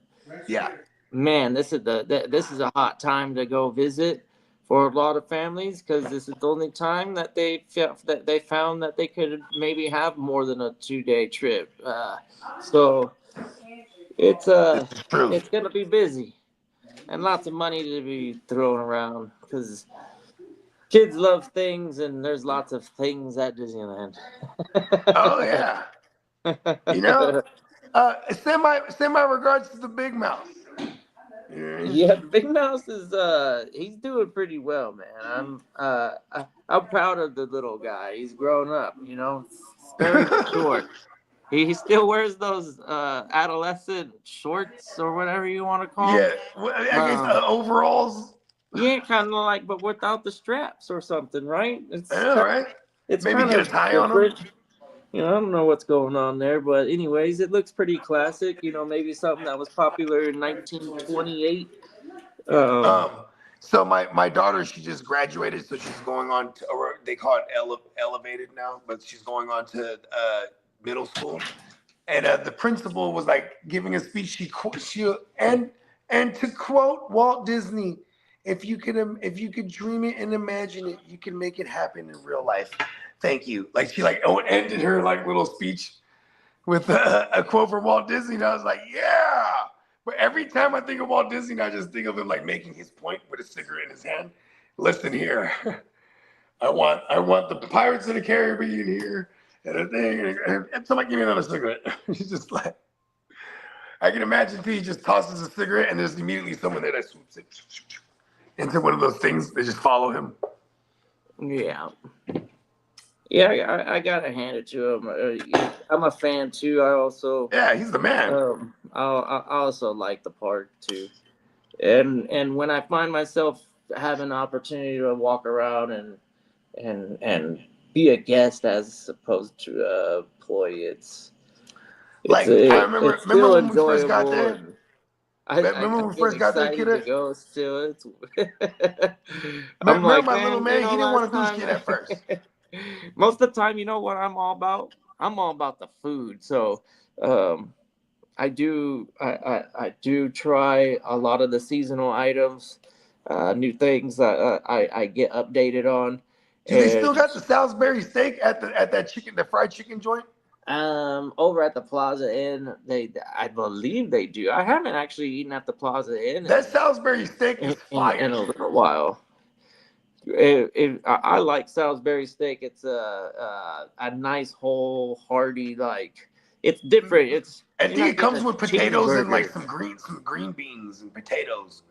Yeah. man, this is a hot time to go visit for a lot of families because this is the only time that they found that they could maybe have more than a 2-day trip. So it's True. it's gonna be busy and lots of money to be thrown around because kids love things and there's lots of things at Disneyland. Oh yeah. You know, send my regards to the Big Mouth. Yeah, Big Mouse is he's doing pretty well, man. I'm proud of the little guy. He's grown up, you know, very mature. He still wears those adolescent shorts or whatever you want to call Yeah. them. Well, I guess overalls. Yeah, kind of like, but without the straps or something, right? It's I know, right? It's Maybe kind get of a tie on 'em? different. You know, I don't know what's going on there, but anyways, it looks pretty classic. You know, maybe something that was popular in 1928. So my daughter, she just graduated, so she's going on to, or they call it elevated now, but she's going on to middle school. And the principal was like giving a speech. And to quote Walt Disney, if you could dream it and imagine it, you can make it happen in real life. Thank you. Like she ended her like little speech with a quote from Walt Disney. And I was like, yeah. But every time I think of Walt Disney, I just think of him like making his point with a cigarette in his hand. Listen here, I want the Pirates of the Caribbean here and a thing. And somebody give me another cigarette. He's just like, I can imagine he just tosses a cigarette and there's immediately someone there that swoops it into one of those things. They just follow him. Yeah. Yeah, I gotta hand it to him. I'm a fan too. I also, Yeah, he's the man. I also like the park too. And when I find myself having an opportunity to walk around and be a guest as opposed to a employee, it's Like, I remember still when we first got enjoyable. there? And Remember when we get first got there, excited kiddo? to go still. It's I'm Remember like, my little man? He didn't want last to do time. shit at first. Most of the time, you know what I'm all about? I'm all about the food. So I do try a lot of the seasonal items, new things that I get updated on. Do they still And got the Salisbury steak at the fried chicken joint? over at the Plaza Inn, I believe they do. I haven't actually eaten at the Plaza Inn That Salisbury steak is fire. in a little while. I like Salisbury steak. It's a nice whole hearty, like it's different. It's I you're think not it comes getting a with potatoes and like cheeseburger. some green beans and potatoes,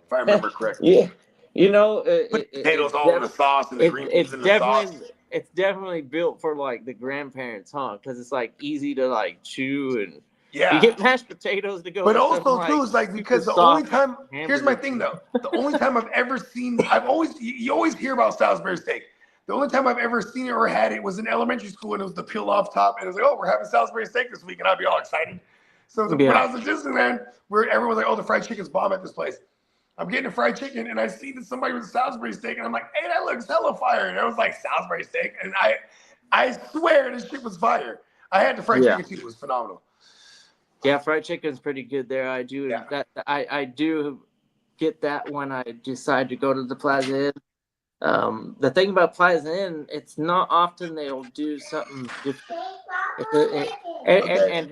if I remember correctly. Yeah, you know, Potatoes all in the sauce and the green beans in the sauce. it's definitely built for like the grandparents, huh? Because it's like easy to like chew, and you Yeah. get mashed potatoes to go. But with also some, too, it's like super because the only soft time here's my hamburger. thing though. The only time I've ever seen you always hear about Salisbury steak. The only time I've ever seen it or had it was in elementary school and it was the peel off top and it was like, oh, we're having Salisbury steak this week, and I'd be all excited. So when I was in Disneyland, where everyone's like, oh, the fried chicken's bomb at this place. I'm getting a fried chicken and I see that somebody with a Salisbury steak and I'm like, hey, that looks hella fire. And I was like, Salisbury steak, and I swear this shit was fire. I had the fried chicken too. It was phenomenal. Yeah, fried chicken's pretty good there. I do Yeah. that. I do get that when I decide to go to the Plaza Inn. The thing about Plaza Inn, it's not often they'll do something different.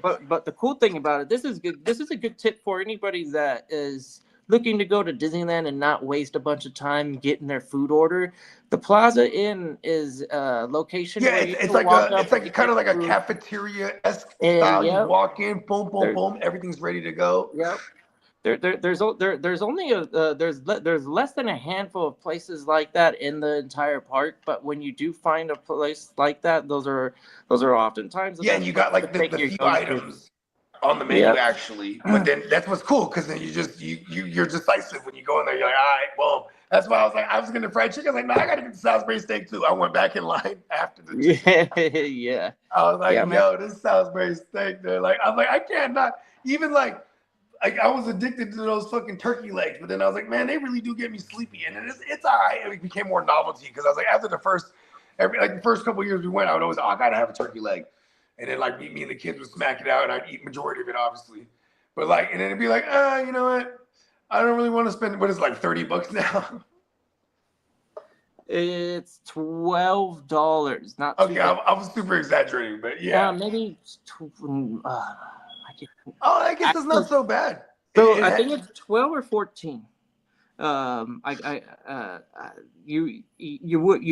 But the cool thing about it, this is good. This is a good tip for anybody that is looking to go to Disneyland and not waste a bunch of time getting their food order. The Plaza Inn is a location. Yeah, where you it's can like kind of like a cafeteria-esque style. You walk in, boom, boom, boom, everything's ready to go. Yep. There's only there's less than a handful of places like that in the entire park. But when you do find a place like that, those are oftentimes and you got like the few items on the menu actually. But then that's what's cool because then you're decisive when you go in there. You're like, all right, well, that's why I was like, I was getting the fried chicken. I was like, no, I gotta get the Salisbury steak too. I went back in line after the chicken. Yeah. I was like, yo, this Salisbury steak. They're like, I was like, I can't not even like I was addicted to those fucking turkey legs, but then I was like, man, they really do get me sleepy, and it's all right. It became more novelty because I was like, after the first couple of years we went, I would always, I gotta have a turkey leg, and then like me and the kids would smack it out, and I'd eat majority of it, obviously, but like, and then it'd be like, you know what? I don't really want to spend what is it, like $30 now. It's $12. Not okay. I was super exaggerating, but yeah, maybe. I guess it's not so bad. So I think it's 12 or 14. You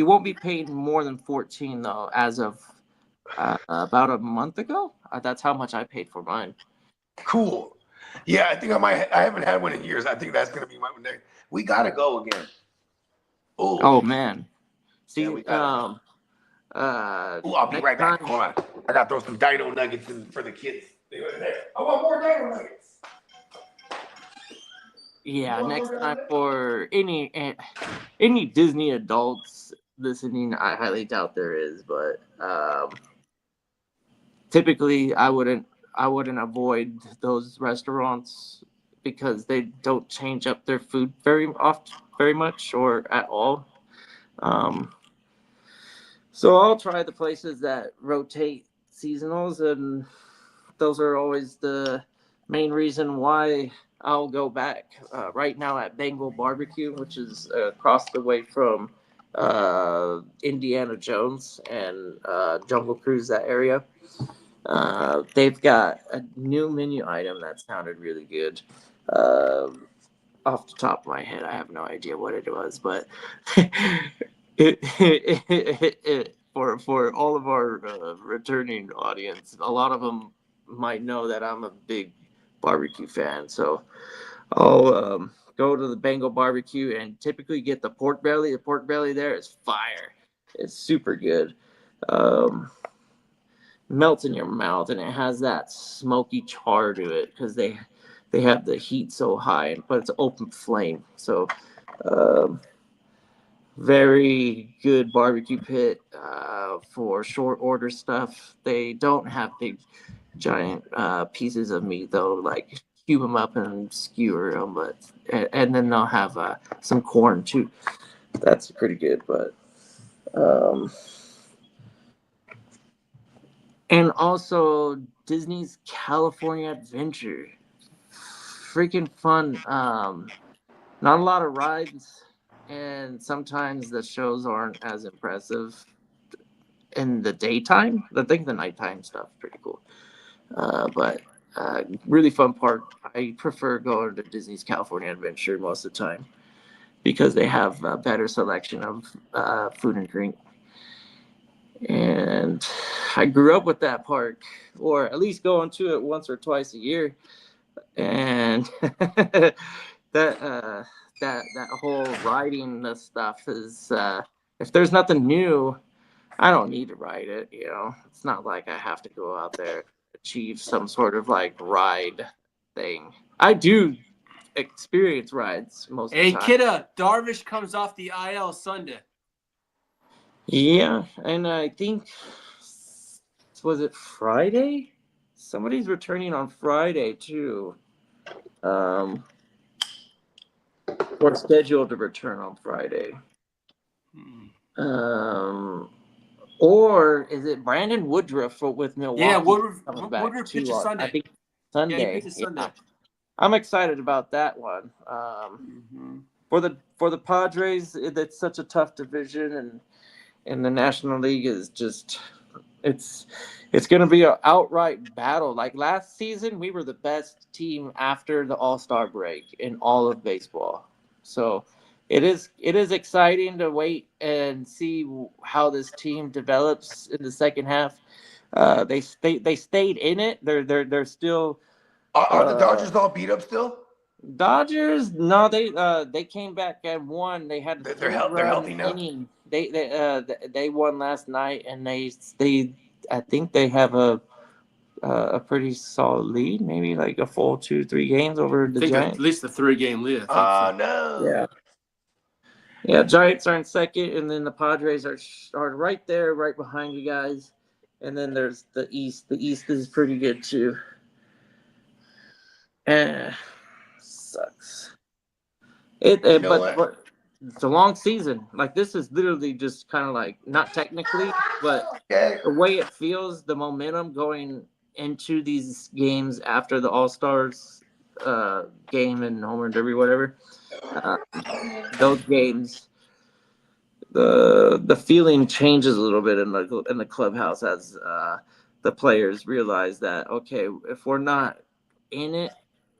won't be paid more than 14 though, as of about a month ago. That's how much I paid for mine. Cool. Yeah, I think I haven't had one in years. I think that's gonna be my next. We gotta go again. Ooh. Oh man. See, I'll be right back. Hold on. I gotta throw some dino nuggets in for the kids. I want more dino nuggets. Yeah, next time for any Disney adults listening, I highly doubt there is, but typically I wouldn't avoid those restaurants because they don't change up their food very much or at all. So I'll try the places that rotate seasonals, and those are always the main reason why I'll go back. Right now at Bengal Barbecue, which is across the way from Indiana Jones and Jungle Cruise, that area. They've got a new menu item that sounded really good. Off the top of my head, I have no idea what it was, but for all of our returning audience, a lot of them might know that I'm a big barbecue fan, so I'll go to the Bengal barbecue and typically get the pork belly. The pork belly there is fire. It's super good. Melts in your mouth, and it has that smoky char to it because they have the heat so high, but it's open flame. So very good barbecue pit for short order stuff. They don't have big giant pieces of meat though, like cube them up and skewer them, but and then they'll have some corn too. That's pretty good, but and also Disney's California Adventure, freaking fun. Not a lot of rides, and sometimes the shows aren't as impressive in the daytime. I think the nighttime stuff is pretty cool. But really fun park. I prefer going to Disney's California Adventure most of the time because they have a better selection of food and drink. And I grew up with that park, or at least going to it once or twice a year. And that whole riding the stuff is if there's nothing new, I don't need to ride it. You know, it's not like I have to go out there achieve some sort of like ride thing. I do experience rides most of the Hey, time. Kidda, Darvish comes off the IL Sunday. Yeah, and I think was it Friday? Somebody's returning on Friday too. Or scheduled to return on Friday. Or is it Brandon Woodruff with Milwaukee? Yeah, Woodruff too pitches Sunday. I think Sunday. Yeah, he pitches Sunday. I'm excited about that one. For the Padres, it's such a tough division, and the National League is just it's going to be an outright battle. Like last season, we were the best team after the All-Star break in all of baseball. So it is exciting to wait and see how this team develops in the second half. They stayed in it. They're still. Are the Dodgers all beat up still? Dodgers? No, they came back and won. They had They're healthy now. inning. They won last night, and they I think they have a pretty solid lead, maybe like a full 2-3 games over the Giants. At least a 3-game lead. No. Yeah, Giants are in second, and then the Padres are right there, right behind you guys. And then there's the East. The East is pretty good too. Sucks. But it's a long season. Like this is literally just kind of like not technically, but the way it feels, the momentum going into these games after the All-Stars game and Home Run Derby, whatever. Those games, the feeling changes a little bit in the clubhouse as the players realize that, okay, if we're not in it,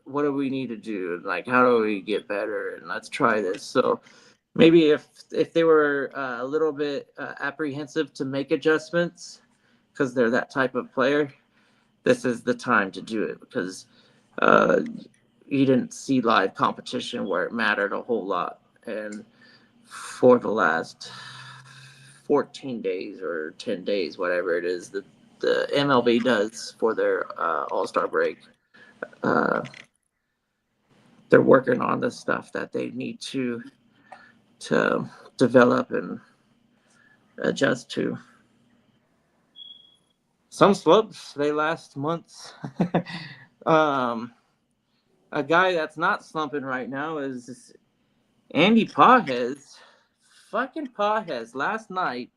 what do we need to do? Like, how do we get better? And let's try this. So maybe if they were a little bit apprehensive to make adjustments because they're that type of player, this is the time to do it because you didn't see live competition where it mattered a whole lot. And for the last 14 days or 10 days, whatever it is, that the MLB does for their All-Star break, they're working on the stuff that they need to develop and adjust to. Some slopes, they last months. A guy that's not slumping right now is Andy Pages. Fucking Pages last night.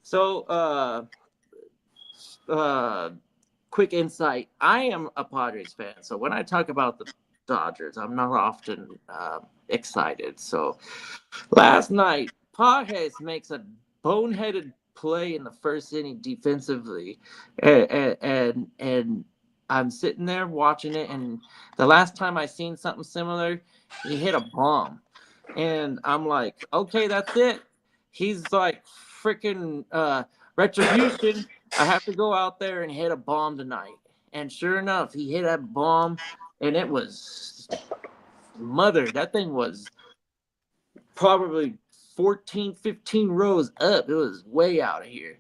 So, quick insight. I am a Padres fan. So when I talk about the Dodgers, I'm not often excited. So last night, Pages makes a boneheaded play in the first inning defensively. And I'm sitting there watching it, and the last time I seen something similar, he hit a bomb. And I'm like, okay, that's it. He's like freaking retribution. I have to go out there and hit a bomb tonight. And sure enough, he hit that bomb, and it was mother. That thing was probably 14, 15 rows up. It was way out of here.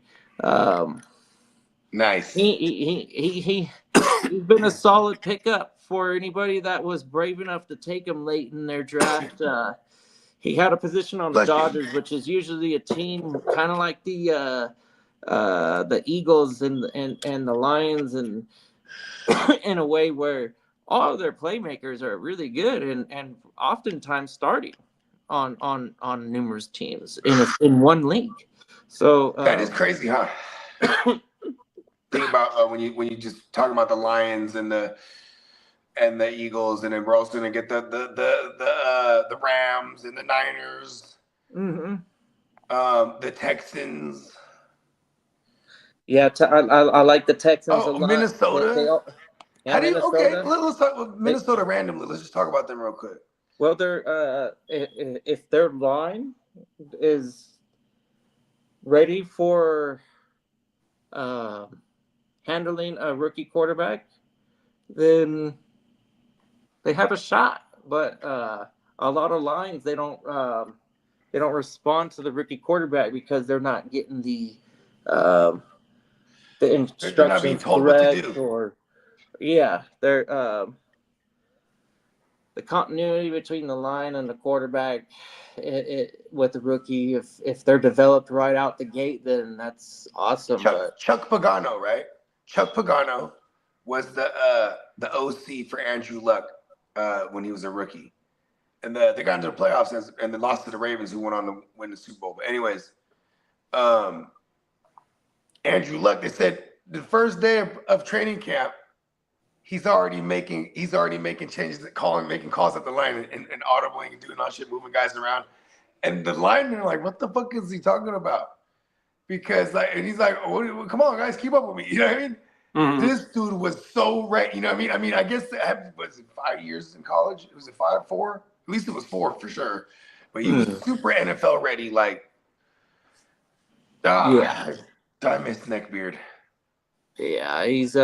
Nice. He's been a solid pickup for anybody that was brave enough to take him late in their draft. He had a position on the Dodgers, which is usually a team kind of like the Eagles and the Lions, and in a way where all of their playmakers are really good and oftentimes starting on numerous teams in one league. So that is crazy, huh? Think about when you just talk about the Lions and the Eagles, and then we're also gonna get the Rams and the Niners, the Texans. Yeah, I like the Texans a lot. Minnesota. How do you? Minnesota. Okay, let's talk about Minnesota randomly. Let's just talk about them real quick. Well, they're if their line is ready for handling a rookie quarterback, then they have a shot. But a lot of lines they don't respond to the rookie quarterback because they're not getting the instructions they're not being told what to do. Or they're the continuity between the line and the quarterback with the rookie, if they're developed right out the gate, then that's awesome. Chuck Pagano, right? Chuck Pagano was the OC for Andrew Luck when he was a rookie, and they got into the playoffs and then lost to the Ravens, who went on to win the Super Bowl. But anyways, Andrew Luck, they said the first day of training camp, he's already making changes, making calls at the line and audibling and doing all shit, moving guys around. And the linemen are like, what the fuck is he talking about? Because and he's like, oh, come on, guys, keep up with me. You know what I mean? Mm-hmm. This dude was so ready. You know what I mean? I guess was it 5 years in college? Was it 5, 4? At least it was 4 for sure. But he was super NFL ready. Like, I miss Neckbeard. Yeah, he's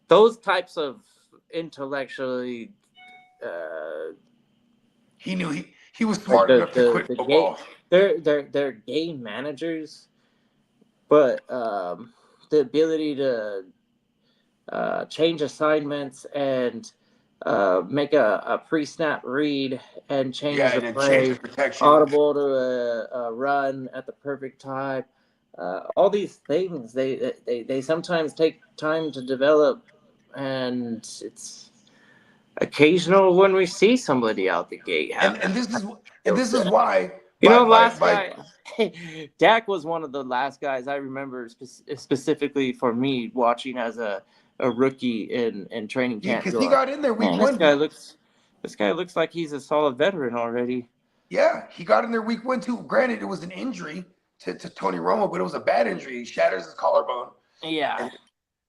those types of intellectually. He knew he was smart enough to quit football. They're game managers, but the ability to change assignments and make a pre-snap read and change the play, audible to a run at the perfect time. All these things they sometimes take time to develop, and it's occasional when we see somebody out the gate. And this is why. Guy, Dak was one of the last guys I remember specifically for me watching as a rookie in training camp. Because he got in there week 1. This guy looks like he's a solid veteran already. Yeah, he got in there week 1 too. Granted, it was an injury to Tony Romo, but it was a bad injury. He shatters his collarbone. Yeah.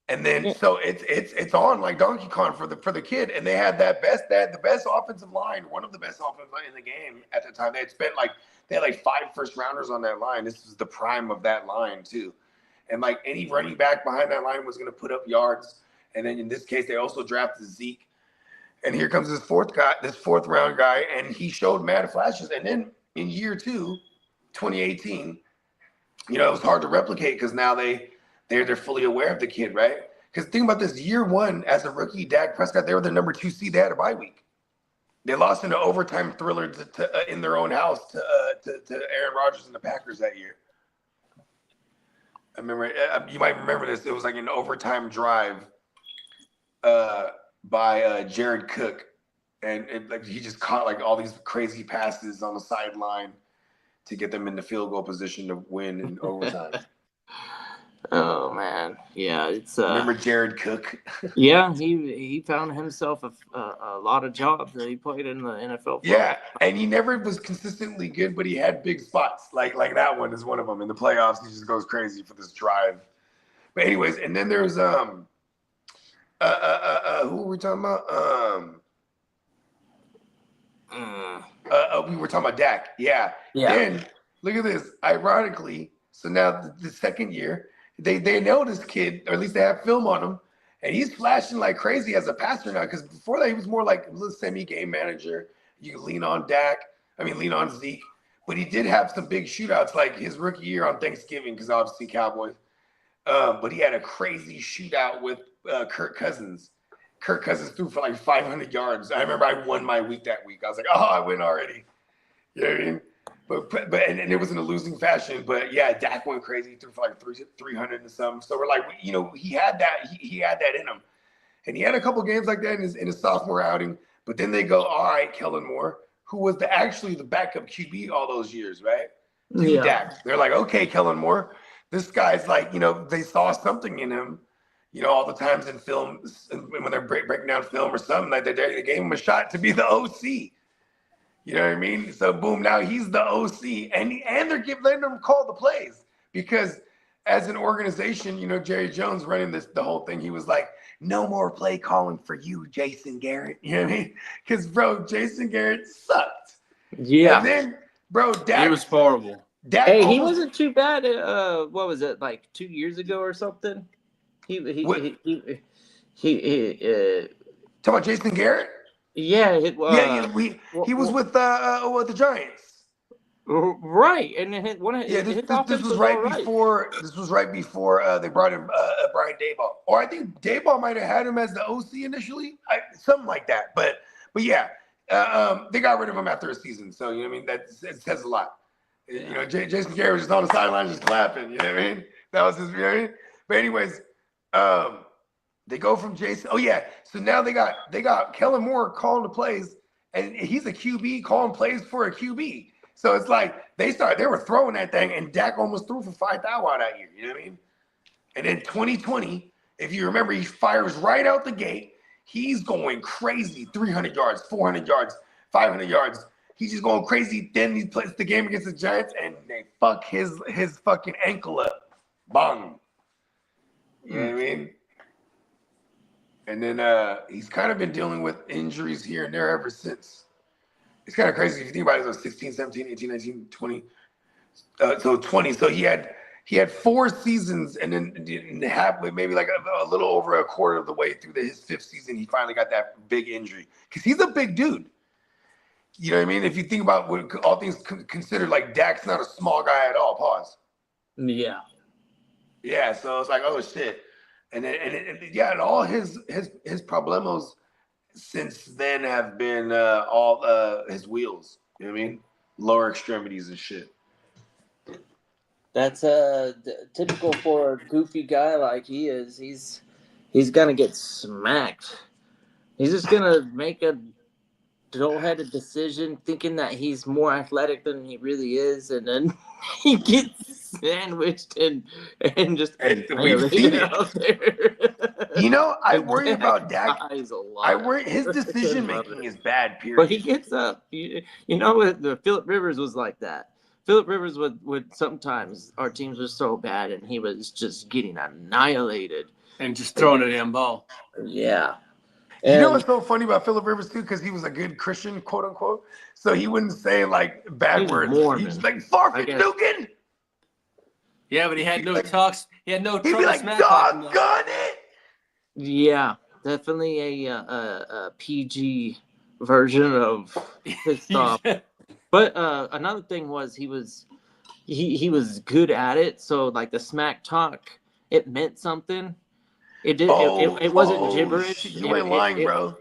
And then so it's on like Donkey Kong for the kid. And they had the best offensive line, one of the best offensive line in the game at the time. They had 5 first rounders on that line. This was the prime of that line too. And like any running back behind that line was gonna put up yards. And then in this case, they also drafted Zeke. And here comes this fourth round guy, and he showed mad flashes. And then in year 2, 2018, it was hard to replicate because now they're fully aware of the kid, right? Because think about this, year 1 as a rookie, Dak Prescott, they were the number 2 seed. They had a bye week. They lost in an overtime thriller in their own house to Aaron Rodgers and the Packers that year. I remember, you might remember this. It was like an overtime drive by Jared Cook, and he just caught like all these crazy passes on the sideline to get them in the field goal position to win in overtime. Oh man, yeah, it's remember Jared Cook? Yeah, he found himself a lot of jobs that he played in the NFL. Yeah, and he never was consistently good, but he had big spots. Like that one is one of them in the playoffs. He just goes crazy for this drive. But anyways, and then there's who were we talking about? We were talking about Dak. Yeah. Then look at this. Ironically, so now the second year, they know this kid, or at least they have film on him, And he's flashing like crazy as a passer now, because before that he was more like a little semi-game manager. You can lean on lean on Zeke. But he did have some big shootouts, like his rookie year on Thanksgiving, because obviously Cowboys. But he had a crazy shootout with Kirk Cousins. Kirk Cousins threw for like 500 yards. I remember I won my week that week. I was like, oh, I win already. You know what I mean? But and it was in a losing fashion. But yeah, Dak went crazy. He threw for like 300 and something. So we're like, he had that. He had that in him, and he had a couple games like that in his sophomore outing. But then they go, all right, Kellen Moore, who was actually the backup QB all those years, right? To Dak. They're like, okay, Kellen Moore, this guy's like, they saw something in him. All the times in film, when they're breaking down film or something, like they gave him a shot to be the OC. You know what I mean? So boom, now he's the OC, and they're letting him call the plays, because as an organization, Jerry Jones running the whole thing, he was like, no more play calling for you, Jason Garrett. You know what I mean? Because bro, Jason Garrett sucked. Yeah. And then, bro, Dak, It was horrible. Dak Hey, he almost- wasn't too bad. What was it, like 2 years ago or something? He Talking about Jason Garrett? yeah. He was with the Giants. Right, and This was right before they brought in Brian Daboll, or I think Daboll might have had him as the OC initially, something like that. But yeah, they got rid of him after a season, so you know what I mean. That says a lot. Jason Garrett was just on the sideline just clapping. You know what I mean? That was his. You know what I mean? But anyways, they go from Jason. Oh yeah, so now they got Kellen Moore calling the plays, and he's a QB calling plays for a QB. So it's like they were throwing that thing, and Dak almost threw for 5,000 that year. You know what I mean? And then 2020, if you remember, he fires right out the gate. He's going crazy, 300 yards, 400 yards, 500 yards. He's just going crazy. Then he plays the game against the Giants, and they fuck his fucking ankle up. Bang. You know what I mean? And then he's kind of been dealing with injuries here and there ever since. It's kind of crazy if you think about it. It was 16, 17, 18, 19, 20. So 20. So he had 4 seasons, and then halfway, maybe like a little over a quarter of the way through his 5th season, he finally got that big injury. Because he's a big dude. You know what I mean? If you think about what all things considered, like Dak's not a small guy at all. Pause. Yeah. Yeah. So it's like, oh shit. And all his problemos since then have been all his wheels. You know what I mean? Lower extremities and shit. That's typical for a goofy guy like he is. He's gonna get smacked. He's just gonna make a dull-headed decision, thinking that he's more athletic than he really is, and then he gets sandwiched and just we've seen it. out there. I worry about Dak. Dies a lot. I worry his decision making is bad. Period. But he gets up. The Phillip Rivers was like that. Phillip Rivers would sometimes, our teams were so bad and he was just getting annihilated. And just throwing a damn ball. Yeah. You know what's so funny about Phillip Rivers too? Because he was a good Christian, quote unquote. So he wouldn't say like bad words. He was like, "Farfin Dugan." Yeah, but he had no talks. He had no He'd trouble be like, smack "Doggone talking, it!" Yeah, definitely a PG version of his stuff. But another thing was he was good at it. So like the smack talk, it meant something. It did. It wasn't gibberish. You ain't lying, bro.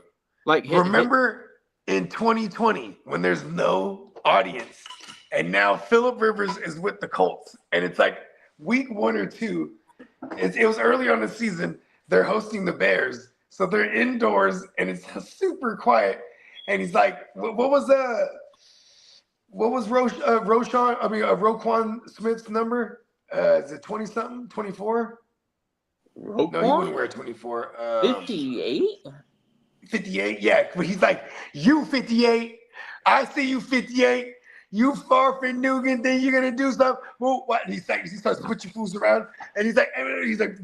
Remember in 2020 when there's no audience, and now Phillip Rivers is with the Colts, and it's like week 1 or 2. It was early on the season. They're hosting the Bears, so they're indoors, and it's super quiet. And he's like, "What was Roquan Smith's number? Is it 20 something? 24?" Roquan? No, he wouldn't wear 24. 58? 58, yeah. But he's like, "You 58. I see you 58. You Farfin Dugan, then you're gonna do something." Well, what? And he starts switching fools around, and he's like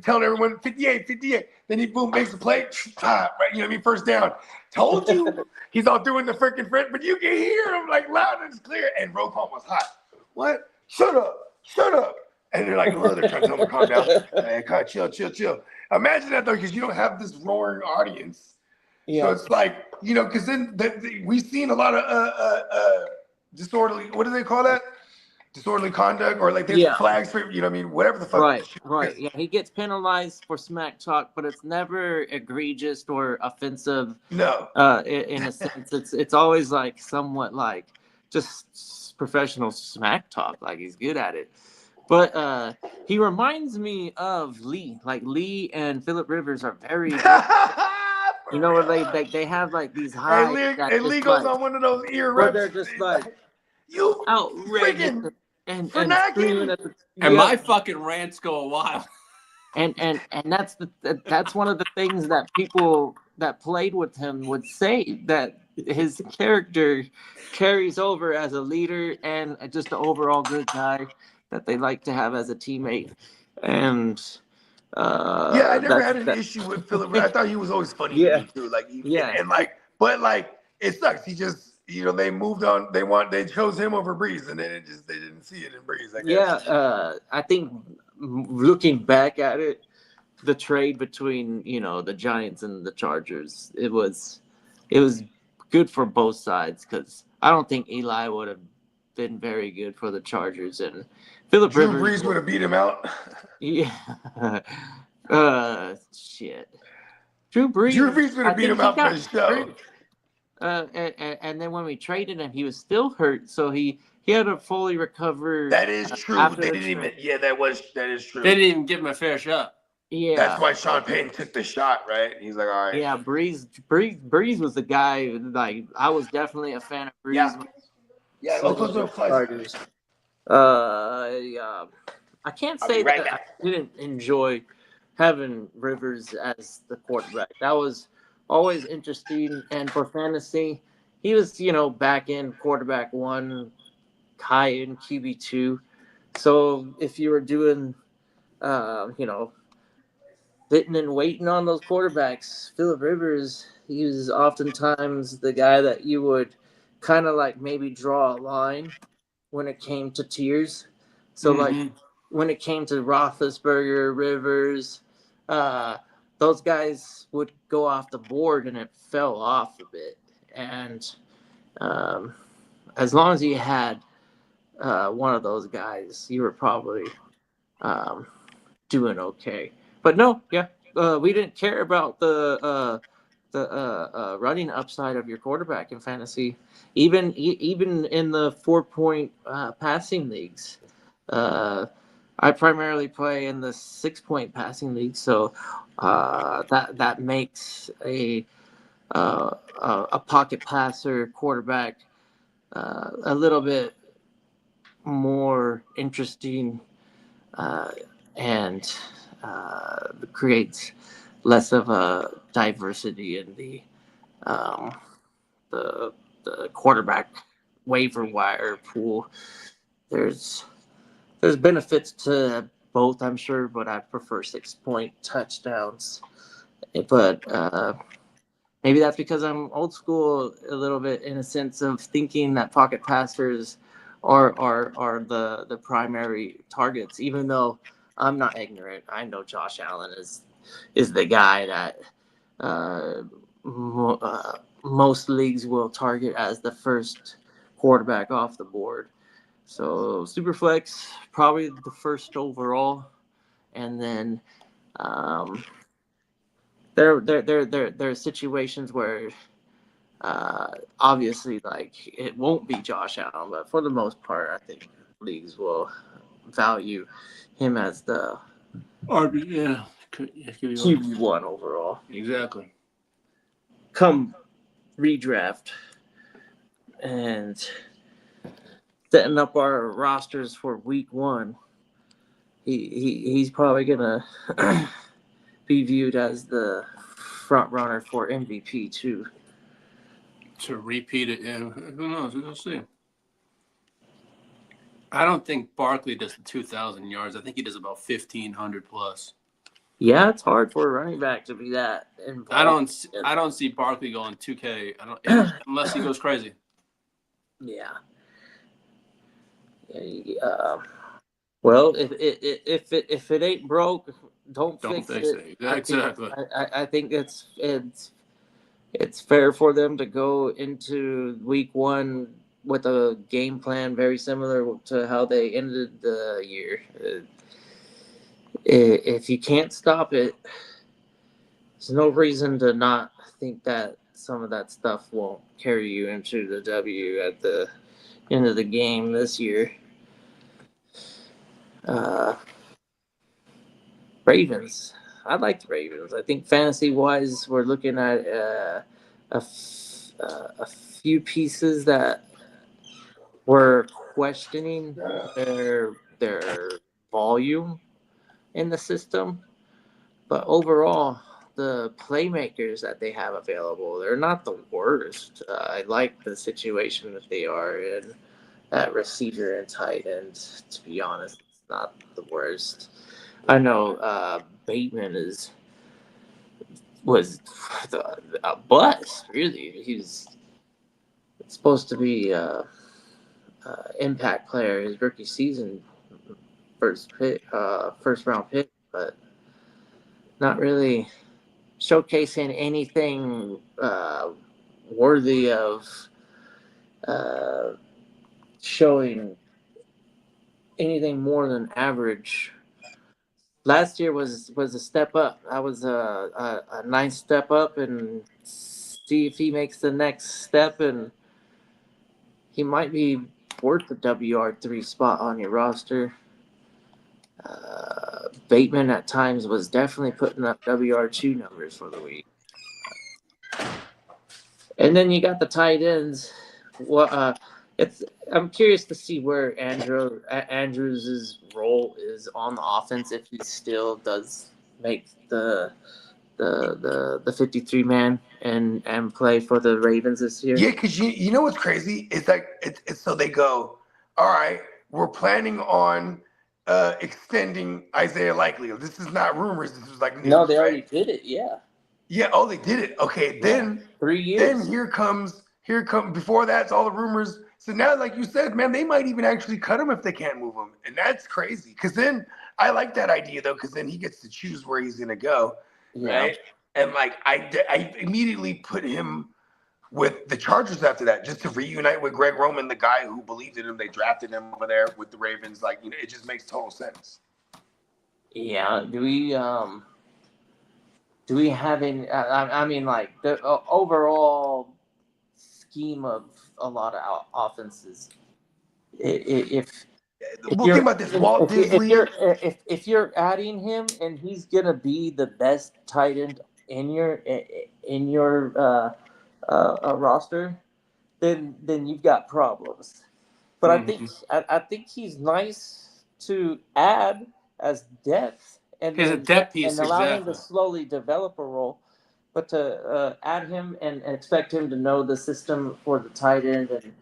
telling everyone 58, 58. Then he boom makes a play, right? You know what I mean? First down. Told you. He's all doing the freaking front, but you can hear him like loud and clear. And Roquan was hot. What? Shut up. And they're like, "Oh, they're trying to tell him to calm down. Hey, chill. Imagine that though, because you don't have this roaring audience. So it's like, because then we've seen a lot of disorderly. What do they call that? Disorderly conduct, or like there's Yeah. flags for I mean, whatever the fuck. Right. Yeah, he gets penalized for smack talk, but it's never egregious or offensive. No. In a sense, it's always like somewhat like just professional smack talk. Like he's good at it. But he reminds me of Lee. Like Lee and Phillip Rivers are very, where they have like these highs. And Lee goes on one of those ear where reps. they're just like you outrageous friggin' and Fernackin'. screaming at the And my fucking rants go a while. and that's one of the things that people that played with him would say, that his character carries over as a leader and just an overall good guy that they like to have as a teammate. And I never had an issue with Phillip. I thought he was always funny to me too. Like but it sucks. He just they moved on. They chose him over Breeze, and then they didn't see it in Breeze. I guess. I think looking back at it, the trade between the Giants and the Chargers, it was good for both sides, because I don't think Eli would have been very good for the Chargers, and Phillip Rivers. Drew Brees would have beat him out. Yeah. Shit. Drew Brees would have beat him out for the show. And then when we traded him, he was still hurt, so he had to fully recover. That is true. They didn't even. Yeah, that is true. They didn't even give him a fair shot. Yeah, that's why Sean Payton took the shot, right? He's like, all right. Yeah, Breeze was the guy. Like, I was definitely a fan of Breeze. Yeah. Chargers. I can't say that I didn't enjoy having Rivers as the quarterback. That was always interesting, and for fantasy, he was back in quarterback 1, high in QB2. So if you were doing sitting and waiting on those quarterbacks, Phillip Rivers, he was oftentimes the guy that you would kind of like maybe draw a line when it came to tiers. So like when it came to Roethlisberger, Rivers, those guys would go off the board and it fell off a bit. And as long as you had one of those guys, you were probably doing okay. But no, we didn't care about the running upside of your quarterback in fantasy, even in the 4-point passing leagues. I primarily play in the 6-point passing league, so that makes a pocket passer quarterback a little bit more interesting and creates less of a diversity in the quarterback waiver wire pool. There's benefits to both, I'm sure, but I prefer 6-point touchdowns. But maybe that's because I'm old school a little bit, in a sense of thinking that pocket passers are the primary targets, even though I'm not ignorant. I know Josh Allen is the guy that most leagues will target as the first quarterback off the board. So Superflex, probably the first overall, and then there are situations where obviously like it won't be Josh Allen, but for the most part, I think leagues will value him as the QB1 overall. Exactly. Come redraft and setting up our rosters for week 1, he's probably gonna be viewed as the front runner for MVP too. To repeat it, yeah. Who knows? We'll see. I don't think Barkley does the 2,000 yards. I think he does about 1,500 plus. Yeah, it's hard for a running back to be that involved. I don't see Barkley going 2K. Unless he goes crazy. Yeah. Well, if it ain't broke, don't Don't fix fix it. it. Exactly. I think it's fair for them to go into week one with a game plan very similar to how they ended the year. If you can't stop it, there's no reason to not think that some of that stuff won't carry you into the W at the end of the game this year. Ravens. I like the Ravens. I think fantasy wise, we're looking at a few pieces that we're questioning their volume in the system, but overall, the playmakers that they have available, they're not the worst. I like the situation that they are in at receiver and tight end. To be honest, it's not the worst. I know Bateman was a bust. Really, he's supposed to be impact player his rookie season, first round pick, but not really showcasing anything worthy of showing anything more than average. Last year was a step up. That was a nice step up, and see if he makes the next step, and he might be worth the WR3 spot on your roster. Bateman at times was definitely putting up WR2 numbers for the week. And then you got the tight ends. Well, I'm curious to see where Andrews' role is on the offense, if he still does make the 53 man and play for the Ravens this year. Yeah, because you know what's crazy? It's like it's so they go, all right, we're planning on extending Isaiah Likely. This is not rumors. This is like news, No, they already right? did it. Yeah. Yeah. Oh, they did it. Okay. Then 3 years. Then here comes before that's all the rumors. So now, like you said, man, they might even actually cut him if they can't move him, and that's crazy. Because then I like that idea though, because then he gets to choose where he's gonna go, right? And like I immediately put him with the Chargers after that, just to reunite with Greg Roman, the guy who believed in him. They drafted him over there with the Ravens. Like, you know, it just makes total sense. Yeah. Do we have any? I mean, like the overall scheme of a lot of offenses. If Well, think about this: Walt Disney. if you're adding him and he's gonna be the best tight end in your roster, then you've got problems. But I think he's nice to add as depth, and He's a depth piece, and allow him exactly. to slowly develop a role. But to add him and expect him to know the system for the tight end, and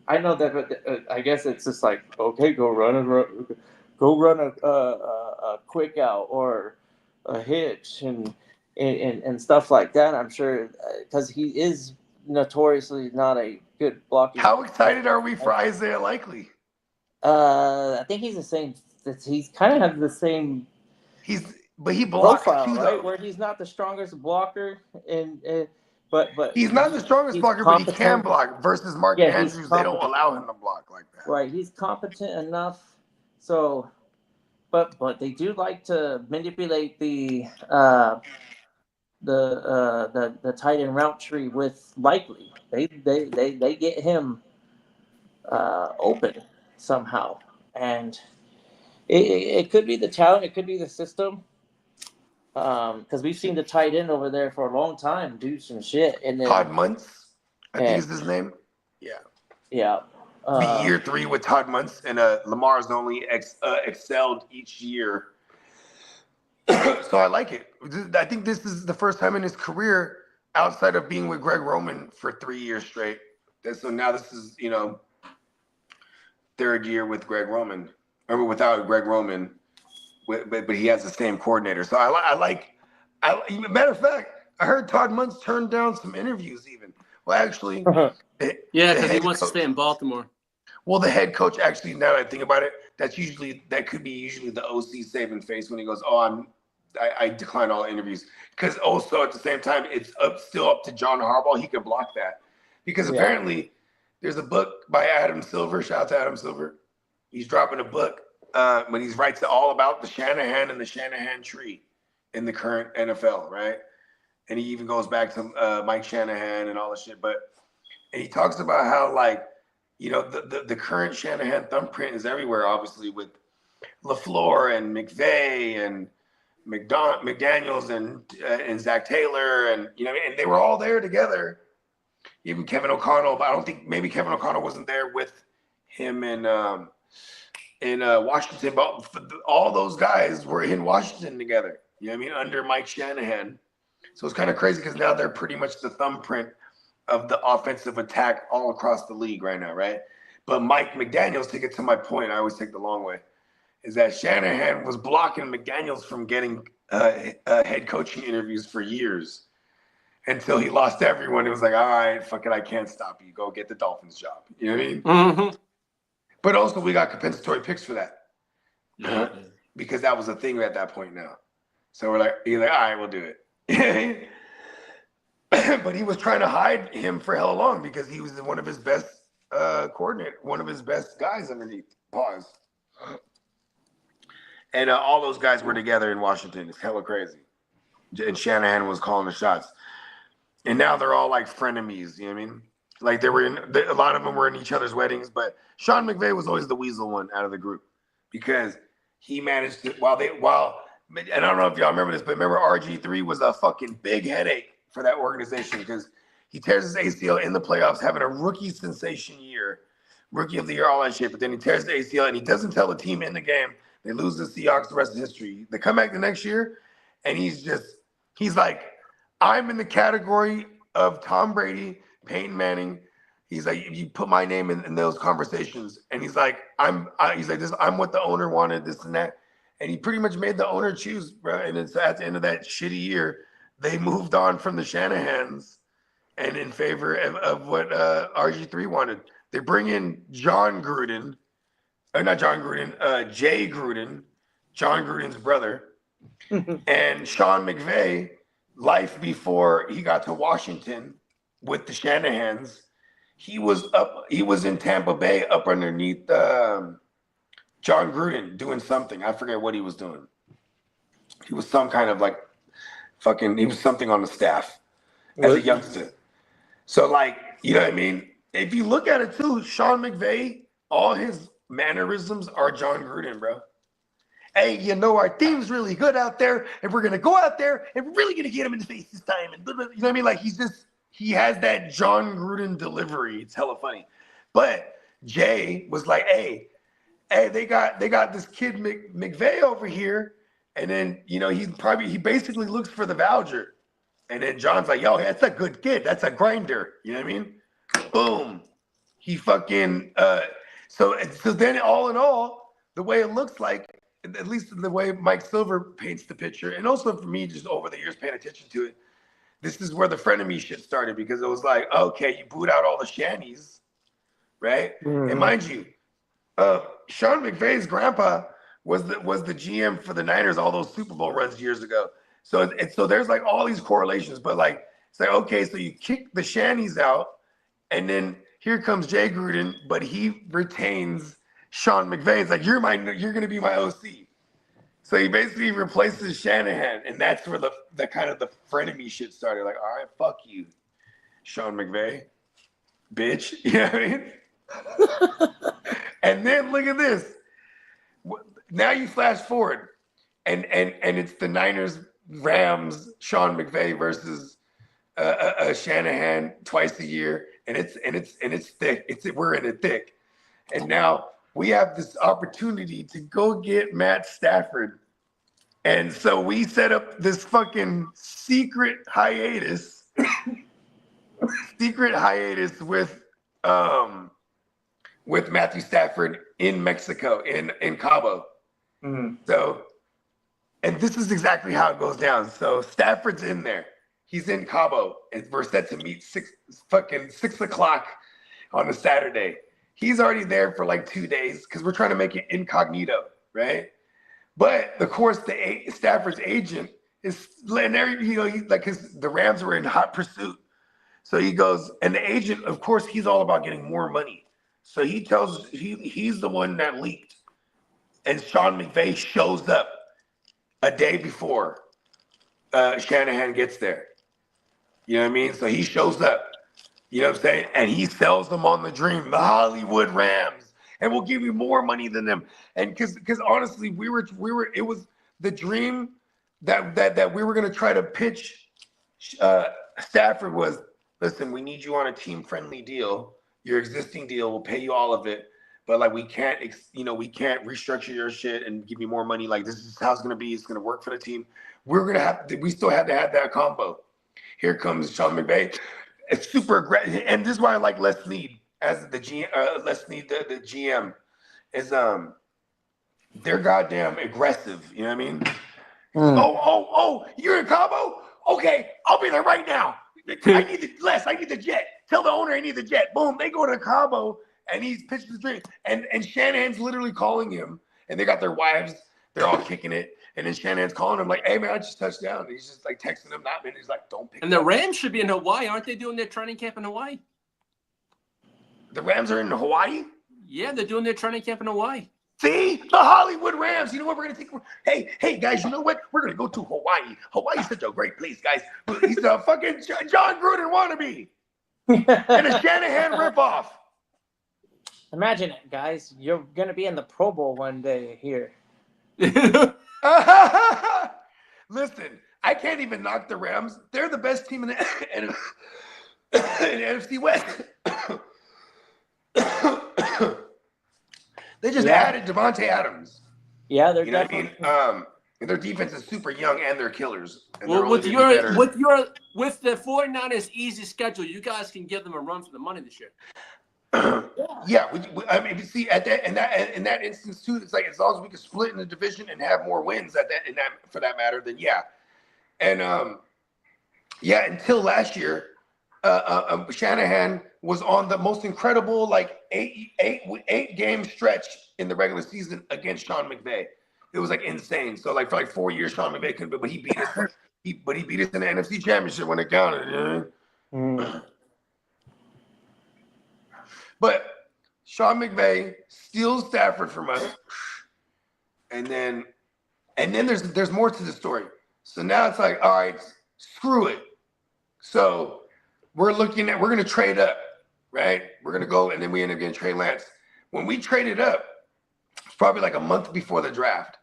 I know that I guess it's just like, okay, go run a quick out or a hitch and stuff like that. I'm sure because he is notoriously not a good blocking. How excited are we for Isaiah Likely? I think he's the same. He's kind of has the same. But he blocks profile, too, right? though. Where he's not the strongest blocker, but He's not the strongest blocker, but he can block. Versus Mark Andrews, they don't allow him to block like that. Right, he's competent enough. So, but they do like to manipulate the tight end route tree with Likely. They get him open somehow, and it could be the talent, it could be the system. Because we've seen the tight end over there for a long time do some shit, and then Todd Muntz, I think is his name. Yeah. Be year 3 with Todd Muntz, and Lamar's only excelled each year. So I like it. I think this is the first time in his career outside of being with Greg Roman for 3 years straight. So now this is, you know, third year with Greg Roman, or without Greg Roman. But he has the same coordinator. So I like. Matter of fact, I heard Todd Muntz turned down some interviews even. Well, actually. Yeah, because he wants to stay in Baltimore. Well, the head coach actually, now that I think about it, that could be usually the OC saving face when he goes, "Oh, I decline all interviews," because also at the same time it's still up to John Harbaugh. He could block that because apparently there's a book by Adam Silver. Shout out to Adam Silver. He's dropping a book when he writes all about the Shanahan and the Shanahan tree in the current NFL, right? And he even goes back to Mike Shanahan and all the shit. And he talks about how, like, you know, the current Shanahan thumbprint is everywhere, obviously, with LaFleur and McVay and McDaniels and Zach Taylor, and you know, and they were all there together. Even Kevin O'Connell, but I don't think maybe Kevin O'Connell wasn't there with him in Washington. But all those guys were in Washington together. You know what I mean? Under Mike Shanahan. So it's kind of crazy because now they're pretty much the thumbprint of the offensive attack all across the league right now, right? But Mike McDaniels, to get to my point, I always take the long way, is that Shanahan was blocking McDaniels from getting head coaching interviews for years until he lost everyone. It was like, all right, fuck it, I can't stop you. Go get the Dolphins job. You know what I mean? Mm-hmm. But also we got compensatory picks for that. Yeah. Because that was a thing at that point now. So he's like, all right, we'll do it. But he was trying to hide him for hella long because he was one of his best one of his best guys underneath. Pause. And all those guys were together in Washington. It's hella crazy. And Shanahan was calling the shots. And now they're all like frenemies, you know what I mean? Like a lot of them were in each other's weddings, but Sean McVay was always the weasel one out of the group because he managed to, and I don't know if y'all remember this, but remember RG3 was a fucking big headache for that organization because he tears his ACL in the playoffs, having a rookie sensation year, rookie of the year, all that shit. But then he tears the ACL and he doesn't tell the team in the game. They lose the Seahawks, the rest of history. They come back the next year and he's like, I'm in the category of Tom Brady, Peyton Manning. He's like, you put my name in those conversations. And he's like, I'm what the owner wanted, this and that. And he pretty much made the owner choose, bro. And it's at the end of that shitty year, they moved on from the Shanahans and in favor of what RG3 wanted. They bring in Jay Gruden, John Gruden's brother, and Sean McVay, life before he got to Washington with the Shanahans. He was in Tampa Bay up underneath John Gruden doing something. I forget what he was doing. He was some kind of like he was something on the staff as a youngster. So like, you know what I mean? If you look at it too, Sean McVay, all his mannerisms are John Gruden, bro. Hey, you know, our team's really good out there and we're going to go out there and we're really going to get him in the face this time. And you know what I mean? Like he has that John Gruden delivery. It's hella funny. But Jay was like, hey, they got this kid McVay over here. And then, you know, he basically looks for the voucher. And then John's like, yo, that's a good kid. That's a grinder. You know what I mean? Boom. He fucking, so then all in all, the way it looks like, at least the way Mike Silver paints the picture, and also for me, just over the years paying attention to it, this is where the frenemy shit started because it was like, okay, you boot out all the shanties, right? Mm-hmm. And mind you, Sean McVay's grandpa was the GM for the Niners all those Super Bowl runs years ago. So there's like all these correlations, but like it's like, okay, so you kick the shanties out, and then here comes Jay Gruden, but he retains Sean McVay. It's like you're gonna be my OC. So he basically replaces Shanahan, and that's where the kind of the frenemy shit started. Like, all right, fuck you, Sean McVay, bitch. You know what I mean? And then look at this. Now you flash forward, and it's the Niners Rams Sean McVay versus Shanahan twice a year, and it's thick. We're in it thick, and now we have this opportunity to go get Matt Stafford, and so we set up this fucking secret hiatus with Matthew Stafford in Mexico in Cabo. Mm-hmm. So, and this is exactly how it goes down. So Stafford's in there. He's in Cabo, and we're set to meet 6 o'clock on a Saturday. he's already there for like 2 days because we're trying to make it incognito, right? But of course, Stafford's agent is letting like because the Rams were in hot pursuit. So he goes, and the agent, of course, he's all about getting more money. So he tells he's the one that leaked. And Sean McVay shows up a day before Shanahan gets there. You know what I mean? So he shows up. You know what I'm saying? And he sells them on the dream, the Hollywood Rams, and we'll give you more money than them. And because honestly, it was the dream that we were gonna try to pitch. Stafford was, listen, we need you on a team-friendly deal. Your existing deal, we'll pay you all of it, but like we can't restructure your shit and give you more money. Like this is how it's gonna be. It's gonna work for the team. We still have to have that combo. Here comes Sean McVay. It's super aggressive, and this is why I like Les Snead as the GM. Les Snead, the GM, is they're goddamn aggressive. You know what I mean? Oh, you're in Cabo? Okay, I'll be there right now. I need the jet. Tell the owner I need the jet. Boom, they go to Cabo, and he's pitched the dream. And Shanahan's literally calling him, and they got their wives. They're all kicking it. And then Shanahan's calling him like, hey, man, I just touched down. And he's just like texting him that, and he's like, don't pick And the Rams should be in Hawaii. Aren't they doing their training camp in Hawaii? The Rams are in Hawaii? Yeah, they're doing their training camp in Hawaii. See? The Hollywood Rams. You know what we're going to take? Hey, guys, you know what? We're going to go to Hawaii. Hawaii's such a great place, guys. He's a fucking John Gruden wannabe. And a Shanahan ripoff. Imagine it, guys. You're going to be in the Pro Bowl one day here. Listen, I can't even knock the Rams. They're the best team in the NFC West. They just added Devontae Adams. Yeah, they're definitely. What I mean? Their defense is super young and they're killers. And Well, with the 49ers' easy schedule, you guys can give them a run for the money this year. Yeah, I mean, see, in that instance too, it's like as long as we can split in the division and have more wins for that matter, then yeah. And until last year, Shanahan was on the most incredible like eight game stretch in the regular season against Sean McVay. It was like insane. So like for like 4 years, Sean McVay couldn't, but he beat us. He beat us in the NFC Championship when it counted. But Sean McVay steals Stafford from us, and then there's more to the story. So now it's like, all right, screw it. So we're going to trade up, right? We're going to go, and then we end up getting Trey Lance. When we traded up, it's probably like a month before the draft,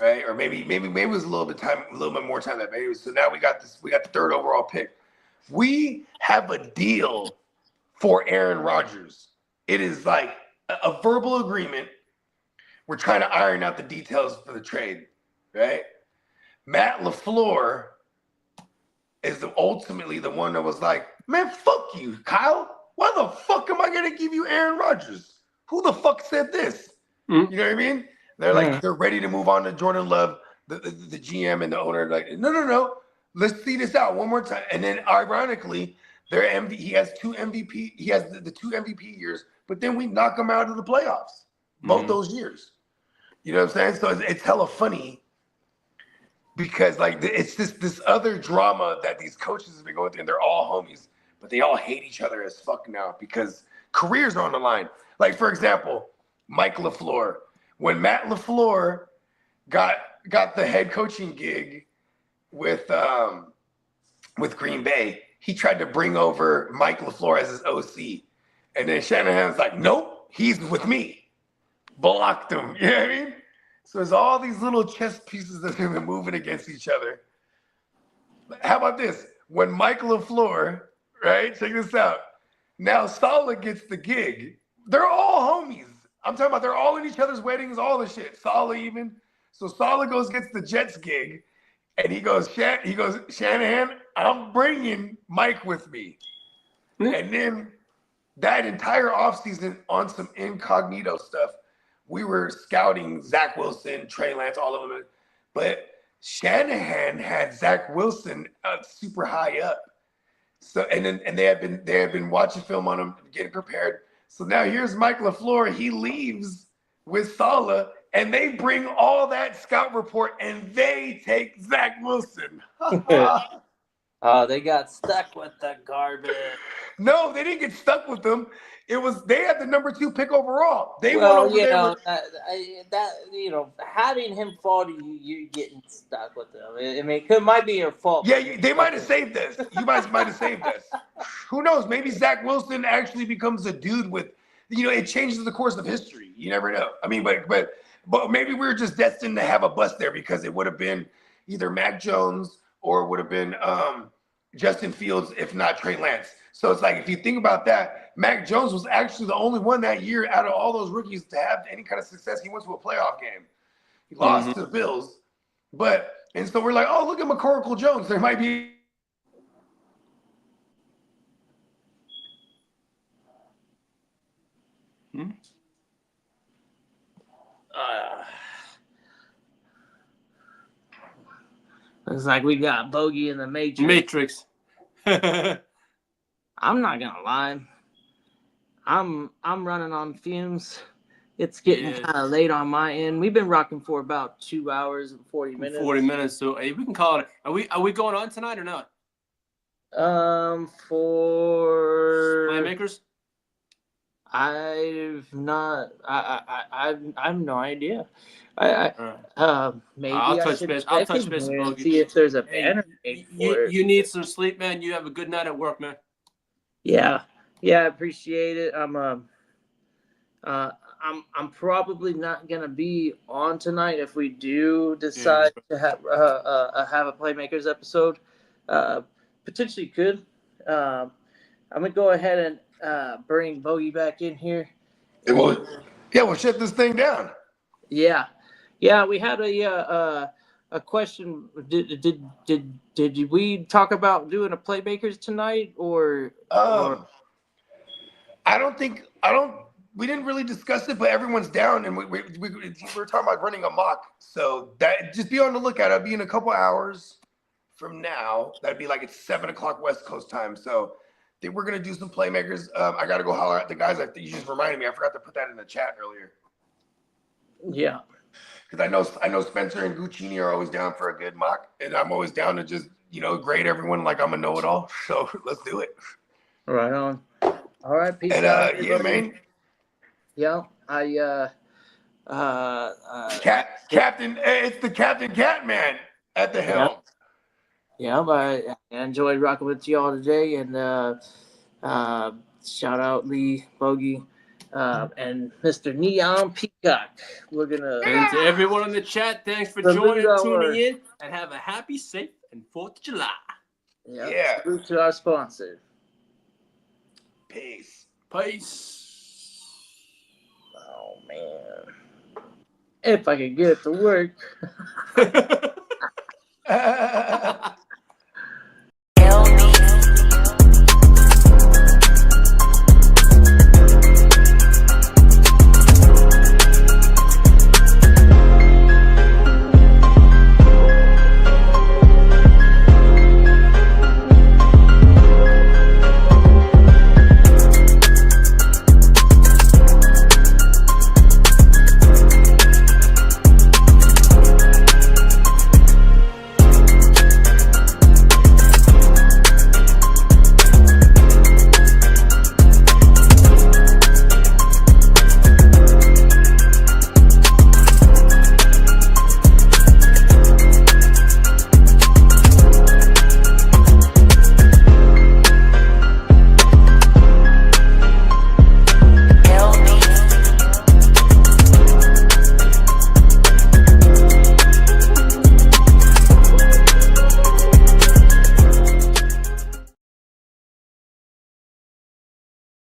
right? Or maybe it was a little bit more time that maybe. So now we got the third overall pick. We have a deal for Aaron Rodgers. It is like a verbal agreement. We're trying to iron out the details for the trade, right? Matt LaFleur is ultimately the one that was like, man, fuck you, Kyle. Why the fuck am I going to give you Aaron Rodgers? Who the fuck said this? You know what I mean? They're like, they're ready to move on to Jordan Love, the GM and the owner. Like, no. Let's see this out one more time. And then ironically, he has two MVP. He has the two MVP years, but then we knock him out of the playoffs both those years. You know what I'm saying? So it's hella funny because like it's this other drama that these coaches have been going through, and they're all homies, but they all hate each other as fuck now because careers are on the line. Like for example, Mike LaFleur. When Matt LaFleur got the head coaching gig with Green Bay, he tried to bring over Mike LaFleur as his OC. And then Shanahan's like, nope, he's with me. Blocked him. You know what I mean? So there's all these little chess pieces that have been moving against each other. How about this? When Mike LaFleur, right? Check this out. Now Saleh gets the gig. They're all homies. I'm talking about they're all in each other's weddings, all the shit. Saleh even. So Saleh gets the Jets gig. And he goes, Shanahan, I'm bringing Mike with me. And then that entire offseason on some incognito stuff, we were scouting Zach Wilson, Trey Lance, all of them. But Shanahan had Zach Wilson super high up. So and they had been watching film on him, getting prepared. So now here's Mike LaFleur. He leaves with Saleh, and they bring all that scout report, and they take Zach Wilson. Oh, they got stuck with the garbage. No, they didn't get stuck with them. It was they had the number 2 pick overall. They went Well, over you there. know, having him fall to you, you're getting stuck with them. I mean, it might be your fault. Yeah, they might have saved this. You might have saved this. Who knows? Maybe Zach Wilson actually becomes a dude with, it changes the course of history. You never know. I mean, but maybe we were just destined to have a bust there because it would have been either Mac Jones or it would have been Justin Fields, if not Trey Lance. So it's like, if you think about that, Mac Jones was actually the only one that year out of all those rookies to have any kind of success. He went to a playoff game. He lost to the Bills. And so we're like, oh, look at McCorkle Jones. There might be. Looks like we got Bogey in the Matrix. I'm not gonna lie. I'm running on fumes. It's getting kind of late on my end. We've been rocking for about 2 hours and 40 minutes. 40 minutes. So hey, we can call it. Are we going on tonight or not? For Playmakers? I've not. I have no idea. Maybe I'll I touch should base. check I'll touch in base here with and Bogey. see if there's a Hey, banner name for it. you need some sleep, man. You have a good night at work, man. Yeah, I appreciate it. I'm probably not gonna be on tonight if we do decide to have a Playmakers episode. Potentially could. I'm gonna go ahead and bring Bogey back in here. We'll shut this thing down. Yeah. We had a question. Did we talk about doing a Playmakers tonight or? We didn't really discuss it, but everyone's down, and we were talking about running a mock. So that just be on the lookout. I'll be in a couple hours from now. That'd be like it's 7:00 West Coast time. So I think we're gonna do some Playmakers. I gotta go holler at the guys. You just reminded me. I forgot to put that in the chat earlier. Yeah. Because I know Spencer and Guccini are always down for a good mock, and I'm always down to just grade everyone like I'm a know-it-all. So let's do it. Right on. All right, peace And out. yeah, man. Yeah, Captain, it's the Captain Catman at the helm. Yeah, I enjoyed rocking with y'all today, and shout out Lee, Bogey, and Mr. Neon Peacock. We're gonna And to everyone in the chat, thanks for tuning in, and have a happy, safe, and 4th of July. Yeah. Salute to our sponsor. Peace. Oh man, if I could get it to work.